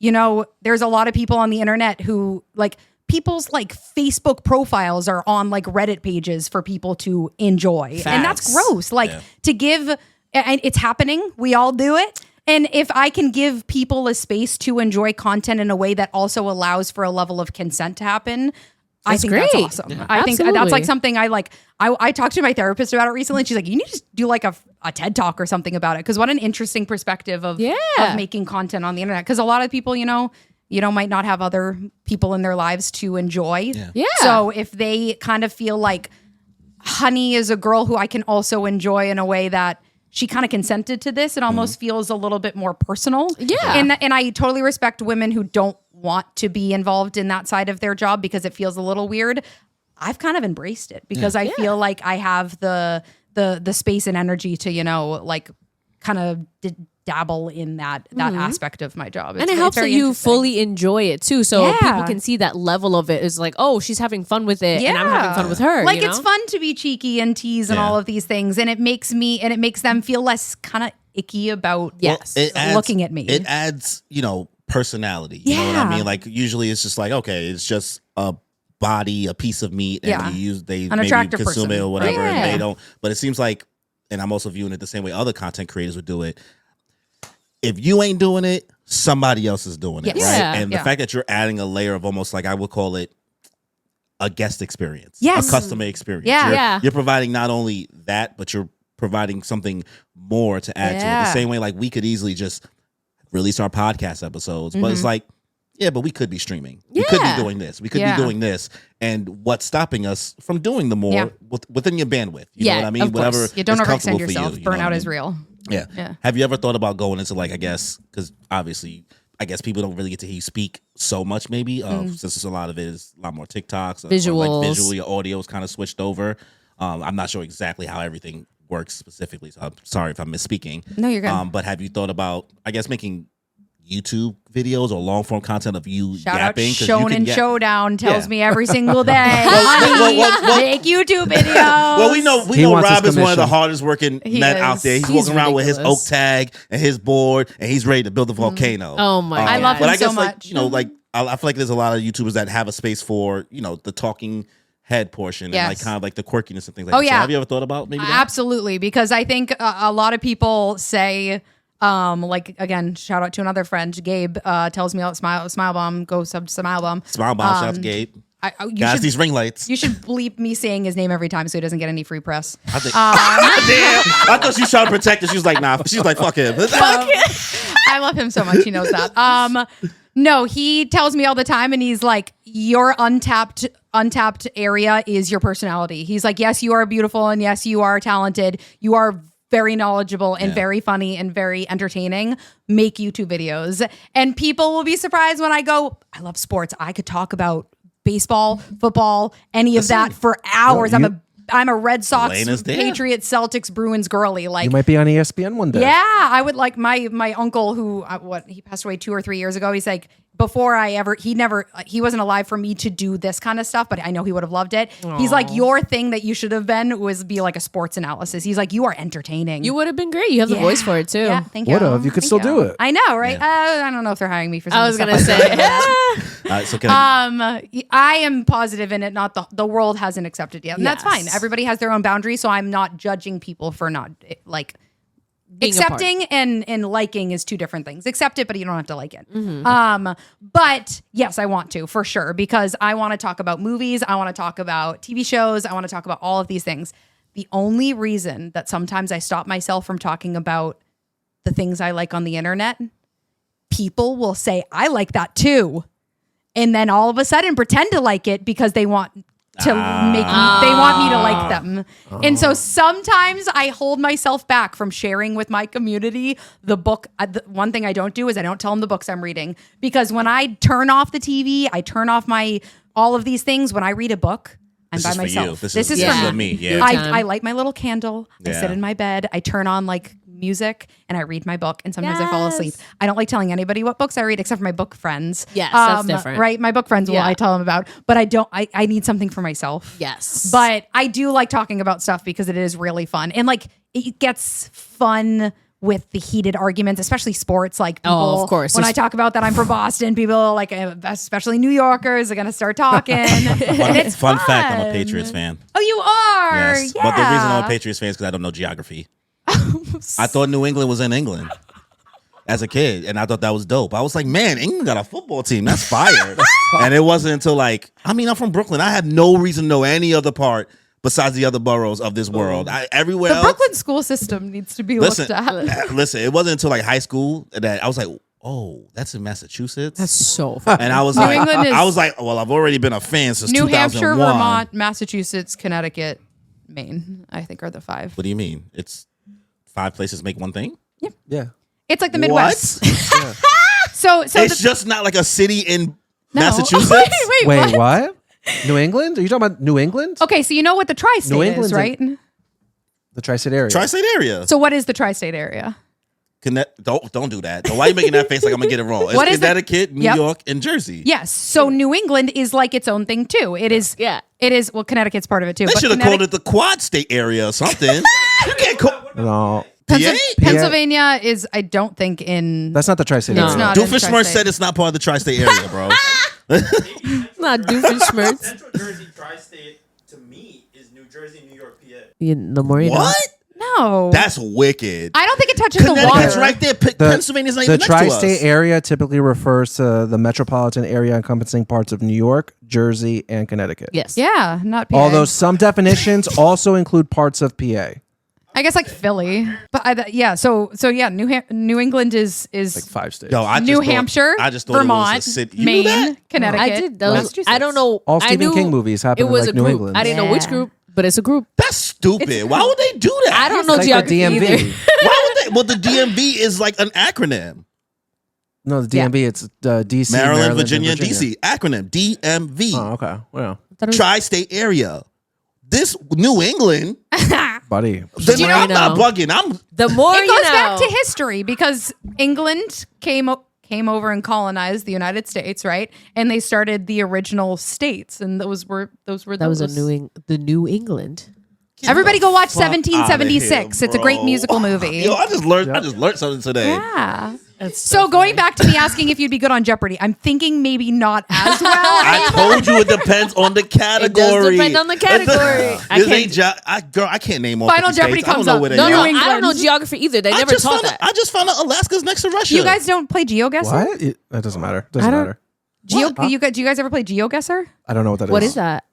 A: there's a lot of people on the internet who like people's like Facebook profiles are on like Reddit pages for people to enjoy.
D: Facts.
A: And that's gross. Like to give, and it's happening. We all do it. And if I can give people a space to enjoy content in a way that also allows for a level of consent to happen, I think that's awesome.
D: Yeah.
A: I think that's like something I like. I talked to my therapist about it recently, and she's like, you need to do like a TED talk or something about it. Because what an interesting perspective of making content on the internet. Because a lot of people, might not have other people in their lives to enjoy.
D: Yeah.
A: So if they kind of feel like Honey is a girl who I can also enjoy in a way that she kind of consented to this, it almost feels a little bit more personal.
D: Yeah.
A: And I totally respect women who don't want to be involved in that side of their job because it feels a little weird. I've kind of embraced it because I feel like I have the space and energy to, like kind of dabble in that aspect of my job.
D: And it helps that you fully enjoy it too. So people can see that level of it is like, oh, she's having fun with it and I'm having fun with her.
A: Like it's fun to be cheeky and tease and all of these things. And it makes them feel less kind of icky about looking at me.
B: It adds, personality. You know what I mean? Like usually it's just like, okay, it's just a body, a piece of meat, and they maybe consume it or whatever, and they don't. But it seems like, and I'm also viewing it the same way other content creators would do it. If you ain't doing it, somebody else is doing it, right? And the fact that you're adding a layer of almost like I would call it a guest experience, a customer experience. You're providing not only that, but you're providing something more to add to it. The same way, like we could easily just release our podcast episodes, but it's like, but we could be streaming. We could be doing this. We could be doing this. And what's stopping us from doing the more within your bandwidth? You know what I mean? Whatever.
A: You don't
B: is comfortable
A: overextend yourself.
B: for you.
A: Burnout is real.
B: Yeah. Have you ever thought about going into like, I guess, because obviously, I guess people don't really get to hear you speak so much maybe, since it's a lot of it is a lot more TikToks.
D: Visuals.
B: Or like visual, your audio is kind of switched over. I'm not sure exactly how everything works specifically, so I'm sorry if I'm misspeaking.
A: No, you're good.
B: But have you thought about, I guess, making YouTube videos or long form content of you
A: Shout
B: yapping?
A: out Shonen Showdown tells me every single day, honey, make YouTube videos.
B: Well, we know Rob is one of the hardest working men out there. He's walking around with his oak tag and his board, and he's ready to build a volcano.
D: Oh my God.
A: I love him so much.
B: I feel like there's a lot of YouTubers that have a space for, the talking head portion and like kind of like the quirkiness and things like that. So have you ever thought about maybe that?
A: Absolutely, because I think a lot of people say, like again, shout out to another friend, Gabe, tells me, Smile Bomb, go sub to Smile Bomb.
B: Smile Bomb, shout out to Gabe. Guys, these ring lights.
A: You should bleep me saying his name every time so he doesn't get any free press.
B: I think. Damn. I thought she was trying to protect it. She was like, nah. She was like, fuck him.
A: I love him so much. He knows that. No, he tells me all the time, and he's like, your untapped area is your personality. He's like, yes, you are beautiful, and yes, you are talented. You are very knowledgeable and very funny and very entertaining. Make YouTube videos. And people will be surprised when I go, I love sports. I could talk about baseball, football, any of that for hours. I'm a Red Sox, Patriots, Celtics, Bruins girly. Like,
C: you might be on ESPN one day.
A: Yeah, I would like my uncle who he passed away 2 or 3 years ago. He's like, before he wasn't alive for me to do this kind of stuff, but I know he would have loved it. Aww. He's like, your thing that you should have been be like a sports analysis. He's like, you are entertaining.
D: You would have been great. You have the voice for it too.
A: Yeah, thank you.
C: Would have. You could still do it.
A: I know, right? Yeah. I don't know if they're hiring me for something.
D: I was going to say.
B: So
A: I am positive in it. Not the world hasn't accepted yet, and that's fine. Everybody has their own boundaries, so I'm not judging people for not like being accepting and liking is two different things. Accept it, but you don't have to like it. Mm-hmm. But yes, I want to for sure because I want to talk about movies. I want to talk about TV shows. I want to talk about all of these things. The only reason that sometimes I stop myself from talking about the things I like on the internet, people will say, I like that too. And then all of a sudden pretend to like it because they want to make me, they want me to like them. And so sometimes I hold myself back from sharing with my community the book. The one thing I don't do is I don't tell them the books I'm reading, because when I turn off the TV, I turn off all of these things. When I read a book, I'm by myself.
B: This
A: is
B: for me. Yeah.
A: I light my little candle. I sit in my bed. I turn on like music and I read my book, and sometimes I fall asleep. I don't like telling anybody what books I read except for my book friends.
D: Yes, that's different.
A: Right? My book friends will I tell them about, but I need something for myself.
D: Yes.
A: But I do like talking about stuff because it is really fun. And like it gets fun with the heated arguments, especially sports. Like people,
D: of course.
A: When I talk about that I'm from Boston, people like, especially New Yorkers, are going to start talking. It's
B: fun fact, I'm a Patriots fan.
A: Oh, you are?
B: Yes.
A: Yeah.
B: But the reason I'm a Patriots fan is because I don't know geography. I thought New England was in England as a kid, and I thought that was dope. I was like, man, England got a football team. That's fire. And it wasn't until I'm from Brooklyn. I had no reason to know any other part besides the other boroughs of this world. Everywhere else,
A: Brooklyn school system needs to be looked at.
B: Listen, it wasn't until high school that I was like, oh, that's in Massachusetts.
D: That's so fun.
B: And I was well, I've already been a fan since
A: New
B: 2001.
A: Hampshire, Vermont, Massachusetts, Connecticut, Maine, I think are the 5.
B: What do you mean? It's 5 places make one thing?
C: Yeah.
A: It's like the Midwest.
C: Yeah.
A: So
B: it's just not like a city in Massachusetts.
C: Wait, what? New England? Are you talking about New England?
A: Okay, so you know what the tri-state
C: New
A: is,
C: England's
A: right?
C: The tri-state area.
B: Tri-state area.
A: So what is the tri-state area?
B: Don't do that. Why are you making that face like I'm gonna get it wrong? It's Connecticut, New York, and Jersey.
A: Yes. So New England is like its own thing too. It is.
D: Yeah.
A: It is. Well, Connecticut's part of it too.
B: They should have called it the Quad State area or something. You can't call.
C: No.
A: Pennsylvania is, I don't think, in.
C: That's not the tri-state
A: No.
C: area.
A: It's not.
B: Doofenshmirtz said it's not part of the tri-state area, bro.
D: Not Doofenshmirtz.
E: Central Jersey tri-state to me is New Jersey, New York, PA.
D: The more you know.
B: What?
A: No.
B: That's wicked.
A: I don't think it touches the
B: Connecticut's
A: water.
B: right there. Pennsylvania's not even next to us.
C: The tri-state area typically refers to the metropolitan area encompassing parts of New York, Jersey, and Connecticut.
D: Yes.
A: Yeah, not PA.
C: Although some definitions also include parts of PA.
A: I guess like Philly, but New England is
C: Like 5 states.
B: Yo,
A: New Hampshire,
B: I just thought
A: Vermont,
B: it was a city. You knew that?
A: Maine, Connecticut.
D: I did those.
A: Massachusetts.
D: I don't know.
C: All
D: I
C: Stephen
D: knew
C: King movies happen
D: It was
C: in
D: a
C: like New
D: group.
C: England.
D: I didn't know which
A: Yeah.
D: group, but it's a group.
B: That's stupid. Why would they do that?
D: I don't know
C: It's like the
D: geography either.
C: DMV.
B: Why would they? Well, the DMV is like an acronym.
C: No, the DMV, it's DC,
B: Maryland,
C: and
B: Virginia, DC. Acronym DMV.
C: Oh, okay. Well,
B: Tri-state area. This New England.
C: buddy.
B: I'm not bugging.
D: The more
A: It
D: you
A: goes
D: know.
A: back to history because England came over and colonized the United States, right? And they started the original states, and those were
D: That was the New England.
A: Everybody go watch
B: Fuck outta
A: 1776.
B: here,
A: It's a great
B: bro.
A: musical movie.
B: Yo, I just learned something today.
A: Yeah. So going back to me asking if you'd be good on Jeopardy, I'm thinking maybe not as well.
B: I told you it depends on the category.
D: It does depend on the category.
B: I can't name all
A: Final
B: 50
A: Jeopardy
B: states. I don't
A: comes
B: know
A: up.
B: where they
A: No,
B: are.
A: New
D: I
A: England.
D: don't know geography either. They never taught that.
B: I just found out Alaska's next to Russia.
A: You guys don't play GeoGuessr?
C: What? That doesn't matter. Doesn't matter.
A: Do you guys ever play GeoGuessr?
C: I don't know what that is.
D: What is that?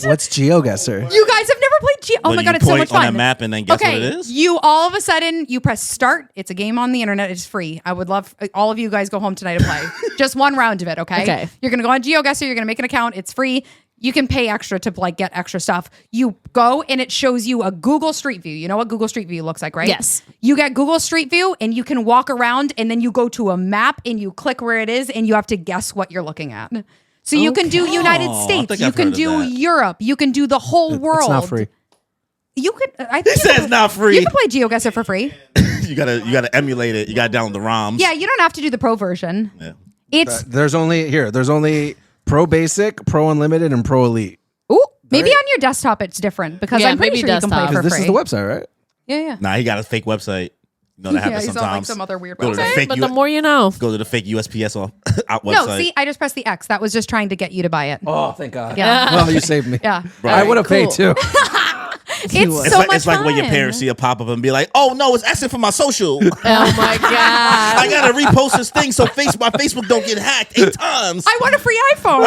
C: What's GeoGuessr?
A: You guys have never played Oh
B: When
A: my
B: you
A: god, it's so
B: point
A: much fun.
B: on a map and then guess
A: okay,
B: what it is?
A: you all of a sudden you press start. It's a game on the internet. It's free. I would love all of you guys go home tonight to play. Just one round of it, okay?
D: Okay.
A: You're gonna go on GeoGuessr. You're gonna make an account. It's free. You can pay extra to like get extra stuff. You go and it shows you a Google Street View. You know what Google Street View looks like, right?
D: Yes.
A: You get Google Street View and you can walk around and then you go to a map and you click where it is and you have to guess what you're looking at. So you can do United
B: I
A: States.
B: think
A: You
B: I've
A: can
B: heard of
A: do
B: that.
A: Europe. You can do the whole world.
C: It's not free.
A: You could. I
B: He
A: think you
B: says
A: can-
B: not free.
A: You can play GeoGuessr for free.
B: You gotta emulate it. You gotta download the ROMs.
A: Yeah, you don't have to do the pro version.
B: Yeah.
A: It's
C: There's only Pro Basic, Pro Unlimited, and Pro Elite.
A: ooh, maybe on your desktop it's different because
D: Yeah,
A: I'm pretty
D: maybe
A: sure you can play
D: desktop.
A: for
C: This
A: free.
C: is the website, right?
A: Yeah.
B: Nah, he got a fake website. You know that
A: Yeah,
B: happens
A: he's on,
B: sometimes.
A: like, some other weird
B: Go to the
A: website.
B: fake
D: But
B: U-
D: the more you know.
B: go to the fake USPS out website.
A: No, see, I just pressed the X. That was just trying to get you to buy it.
C: Oh, thank God.
A: Yeah.
C: Well, you saved me.
A: Yeah.
C: I would have paid
D: cool.
C: too.
A: It's
B: It's
A: so
B: like
A: much
B: it's like when your
A: fun.
B: parents see a pop up and be like, "Oh no, it's asking for my social.
D: Oh my God.
B: I gotta repost this thing so my Facebook don't get hacked 8 times."
A: I want a free iPhone.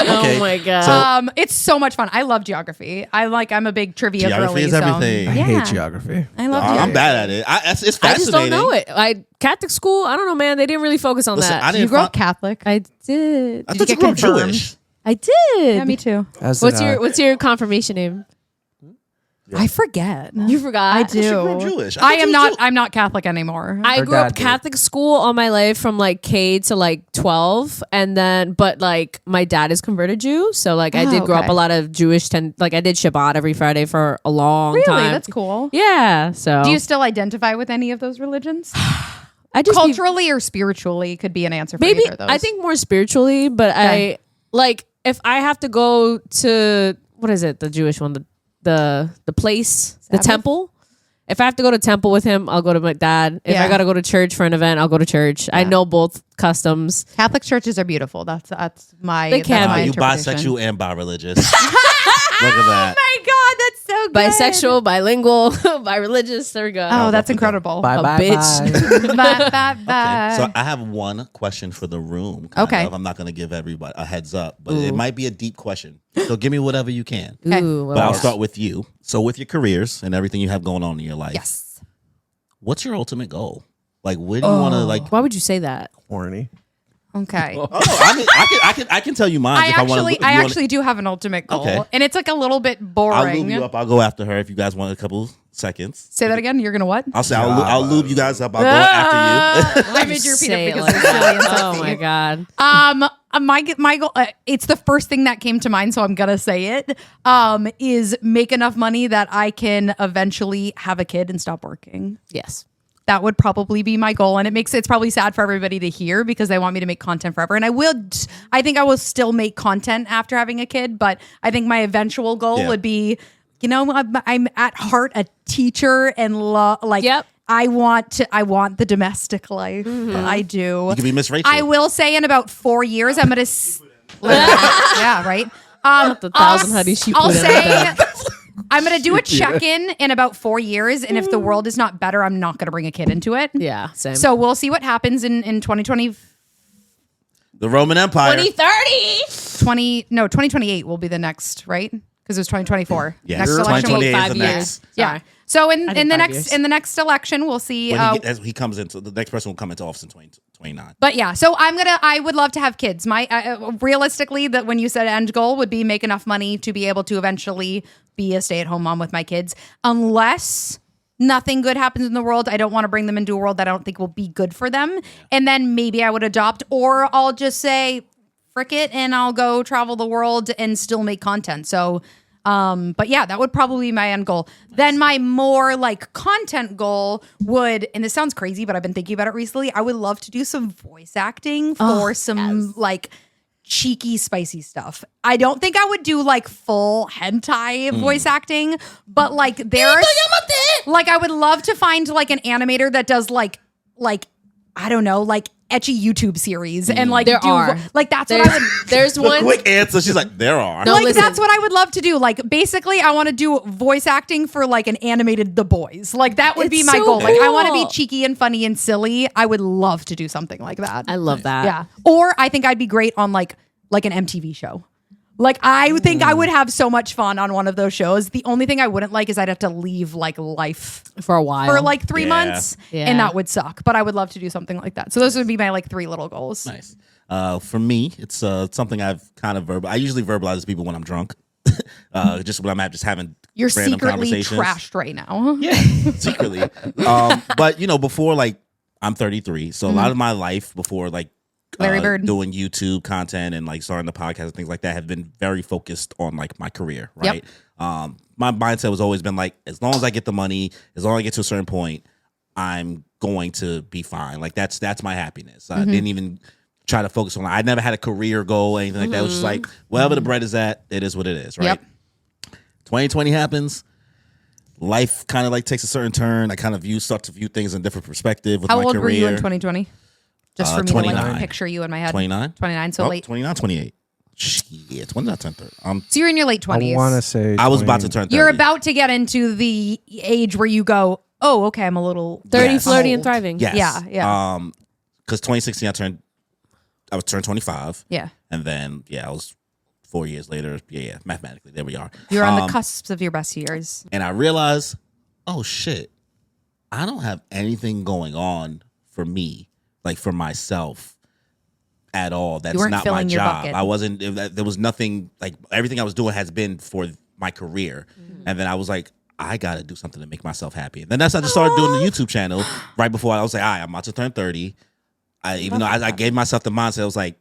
B: Okay,
D: Oh my God.
A: It's so much fun. I love geography. I'm a big trivia
B: Geography
A: girly.
B: is
A: so-
B: everything.
C: I
A: Yeah.
C: hate geography.
A: I love
B: I'm
A: geography.
B: bad at it. It's
D: I just
B: fascinating.
D: don't know it. Catholic school, I don't know, man. They didn't really focus on
B: Listen,
D: that.
B: I
A: Did you
B: didn't
A: grow
B: find-
A: up Catholic?
D: I did.
B: I
A: Did you
B: thought you
A: get
B: grew up
A: confirmed?
B: Jewish.
D: I did.
A: Yeah, me too.
C: As
D: What's
C: did I.
D: your confirmation name?
A: I forget.
D: You forgot.
A: I
B: You grew up
A: do.
B: Jewish.
A: I
B: thought you
A: am
B: was
A: not.
B: Jew-
A: I'm not Catholic anymore.
D: I
C: Her
D: grew up
C: dad did.
D: Catholic school all my life from like K to like 12, and then but like my dad is converted Jew, so like I
A: Oh,
D: did grow up
A: okay.
D: a lot of Jewish. Like I did Shabbat every Friday for a long
A: Really,
D: time.
A: that's cool.
D: Yeah. So
A: Do you still identify with any of those religions?
D: I just
A: Culturally or spiritually could be an answer for
D: maybe
A: either of those.
D: I think more spiritually, but
A: Okay.
D: I like if I have to go to what is it, the Jewish one, the place,
A: Sabbath?
D: the temple. If I have to go to temple with him, I'll go to my dad. If
A: Yeah.
D: I got to go to church for an event, I'll go to church. I know both customs.
A: Catholic churches are beautiful. That's my.
D: They
A: that's
D: can
A: my
B: you
A: interpretation.
B: bisexual and bi-religious. Look at that.
A: Oh my god, that's so good.
D: Bisexual, bilingual, bi-religious. There we go.
A: Oh, that's incredible.
C: Bye,
D: A
C: bye,
D: bitch.
C: bye.
A: Bye.
B: So I have one question for the room. kind
A: Okay.
B: of. I'm not going to give everybody a heads up, but it might be a deep question. So give me whatever you can.
A: Okay.
D: Ooh,
B: But I'll
D: well,
B: start with you. So with your careers and everything you have going on in your life,
A: Yes.
B: what's your ultimate goal? Like, where do you want to like?
D: why would you say that?
C: Horny.
A: Okay.
B: Oh, I mean, I can tell you mine.
A: I actually do have an ultimate goal,
B: Okay.
A: and it's like a little bit
B: I'll
A: boring.
B: lube you up. I'll go after her if you guys want a couple seconds.
A: Say that again. You're gonna what?
B: I'll say I'll lube you guys up. I'll go after you.
A: I made you repeat
D: Say
A: it because
D: like
A: it's silly and
D: that.
A: sexy.
D: Oh my god.
A: My goal. It's the first thing that came to mind, so I'm gonna say it. Is make enough money that I can eventually have a kid and stop working.
D: Yes.
A: That would probably be my goal, and it's probably sad for everybody to hear because they want me to make content forever, and I think I will still make content after having a kid, but I think my eventual goal
B: Yeah.
A: would be, I'm at heart a teacher and
D: Yep.
A: I want the domestic life. I do.
B: You can be Miss Rachel.
A: I will say in about 4 years, I'm gonna. Yeah, right.
D: The thousand honey she
A: I'll
D: put in
A: say
D: that.
A: I'm gonna do a check-in in about 4 years, and if the world is not better, I'm not gonna bring a kid into it.
D: Yeah, same.
A: So we'll see what happens in 2020.
B: the Roman Empire.
A: 2028 will be the next, right? Because it was 2024.
B: Yes.
A: Next election will
B: 2028 is
D: 5
B: the
D: years.
B: next.
A: Yeah.
D: Sorry.
A: So
D: I think 5 years.
A: in the next election, we'll see.
B: When he comes into the next person will come into office in 2029.
A: But yeah, so I would love to have kids. My realistically, that when you said end goal would be make enough money to be able to eventually be a stay-at-home mom with my kids, unless nothing good happens in the world. I don't want to bring them into a world that I don't think will be good for them, and then maybe I would adopt, or I'll just say frick it and I'll go travel the world and still make content. So. But yeah, that would probably be my end goal. Then my more like content goal would, and this sounds crazy, but I've been thinking about it recently. I would love to do some voice acting for some like cheeky, spicy stuff. I don't think I would do like full hentai voice acting, but like there's like I would love to find like an animator that does like I don't know, like etchy YouTube series and like
D: There are.
A: like that's what I would.
D: There's one.
B: Quick answer. She's like, there are.
D: No,
A: Like
D: listen.
A: that's what I would love to do. Like basically, I want to do voice acting for like an animated The Boys. Like that would be
D: It's
A: my
D: so
A: goal. Like I want to be
D: cool.
A: cheeky and funny and silly. I would love to do something like that.
D: I love that.
A: Yeah. Or I think I'd be great on like an MTV show. Like I think I would have so much fun on one of those shows. The only thing I wouldn't like is I'd have to leave like life
D: For a while.
A: for like 3
B: Yeah.
A: months,
D: Yeah.
A: and that would suck. But I would love to do something like that. So those would be my like 3 little goals.
B: Nice. For me, it's something I've kind of I usually verbalize to people when I'm drunk. Just when I'm just having
A: You're
B: random
A: secretly
B: conversations.
A: trashed right now.
B: Yeah, secretly. But before like I'm 33, so a lot of my life before like
A: Larry Bird.
B: doing YouTube content and like starting the podcast and things like that have been very focused on like my career,
A: Yep.
B: right? My mindset has always been like, as long as I get the money, as long as I get to a certain point, I'm going to be fine. Like that's my happiness. I didn't even try to focus on. I never had a career goal or anything like that. It was just like wherever the bread is at, it is what it is, right?
A: Yep.
B: 2020 happens. Life kind of like takes a certain turn. I kind of start to view things in a different perspective with
A: How
B: my
A: old
B: career.
A: were you in 2020? Just for me to like
B: 29.
A: picture you in my head.
B: 29?
A: 29, so late.
B: 29, 28. Shit, when did I turn 30?
A: So you're in your late 20s.
C: I want to say
B: I was about to turn 30.
A: You're about to get into the age where you go, oh, okay, I'm a little
D: 30,
B: Yes.
D: flirty, and
A: old.
D: thriving.
B: Yes.
A: Yeah.
B: Because 2016, I was turned 25.
A: Yeah.
B: And then, I was 4 years later. Yeah, mathematically, there we are.
A: You're on the cusps of your best years.
B: And I realized, oh shit, I don't have anything going on for me, like for myself at all. That's
A: weren't
B: not my
A: filling your
B: job.
A: bucket.
B: I wasn't, there was nothing, like everything I was doing has been for my career. And then I was like, I got to do something to make myself happy. And then I just started doing the YouTube channel right before I was like, all right, I'm about to turn 30. Even though I gave myself the mindset, I was like,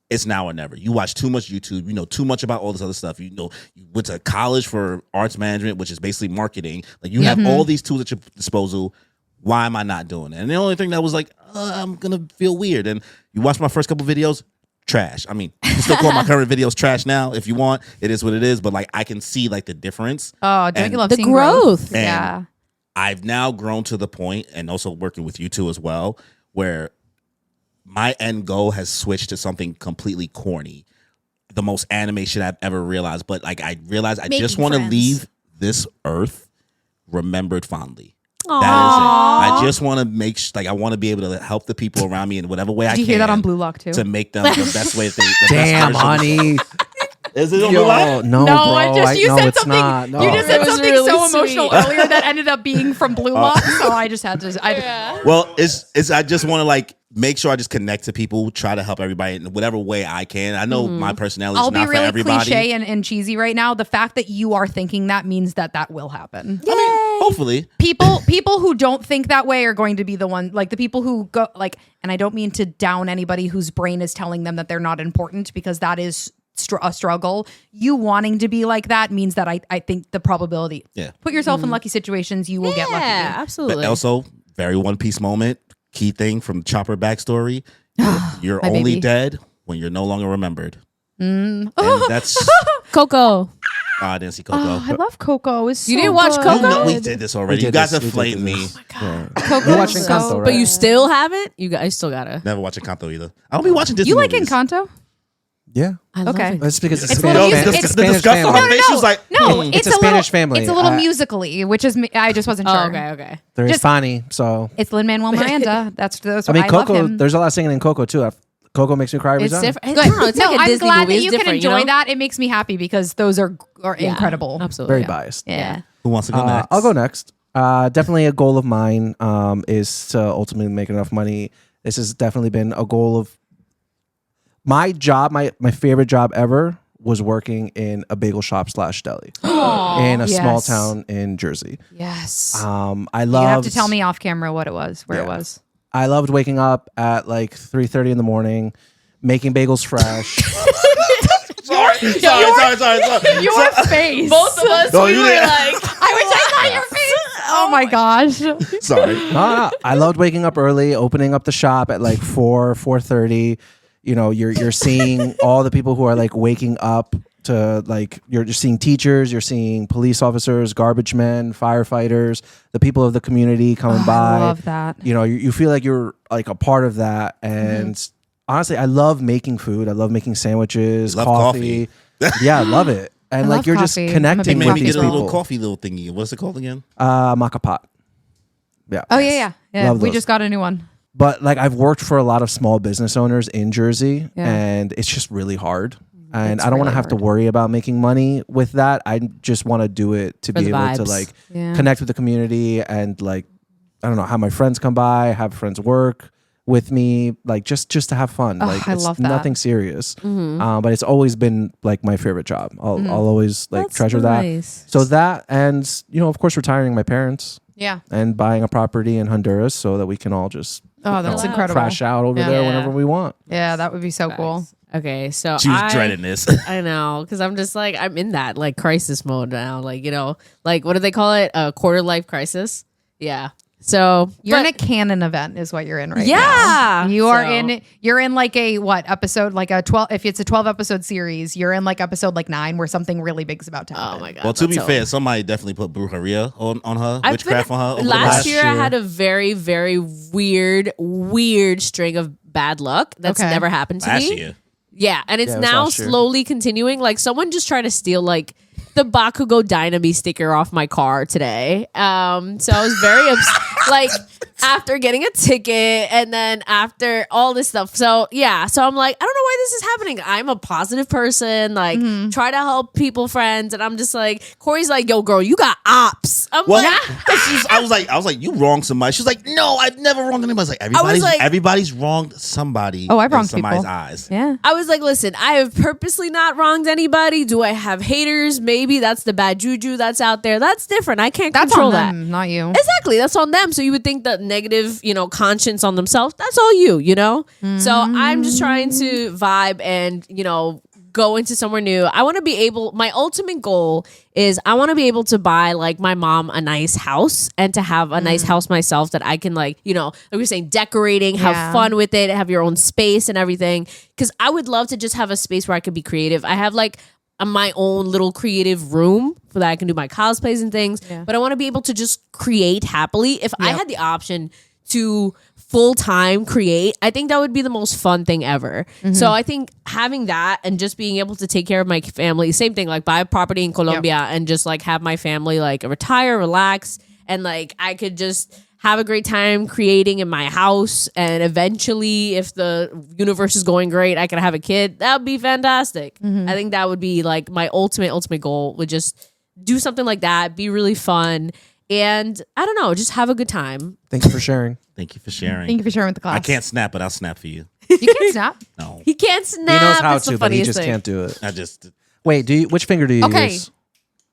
B: it's now or never. You watch too much YouTube. You know too much about all this other stuff. You went to college for arts management, which is basically marketing. Like you have all these tools at your disposal. Why am I not doing it? And the only thing that was like, I'm going to feel weird. And you watch my first couple videos, trash. I mean, you can still call my current videos trash now if you want. It is what it is. But like I can see like the difference.
A: Oh, don't
B: And
A: you love
D: the
A: seeing
D: growth.
A: Yeah.
B: I've now grown to the point, and also working with you too as well, where my end goal has switched to something completely corny. The most anime shit I've ever realized. But like I realized I just
A: Making
B: want to
A: friends.
B: leave this earth remembered fondly. That is it. I just want to make I want to be able to help the people around me in whatever way I
A: Did
B: can.
A: you hear that on Blue Lock too?
B: To make them the best way that they. The
C: Damn,
B: best version.
C: honey.
B: Is it on Blue Lock?
C: Yo, no,
A: No,
C: bro.
A: you
C: no,
A: said
C: it's
A: something.
C: not. No.
A: You just said
D: It was
A: something
D: really
A: so
D: sweet.
A: emotional earlier that ended up being from Blue Lock. So I just had to.
B: Well, it's I just want to like make sure I just connect to people, try to help everybody in whatever way I can. I know my personality is
A: I'll
B: not
A: be really
B: for everybody.
A: cliche and cheesy right now. The fact that you are thinking that means that will happen.
B: I mean, hopefully.
A: People who don't think that way are going to be the one, like the people who go like, and I don't mean to down anybody whose brain is telling them that they're not important, because that is a struggle. You wanting to be like that means that I think the probability.
B: Yeah.
A: Put yourself in lucky situations, you will get lucky.
D: Yeah, absolutely.
B: But also, very One Piece moment, key thing from Chopper backstory. You're
A: My
B: only
A: baby.
B: dead when you're no longer remembered. And that's
D: Coco.
B: I didn't see Coco.
A: Oh, I love Coco. It's
D: You
A: so
D: didn't watch
A: good.
D: Coco?
B: No, we did this already.
C: We
B: You
C: did
B: guys
C: this.
B: have
C: We did
B: flamed me.
C: this.
A: Coco
C: You're watching
A: is
C: Encanto,
A: so
C: right?
D: But you still haven't? You guys still gotta.
B: Never watching Encanto either. I don't be watching Disney
A: You like
B: movies.
A: Encanto?
C: Yeah.
D: I love
A: Okay.
D: it.
C: That's because it's,
A: It's
C: Spanish,
A: little
B: Yo,
A: music-
C: it's
A: it's
C: a Spanish
B: disgust on
C: family.
B: her face. She was like,
A: No,
C: It's a Spanish family.
A: It's a little musically, which is I just wasn't sure.
D: Oh, okay.
C: They're
A: just-
C: funny, so.
A: It's Lin-Manuel Miranda. That's
C: I
A: what
C: mean,
A: I love
C: Coco,
A: him.
C: there's a lot of singing in Coco, too. Coco makes me cry every
D: It's
C: time.
D: different. I
A: Good.
D: don't know, it's
A: No,
D: like a
A: I'm
D: Disney
A: glad
D: movie.
A: that
D: It's
A: you can
D: different,
A: enjoy
D: know?
A: that. It makes me happy because those are
D: Yeah,
A: incredible.
D: Absolutely.
C: Very
D: yeah.
C: biased.
A: Yeah.
B: who wants to go next?
C: I'll go next. Definitely a goal of mine is to ultimately make enough money. This has definitely been a goal of my job. My favorite job ever was working in a bagel shop / deli in a small
A: yes.
C: town in Jersey.
A: Yes.
C: I
A: You
C: loved.
A: have to tell me off camera what it was, where it
C: Yeah.
A: was.
C: I loved waking up at like 3:30 in the morning, making bagels fresh.
B: sorry.
A: Your face.
D: Both of us,
B: No,
D: we
B: you
D: were
B: didn't.
D: like,
A: I your face. Oh my gosh.
B: Sorry.
C: No, I loved waking up early, opening up the shop at like 4:30. You know, you're seeing all the people who are like waking up to like you're just seeing teachers, you're seeing police officers, garbage men, firefighters, the people of the community coming by.
A: I love that.
C: You know, you feel like you're like a part of that. And honestly, I love making food. I love making sandwiches,
B: Love
C: coffee. Yeah, I love it. And
A: I
C: like
A: love
C: you're
A: coffee.
C: just
A: I'm a big
C: connecting
B: Maybe
C: with
A: coffee
C: these
B: get a
C: people.
B: little coffee little thingy. What's it called again?
C: Maca pot. Yeah.
A: Oh yeah.
C: Love
A: We
C: those.
A: just got a new one.
C: But like I've worked for a lot of small business owners in Jersey,
A: Yeah.
C: and it's just really hard. And
A: It's
C: I don't want to
A: really
C: have to
A: hard.
C: worry about making money with that. I just want to do it to
D: For
C: be
D: the
C: able to
D: vibes.
C: like
A: Yeah.
C: connect with the community and like I don't know, have my friends come by, have friends work with me, like just to have fun.
A: Oh,
C: like
A: I
C: it's
A: love that.
C: nothing serious. But it's always been like my favorite job. I'll always like
D: That's
C: treasure
D: nice.
C: that. So that and you know, of course, retiring my parents
A: Yeah.
C: and buying a property in Honduras so that we can all just
A: Oh, that's
D: Wow.
A: incredible.
C: crash out over
A: Yeah.
C: there
D: Yeah.
C: whenever we want.
A: Yeah, that would be so cool.
D: Okay, so
B: She was dreading this.
D: I know, because I'm just like I'm in that like crisis mode now. Like like what do they call it? A quarter life crisis. Yeah. So
A: You're
D: but-
A: in a canon event, is what you're in right
D: Yeah.
A: now. You are
D: So-
A: you're in like a what episode? Like a 12. If it's a 12 episode series, you're in like episode like 9, where something really big is about to happen.
D: Oh my god.
B: Well, to be
D: that's
B: fair,
D: so-
B: somebody definitely put brujeria on her,
D: I've
B: witchcraft
D: been-
B: on her. over the
D: Last year, I
C: year.
D: had a very, very weird string of bad luck that's
A: Okay.
D: never happened to
B: last
D: me.
B: year.
D: Yeah, and it's
C: Yeah, it was
D: now
C: last year.
D: slowly continuing. Like someone just tried to steal like the Bakugo Dynamy sticker off my car today. So I was very like after getting a ticket and then after all this stuff. So yeah, so I'm like, I don't know why this is happening. I'm a positive person, like try to help people, friends, and I'm just like, Corey's like, yo, girl, you got ops. I'm
B: Well,
D: like,
B: I was like, you wronged somebody. She's like, no, I've never wronged anybody. I was like, everybody's wronged somebody.
A: Oh, I've
B: in
A: wronged
B: somebody's
A: people.
B: eyes.
A: Yeah.
D: I was like, listen, I have purposely not wronged anybody. Do I have haters? Maybe that's the bad juju that's out there. That's different. I can't
A: That's
D: control
A: on
D: that.
A: them, not you.
D: Exactly. That's on them. So you would think that negative, conscience on themselves, that's all you know? So I'm just trying to vibe and, go into somewhere new. I want to be able, my ultimate goal is I want to be able to buy like my mom a nice house and to have a nice house myself that I can like we were saying, decorating, have
A: Yeah.
D: fun with it, have your own space and everything. Cause I would love to just have a space where I could be creative. I have like my own little creative room so that I can do my cosplays and things.
A: Yeah.
D: But I want to be able to just create happily. If I had the option to full-time create, I think that would be the most fun thing ever. So I think having that and just being able to take care of my family, same thing, like buy a property in Colombia and just like have my family like retire, relax, and like I could just have a great time creating in my house, and eventually if the universe is going great, I could have a kid. That would be fantastic. I think that would be like my ultimate goal, would just do something like that, be really fun, and I don't know, just have a good time.
C: Thank you for sharing.
B: Thank you for sharing.
A: Thank you for sharing with the class.
B: I can't snap, but I'll snap for you.
A: You can't snap.
B: No,
D: He can't
C: He
D: snap.
C: knows how
D: It's the
C: to, but he
D: funniest
C: just
D: thing.
C: can't do it.
B: I just
C: Wait, which finger do you
A: Okay.
C: use?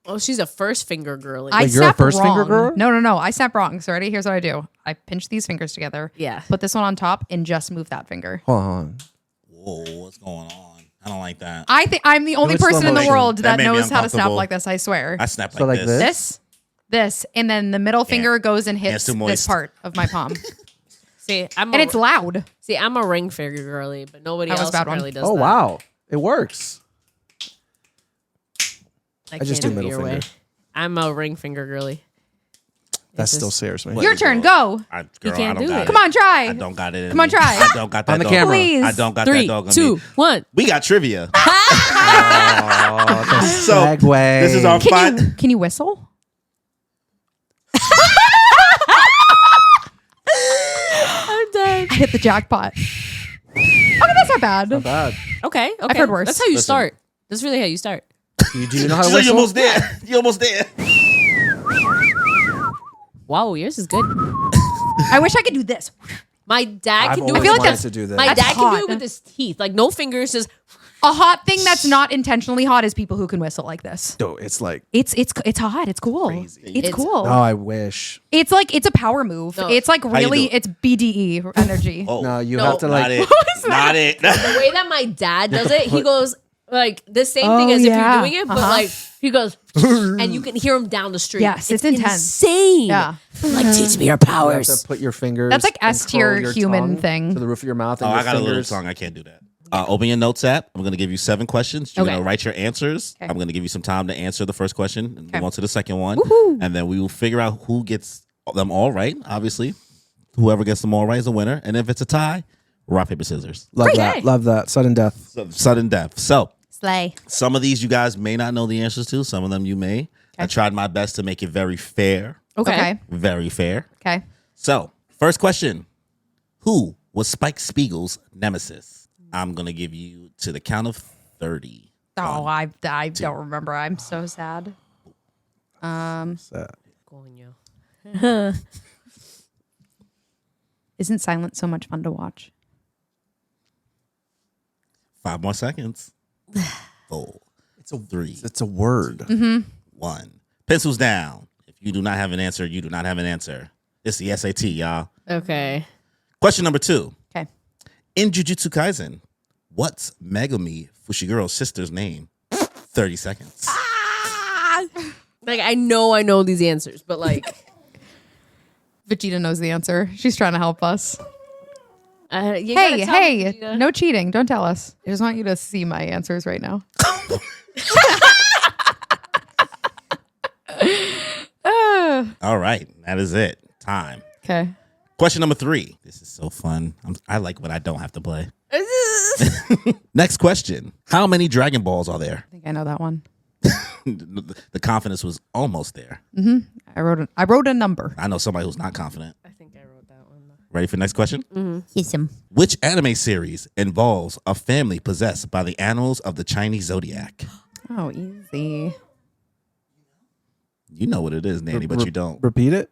D: Oh, she's a first finger girly.
A: I
C: Wait, you're a
A: snap
C: first
A: wrong.
C: finger girl?
A: No. I snap wrong. So ready? Here's what I do. I pinch these fingers together.
D: Yeah.
A: Put this one on top and just move that finger.
C: Hold on.
B: whoa, what's going on? I don't like that.
A: I think I'm the only
C: it slow
A: person in the
C: motion.
A: world
B: That
A: that
B: made me
A: knows how to snap
B: uncomfortable.
A: like this. I swear.
B: I snap
C: So
B: like
C: like
B: this.
A: This, and then the middle finger goes and hits
B: too
A: this
B: moist.
A: part of my palm,
D: See, I'm
A: and it's loud.
D: I'm a ring finger girly, but nobody
A: That was
D: else
A: a bad one.
D: apparently does
C: Oh
D: that.
C: wow, it works.
D: I
C: just
D: can't
C: do
D: have it
C: middle
D: your way.
C: finger.
D: I'm a ring finger girly.
C: That
D: It's
C: still
D: just-
C: scares me.
A: Your turn. Go.
B: Girl,
D: can't
B: I don't
D: do
B: got
D: it.
B: it.
A: Come on, try.
B: I don't got it. in
A: Come on,
B: me.
A: try.
B: I don't got that
C: On the
B: dog.
C: camera.
A: Please.
B: I don't got
D: 3,
B: that dog on
D: 2,
B: me.
D: 1.
B: We got trivia.
C: Oh,
B: So
C: segue.
B: this is our fun.
A: Can you whistle?
D: I'm dead.
A: I hit the jackpot. Okay, that's not bad.
C: Not bad.
D: Okay. Okay.
A: heard worse.
D: That's how you
B: Listen.
D: start. That's really how you start.
C: Do you know how to
B: She's like, you
C: whistle?
B: almost there. You almost there.
D: Wow, yours is good.
A: I wish I could do this.
D: My dad
C: I've
D: can do
C: always
D: it.
A: like
C: wanted
A: that's-
C: to do that.
D: My
A: That's
D: dad can do
A: hot.
D: it with his teeth. Like no fingers. Just
A: A hot thing that's not intentionally hot is people who can whistle like this.
C: Dude, it's like,
A: It's hot. It's cool.
C: Crazy.
A: It's
D: It's-
A: cool.
C: oh, I wish.
A: It's like it's a power move.
D: No.
A: It's like
B: you
A: really
B: do it?
A: it's BDE energy.
B: Oh,
C: No, you
D: No.
C: have to
B: not
C: like.
B: it. Not it.
D: the way that my dad does it, he goes like the same
A: Oh,
D: thing as
A: yeah.
D: if you're doing it, but
A: Uh-huh.
D: like he goes, and you can hear him down the street.
A: Yes, it's intense.
D: Insane.
A: Yeah.
D: Like teach me your
C: You have
D: powers.
C: to put your fingers.
A: That's like
C: and
A: S tier
C: curl your
A: human
C: tongue
A: thing.
C: to the roof of your mouth.
B: Oh,
C: And
B: I
C: your
B: got a little
C: fingers.
B: tongue. I can't do that. Open your notes app. I'm going to give you 7 questions. You're
D: Okay.
B: going to write your answers.
A: Okay.
B: I'm going to give you some time to answer the first question and
A: Okay.
B: move on to the second one. And then we will figure out who gets them all right, obviously. Whoever gets them all right is a winner. And if it's a tie, rock, paper, scissors.
C: Love
D: Great.
C: that. Love that. Sudden death.
B: Sudden death. So
A: Slay.
B: some of these you guys may not know the answers to. Some of them you may. I tried my best to make it very fair.
A: Okay.
B: Very fair.
A: Okay.
B: So, first question. Who was Spike Spiegel's nemesis? I'm going to give you to the count of 30.
A: Oh, I don't remember. I'm so sad.
D: Coño.
A: Isn't Silence so much fun to watch?
B: 5 more seconds. 4.
C: It's a
B: 3.
C: It's a word.
B: 1. Pencils down. If you do not have an answer, you do not have an answer. It's the SAT, y'all.
D: Okay.
B: Question number 2.
A: Okay.
B: In Jujutsu Kaisen, what's Megumi Fushiguro's sister's name? 30 seconds.
D: Like I know these answers, but like
A: Vegeta knows the answer. She's trying to help us.
D: you gotta
A: Hey,
D: tell
A: hey,
D: me, Vegeta.
A: no cheating. Don't tell us. I just want you to see my answers right now.
B: All right. That is it. Time.
A: Okay.
B: Question number 3. This is so fun. I like when I don't have to play. Next question. How many Dragon Balls are there?
A: I think I know that one.
B: The confidence was almost there.
A: I wrote a number.
B: I know somebody who's not confident.
D: I think I wrote that one.
B: Ready for the next question?
A: Yes, him.
B: Which anime series involves a family possessed by the animals of the Chinese zodiac?
A: Oh, easy.
B: You know what it is, Nanny, but you don't.
C: Repeat it.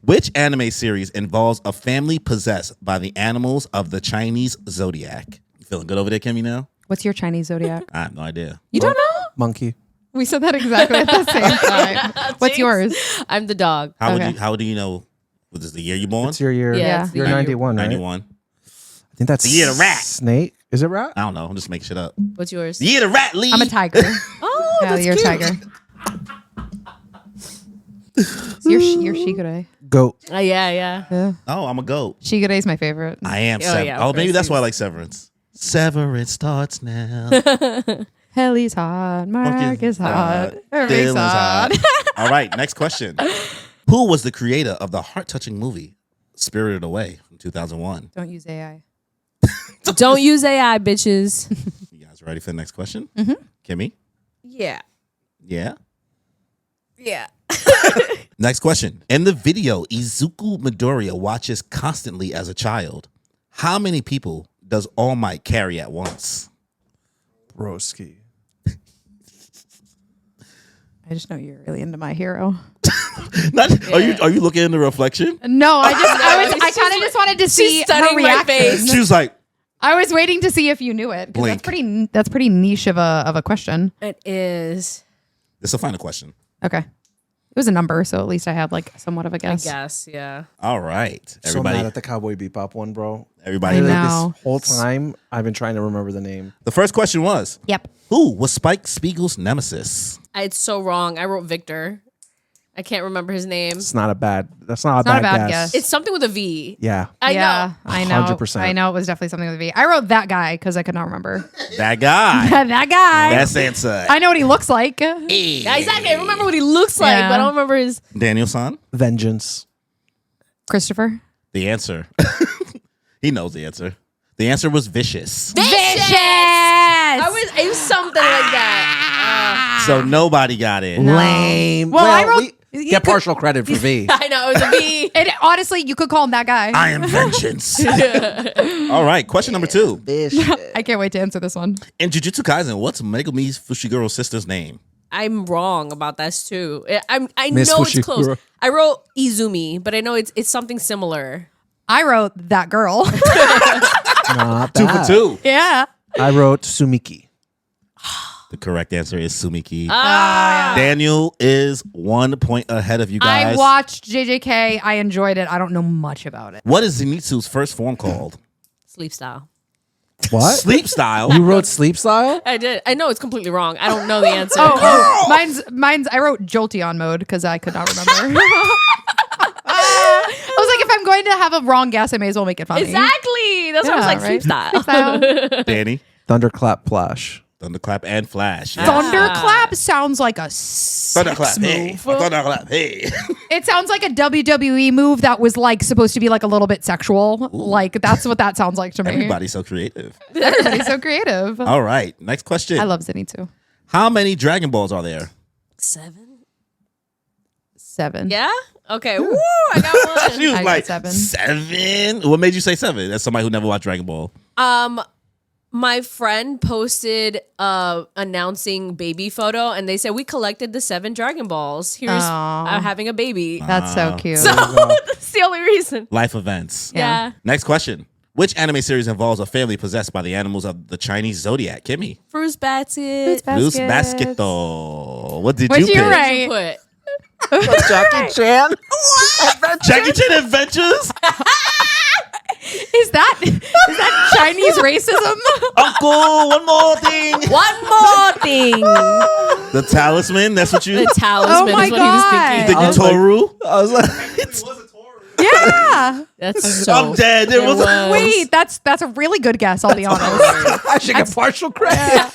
B: Which anime series involves a family possessed by the animals of the Chinese zodiac? You feeling good over there, Kimmy, now?
A: What's your Chinese zodiac?
B: I have no idea.
A: You don't know?
C: Monkey.
A: We said that exactly at the same time. What's yours?
D: I'm the dog.
B: How do you know? Was this the year you born?
C: It's your year.
D: Yeah, it's the
C: You're
D: year.
C: 91, right?
B: 91.
C: I think that's
B: The year of the rat.
C: Snake. Is it rat?
B: I don't know. I'm just making shit up.
D: What's yours?
B: The year of the rat, Lee.
A: I'm a tiger.
D: Oh,
A: Yeah,
D: that's
A: you're a
D: cute.
A: tiger. You're Shigure.
C: Goat.
D: Yeah, yeah.
A: Yeah.
B: Oh, I'm a goat.
A: Shigure's my favorite.
B: I am.
D: Oh, yeah,
B: Oh,
D: of
B: maybe
D: course.
B: that's why I like Severance. Severance starts now.
A: Helly's hot. Mark is hot. Everything's
B: Dylan's
A: hot.
B: All right, next question. Who was the creator of the heart-touching movie Spirited Away from 2001?
A: Don't use AI.
D: Don't use AI, bitches.
B: You guys ready for the next question?
A: Mm-hmm.
B: Kimmy?
D: Yeah.
B: Yeah?
D: Yeah.
B: Next question. In the video Izuku Midoriya watches constantly as a child, how many people does All Might carry at once?
C: Broski.
A: I just know you're really into my hero.
B: Are you looking in the reflection?
A: No, I kind of just wanted to see her
D: studying my
A: reaction.
D: face.
B: She was like,
A: I was waiting to see if you knew it. 'Cause
B: Blink.
A: That's pretty niche of a question.
D: It is.
B: this is a final question.
A: Okay. It was a number, so at least I had like somewhat of a
D: I
A: guess.
D: guess, yeah.
B: All right.
C: So mad at the Cowboy Bebop one, bro.
B: Everybody.
A: I
C: Like,
A: know.
C: this whole time, I've been trying to remember the name.
B: The first question was,
A: Yep.
B: who was Spike Spiegel's nemesis?
D: It's so wrong. I wrote Victor. I can't remember his name.
C: That's not a bad
A: not a bad guess.
D: It's something with a V.
C: Yeah.
D: I know.
A: I know.
C: 100%.
A: I know it was definitely something with a V. I wrote that guy because I could not remember.
B: That guy.
A: That guy.
B: That's answer.
A: I know what he looks like.
D: Yeah, exactly. I remember what he looks like,
A: Yeah.
D: but I don't remember his.
B: Daniel-san?
C: Vengeance.
A: Christopher.
B: The answer. He knows the answer. The answer was vicious.
A: Vicious.
D: It was something like that.
B: So nobody got it.
C: Lame.
A: Well, I wrote- you
C: Get
A: could-
C: partial credit for V.
D: I know, it was a V.
A: And honestly, you could call him that guy.
B: I am vengeance. All right, question number 2.
A: I can't wait to answer this one.
B: In Jujutsu Kaisen, what's Megumi Fushiguro's sister's name?
D: I'm wrong about this too. I
C: Miss
D: know it's
C: Fushiguro.
D: close. I wrote Izumi, but I know it's something similar.
A: I wrote that girl.
C: Not
B: 2
C: bad.
B: for 2.
A: Yeah.
C: I wrote Sumiki.
B: The correct answer is Sumiki.
D: Ah.
B: Daniel is 1 point ahead of you guys.
A: I watched JJK. I enjoyed it. I don't know much about it.
B: What is Zenitsu's first form called?
D: Sleep style.
C: What?
B: Sleep style.
C: You wrote Sleep Style?
D: I did. I know it's completely wrong. I don't know the answer.
A: Mine's. I wrote Jolteon mode because I could not remember. I was like, if if I'm going to have a wrong guess, I may as well make it funny.
D: Exactly. That's what I was like,
A: right?
D: freestyle.
A: So,
B: Danny,
C: Thunderclap Flash.
B: Thunderclap and Flash. Yeah.
A: Thunderclap sounds like a
B: Thunderclap,
A: sex
B: hey.
A: move.
B: Thunderclap, hey.
A: It sounds like a WWE move that was like supposed to be like a little bit sexual. Like that's what that sounds like to me.
B: Everybody's so creative.
A: Everybody's so creative.
B: All right, next question.
A: I love Zinni too.
B: How many Dragon Balls are there?
D: 7?
A: 7.
D: Yeah? Okay. Woo, I got
B: She was
A: I got
B: like,
A: 7.
B: 7? What made you say 7? That's somebody who never watched Dragon Ball.
D: one. My friend posted announcing baby photo, and they said we collected the 7 Dragon Balls. Here's
A: Aw.
D: having a baby.
A: That's so cute.
D: So that's the only reason.
B: Life events.
D: Yeah.
B: Next question. Which anime series involves a family possessed by the animals of the Chinese zodiac? Kimmy.
D: Fruits basket.
B: Loose Basket. What did
A: What'd
B: you
A: you
B: pick?
A: write?
D: Put
C: Jackie Chan.
B: Jackie Chan Adventures?
A: Is that Chinese racism?
B: Uncle, one more thing.
D: one more thing.
B: The talisman. That's what you
D: The talisman
A: Oh my
D: is what he was
A: God.
B: you
D: thinking.
B: think of Toru?
C: I was like,
E: It was a Taurus.
A: Yeah.
D: That's so.
B: I'm dead. It was a-
A: Wait, that's a really good guess, I'll be honest.
C: I should get partial credit.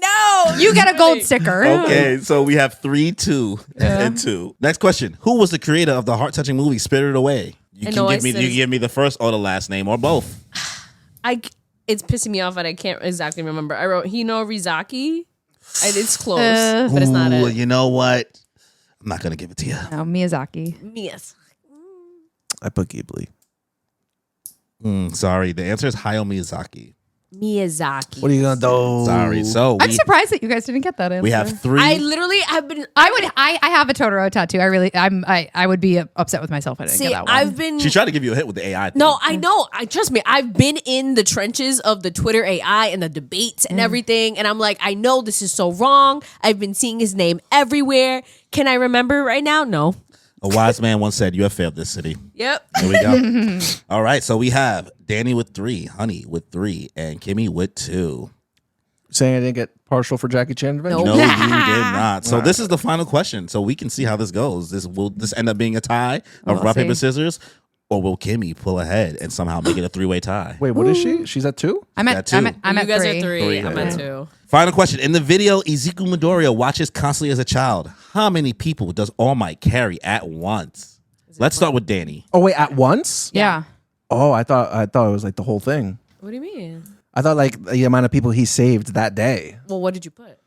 D: No.
A: You get a gold sticker.
B: Okay, so we have 3, 2, and 2. Next question. Who was the creator of the heart-touching movie Spirited Away? You
D: I
B: can
D: know I
B: give me
D: said-
B: you can give me the first or the last name or both.
D: It's pissing me off that I can't exactly remember. I wrote Hino Rizaki. It's close, but it's not
B: Ooh,
D: it.
B: you know what? I'm not gonna give it to you.
A: No, Miyazaki.
D: Yes.
C: I put Ghibli.
B: Sorry, the answer is Hayao Miyazaki.
D: Miyazaki.
C: What are you gonna do?
B: Sorry. So
A: I'm surprised that you guys didn't get that answer.
B: we have 3.
D: I literally have been.
A: I have a Totoro tattoo. I would be upset with myself if I didn't
D: See,
A: get that one.
D: I've been.
B: She tried to give you a hit with the AI thing.
D: No, I know. I trust me. I've been in the trenches of the Twitter AI and the debates and everything, and I'm like, I know this is so wrong. I've been seeing his name everywhere. Can I remember right now? No.
B: A wise man once said, "You have failed this city."
D: Yep.
B: There we go. All right, so we have Danny with 3, Honey with 3, and Kimmy with 2.
C: Saying I didn't get partial for Jackie Chan Adventure?
B: No, you did not. So this is the final question. So we can see how this goes. Will this end up being a tie of
A: We'll
B: rock, paper,
A: see.
B: scissors? Or will Kimmy pull ahead and somehow make it a 3-way tie?
C: Wait, what is she? She's at 2?
A: I'm
B: got
A: at
B: two.
A: I'm
D: you
A: at
D: guys
A: 3.
D: are 3.
B: Three,
D: I'm
B: yeah.
D: at 2.
B: Final question. In the video Ezekiel Midoriya watches constantly as a child, how many people does All Might carry at once? Let's start with Danny.
C: Oh wait, at once?
A: Yeah.
C: Oh, I thought it was like the whole thing.
D: What do you mean?
C: I thought like the amount of people he saved that day.
D: Well, what did you put?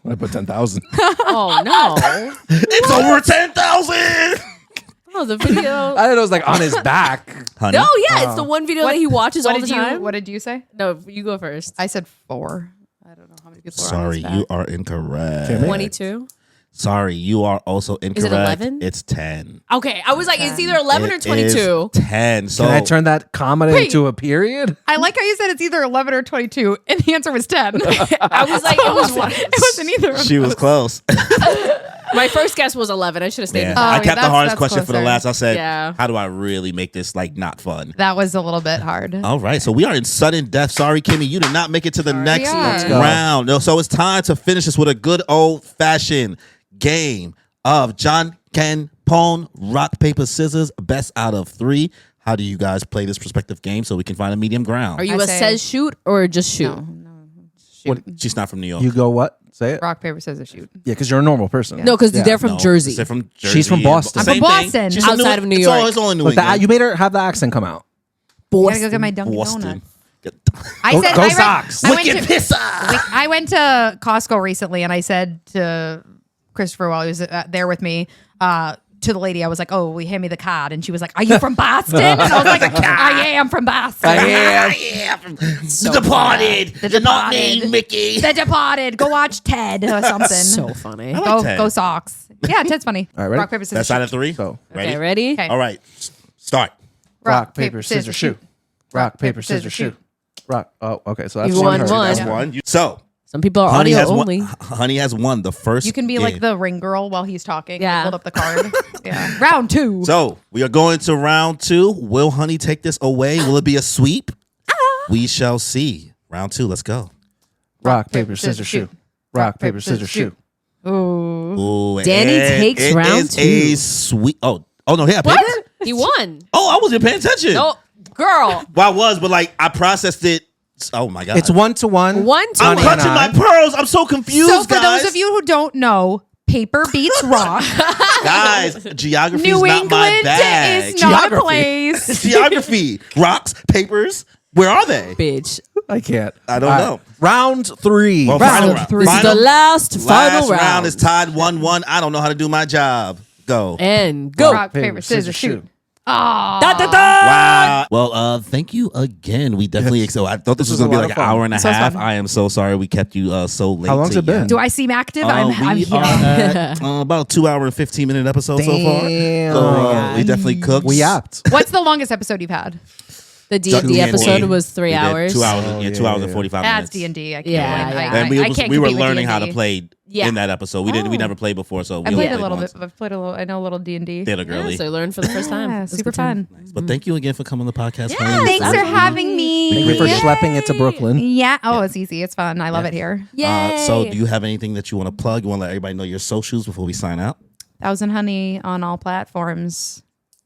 C: I put 10,000.
D: Oh no!
B: It's over 10,000!
D: Oh, the video.
C: I thought it was like on his back.
B: Honey?
D: No, yeah, it's the one video that he watches all the time.
A: What did you say?
D: No, you go first.
A: I said 4. I don't know how many people are on
B: Sorry,
A: his
B: you
A: back.
B: are incorrect.
C: Kimmy?
D: 22.
B: Sorry, you are also incorrect.
D: 11?
B: It's 10.
D: Okay, I was like, it's either 11 or
B: It
D: 22.
B: is 10. So
C: Can I turn that comma into a period?
A: I like how you said it's either 11 or 22, and the answer was 10.
D: I was like, it was one.
A: It wasn't either. Of
B: she was close.
D: My first guess was 11. I should have stayed.
B: Yeah.
D: with
B: I
D: that.
B: kept the
A: that's-
B: hardest
A: that's
B: question for the
A: closer.
B: last. I said,
D: Yeah.
B: how do I really make this like not fun?
A: That was a little bit hard.
B: All right, so we are in sudden death. Sorry, Kimmy, you did not make it to the next
A: we are. Let's
C: go.
B: round. No, so it's time to finish this with a good old fashioned game of John Ken Pone, rock paper scissors, best out of 3. How do you guys play this prospective game so we can find a medium ground?
D: Are you
A: I
D: a
A: say-
D: says shoot or just shoot?
A: No.
B: She's not from New York.
C: You go what? Say it.
A: Rock, paper, scissors, shoot.
C: Yeah, because you're a normal person.
D: No, because
C: Yeah.
D: they're from
B: No,
D: Jersey.
B: They're from Jersey.
C: She's from Boston. I'm
A: from
B: Same thing.
A: Boston.
B: She's from
D: Outside of New
B: it's all-
D: York.
B: It's all in New
C: But
B: England.
C: you made her have the accent come out.
A: I gotta go get my Dunkin'
B: Boston.
A: Donuts.
C: Go
A: I went-
C: Sox.
A: I went
B: Wicked
A: to-
B: pisser.
A: I went to Costco recently, and I said to Christopher while he was there with me, to the lady, I was like, "Oh, will you hand me the card?" And she was like, "Are you from Boston?" And I was like, "I am from Boston."
B: The Departed.
A: The
B: You're not
A: Departed.
B: named Mickey.
A: The Departed. Go watch Ted or something.
D: So funny.
B: like
A: go
B: Ted.
A: go Sox. Yeah, Ted's funny.
C: All right, ready?
A: Rock paper scissors.
B: That's out of
A: shoot.
B: 3.
C: So
B: Ready?
D: Okay, ready?
A: Okay.
B: All right. Start.
C: rock, paper, scissors, shoot. Rock, paper, scissors, shoot. Rock. Oh, okay. So that's
D: You won
C: her.
D: one.
B: That's
D: Yeah.
B: one. So
D: Some people are
B: Honey
D: audio
B: has
D: only.
B: won. Honey has won the first.
A: You can be
B: game.
A: like the ring girl while he's talking.
D: Yeah.
A: Hold up the card. Yeah. Round 2.
B: So we are going to round 2. Will Honey take this away? Will it be a sweep? We shall see. Round 2. Let's go.
C: Rock, paper, scissors, shoot. Rock, paper, scissors, shoot.
A: Ooh.
B: Ooh,
D: Danny
B: and
D: takes
B: it
D: round
B: is
D: 2.
B: a sweep. Oh, Oh no, he had paper.
D: What? He won.
B: Oh, I wasn't paying attention.
D: No, girl.
B: Well, I was, but like I processed it. Oh my god,
C: It's 1-to-1.
D: 1 to
B: I'm
D: 1.
B: clutching my pearls. I'm so confused,
A: So for
B: guys.
A: those of you who don't know, paper beats rock.
B: Guys, geography
A: New
B: is not my
A: England
B: bag.
A: is not a
C: Geography.
A: place.
B: Geography, rocks, papers. Where are they?
D: Bitch.
C: I can't.
B: I don't know.
C: Round 3.
B: Well,
A: Round
B: final round.
A: three.
D: This is
B: Final-
D: the last final round.
B: is tied 1-1. I don't know how to do my job. Go.
D: And go.
A: Rock, paper, scissors, shoot.
D: Da, da, da.
B: Wow. Well, thank you again. We definitely. So I thought this was
C: was
B: going
C: a
B: to be
C: lot
B: like
C: of
B: an
C: fun.
B: hour and a
A: So
B: half.
A: fun.
B: I am so sorry we kept you so late.
C: How long's
B: to
C: it been?
B: yet.
A: Do I seem active? I'm
B: we
A: here.
B: are at about a 2 hour and 15-minute episode so far.
C: Damn.
B: So, we definitely cooked.
C: We yapped.
A: What's the longest episode you've had?
D: The D&D episode was 3
B: We did
D: hours.
B: 2 hours.
C: Oh,
B: yeah,
C: yeah,
B: 2 hours and
C: yeah.
B: 45
A: That's
B: minutes.
A: D&D. I can't
D: Yeah,
A: win.
D: yeah.
B: And
A: I can't
B: we were
A: compete with
B: learning how to
A: D&D.
B: play
D: Yeah.
B: in that episode. We
A: Oh.
B: never played before, so
A: I
B: we
A: played
B: only
A: a little
B: once.
A: bit. I've played a little. I know a little D&D.
B: Did a
D: Yeah,
B: girly.
D: so you learned for the first time.
A: Yeah,
D: It was a
A: super
D: good time.
A: fun.
B: But thank you again for coming on the podcast.
D: Yeah,
B: honey.
A: Thanks for having me.
C: Thank you for
A: Yay.
C: schlepping it to Brooklyn.
A: Yeah. Oh, it's easy. It's fun. I love it here.
D: Yay.
B: So do you have anything that you want to plug? You want to let everybody know your socials before we sign out?
A: Thousand Honey on all platforms.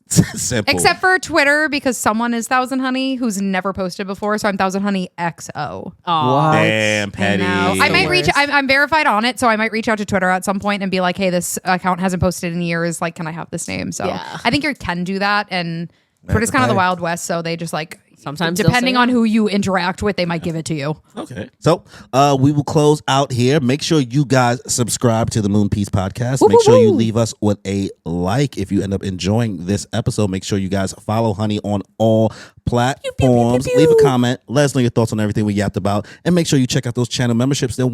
B: Simple.
A: Except for Twitter, because someone is Thousand Honey who's never posted before. So I'm Thousand Honey XO.
D: Aw.
B: Damn, Petty.
A: I
D: the
A: might reach.
D: worst.
A: I'm verified on it, so I might reach out to Twitter at some point and be like, "Hey, this account hasn't posted in years. Like, can I have this name?" So
D: Yeah.
A: I think you can do that, and Twitter's kind of the Wild West, so they just like
D: Sometimes they'll
A: depending
D: say
A: on
D: that.
A: who you interact with, they might give it to you.
B: Okay. So we will close out here. Make sure you guys subscribe to the Moon Piece Podcast. Make sure you leave us with a like if you end up enjoying this episode. Make sure you guys follow Honey on all platforms. Leave a comment. Let us know your thoughts on everything we yapped about. And make sure you check out those channel memberships. They're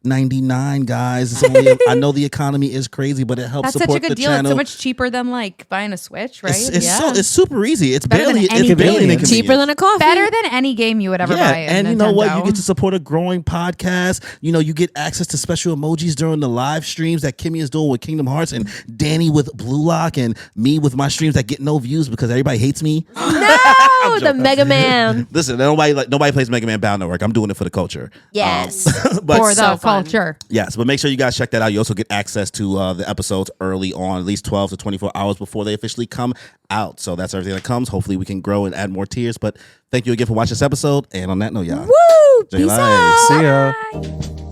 B: $1.99, guys. It's only I know the economy is crazy, but it helps
A: That's such
B: support
A: a good
B: the
A: deal.
B: channel.
A: It's so much cheaper than like buying a Switch, right?
B: It's super easy. It's
A: Better than
B: barely
A: any
B: it's barely
A: game.
B: an inconvenience.
D: Cheaper than a coffee.
A: better than any game you would ever buy. in
B: and you know what?
A: Nintendo.
B: You get to support a growing podcast. You know, you get access to special emojis during the live streams that Kimmy is doing with Kingdom Hearts, and Danny with Blue Lock, and me with my streams that get no views because everybody hates me.
D: No, the Mega Man.
B: Listen, nobody plays Mega Man Bound Network. I'm doing it for the culture.
D: Yes.
B: But
A: for the
D: So fun.
A: culture.
B: yes, but make sure you guys check that out. You also get access to the episodes early on, at least 12 to 24 hours before they officially come out. So that's everything that comes. Hopefully we can grow and add more tiers. But thank you again for watching this episode. And on that note, y'all.
D: Woo!
B: Jay
D: Peace
B: Light.
D: out.
C: See ya.
A: Bye.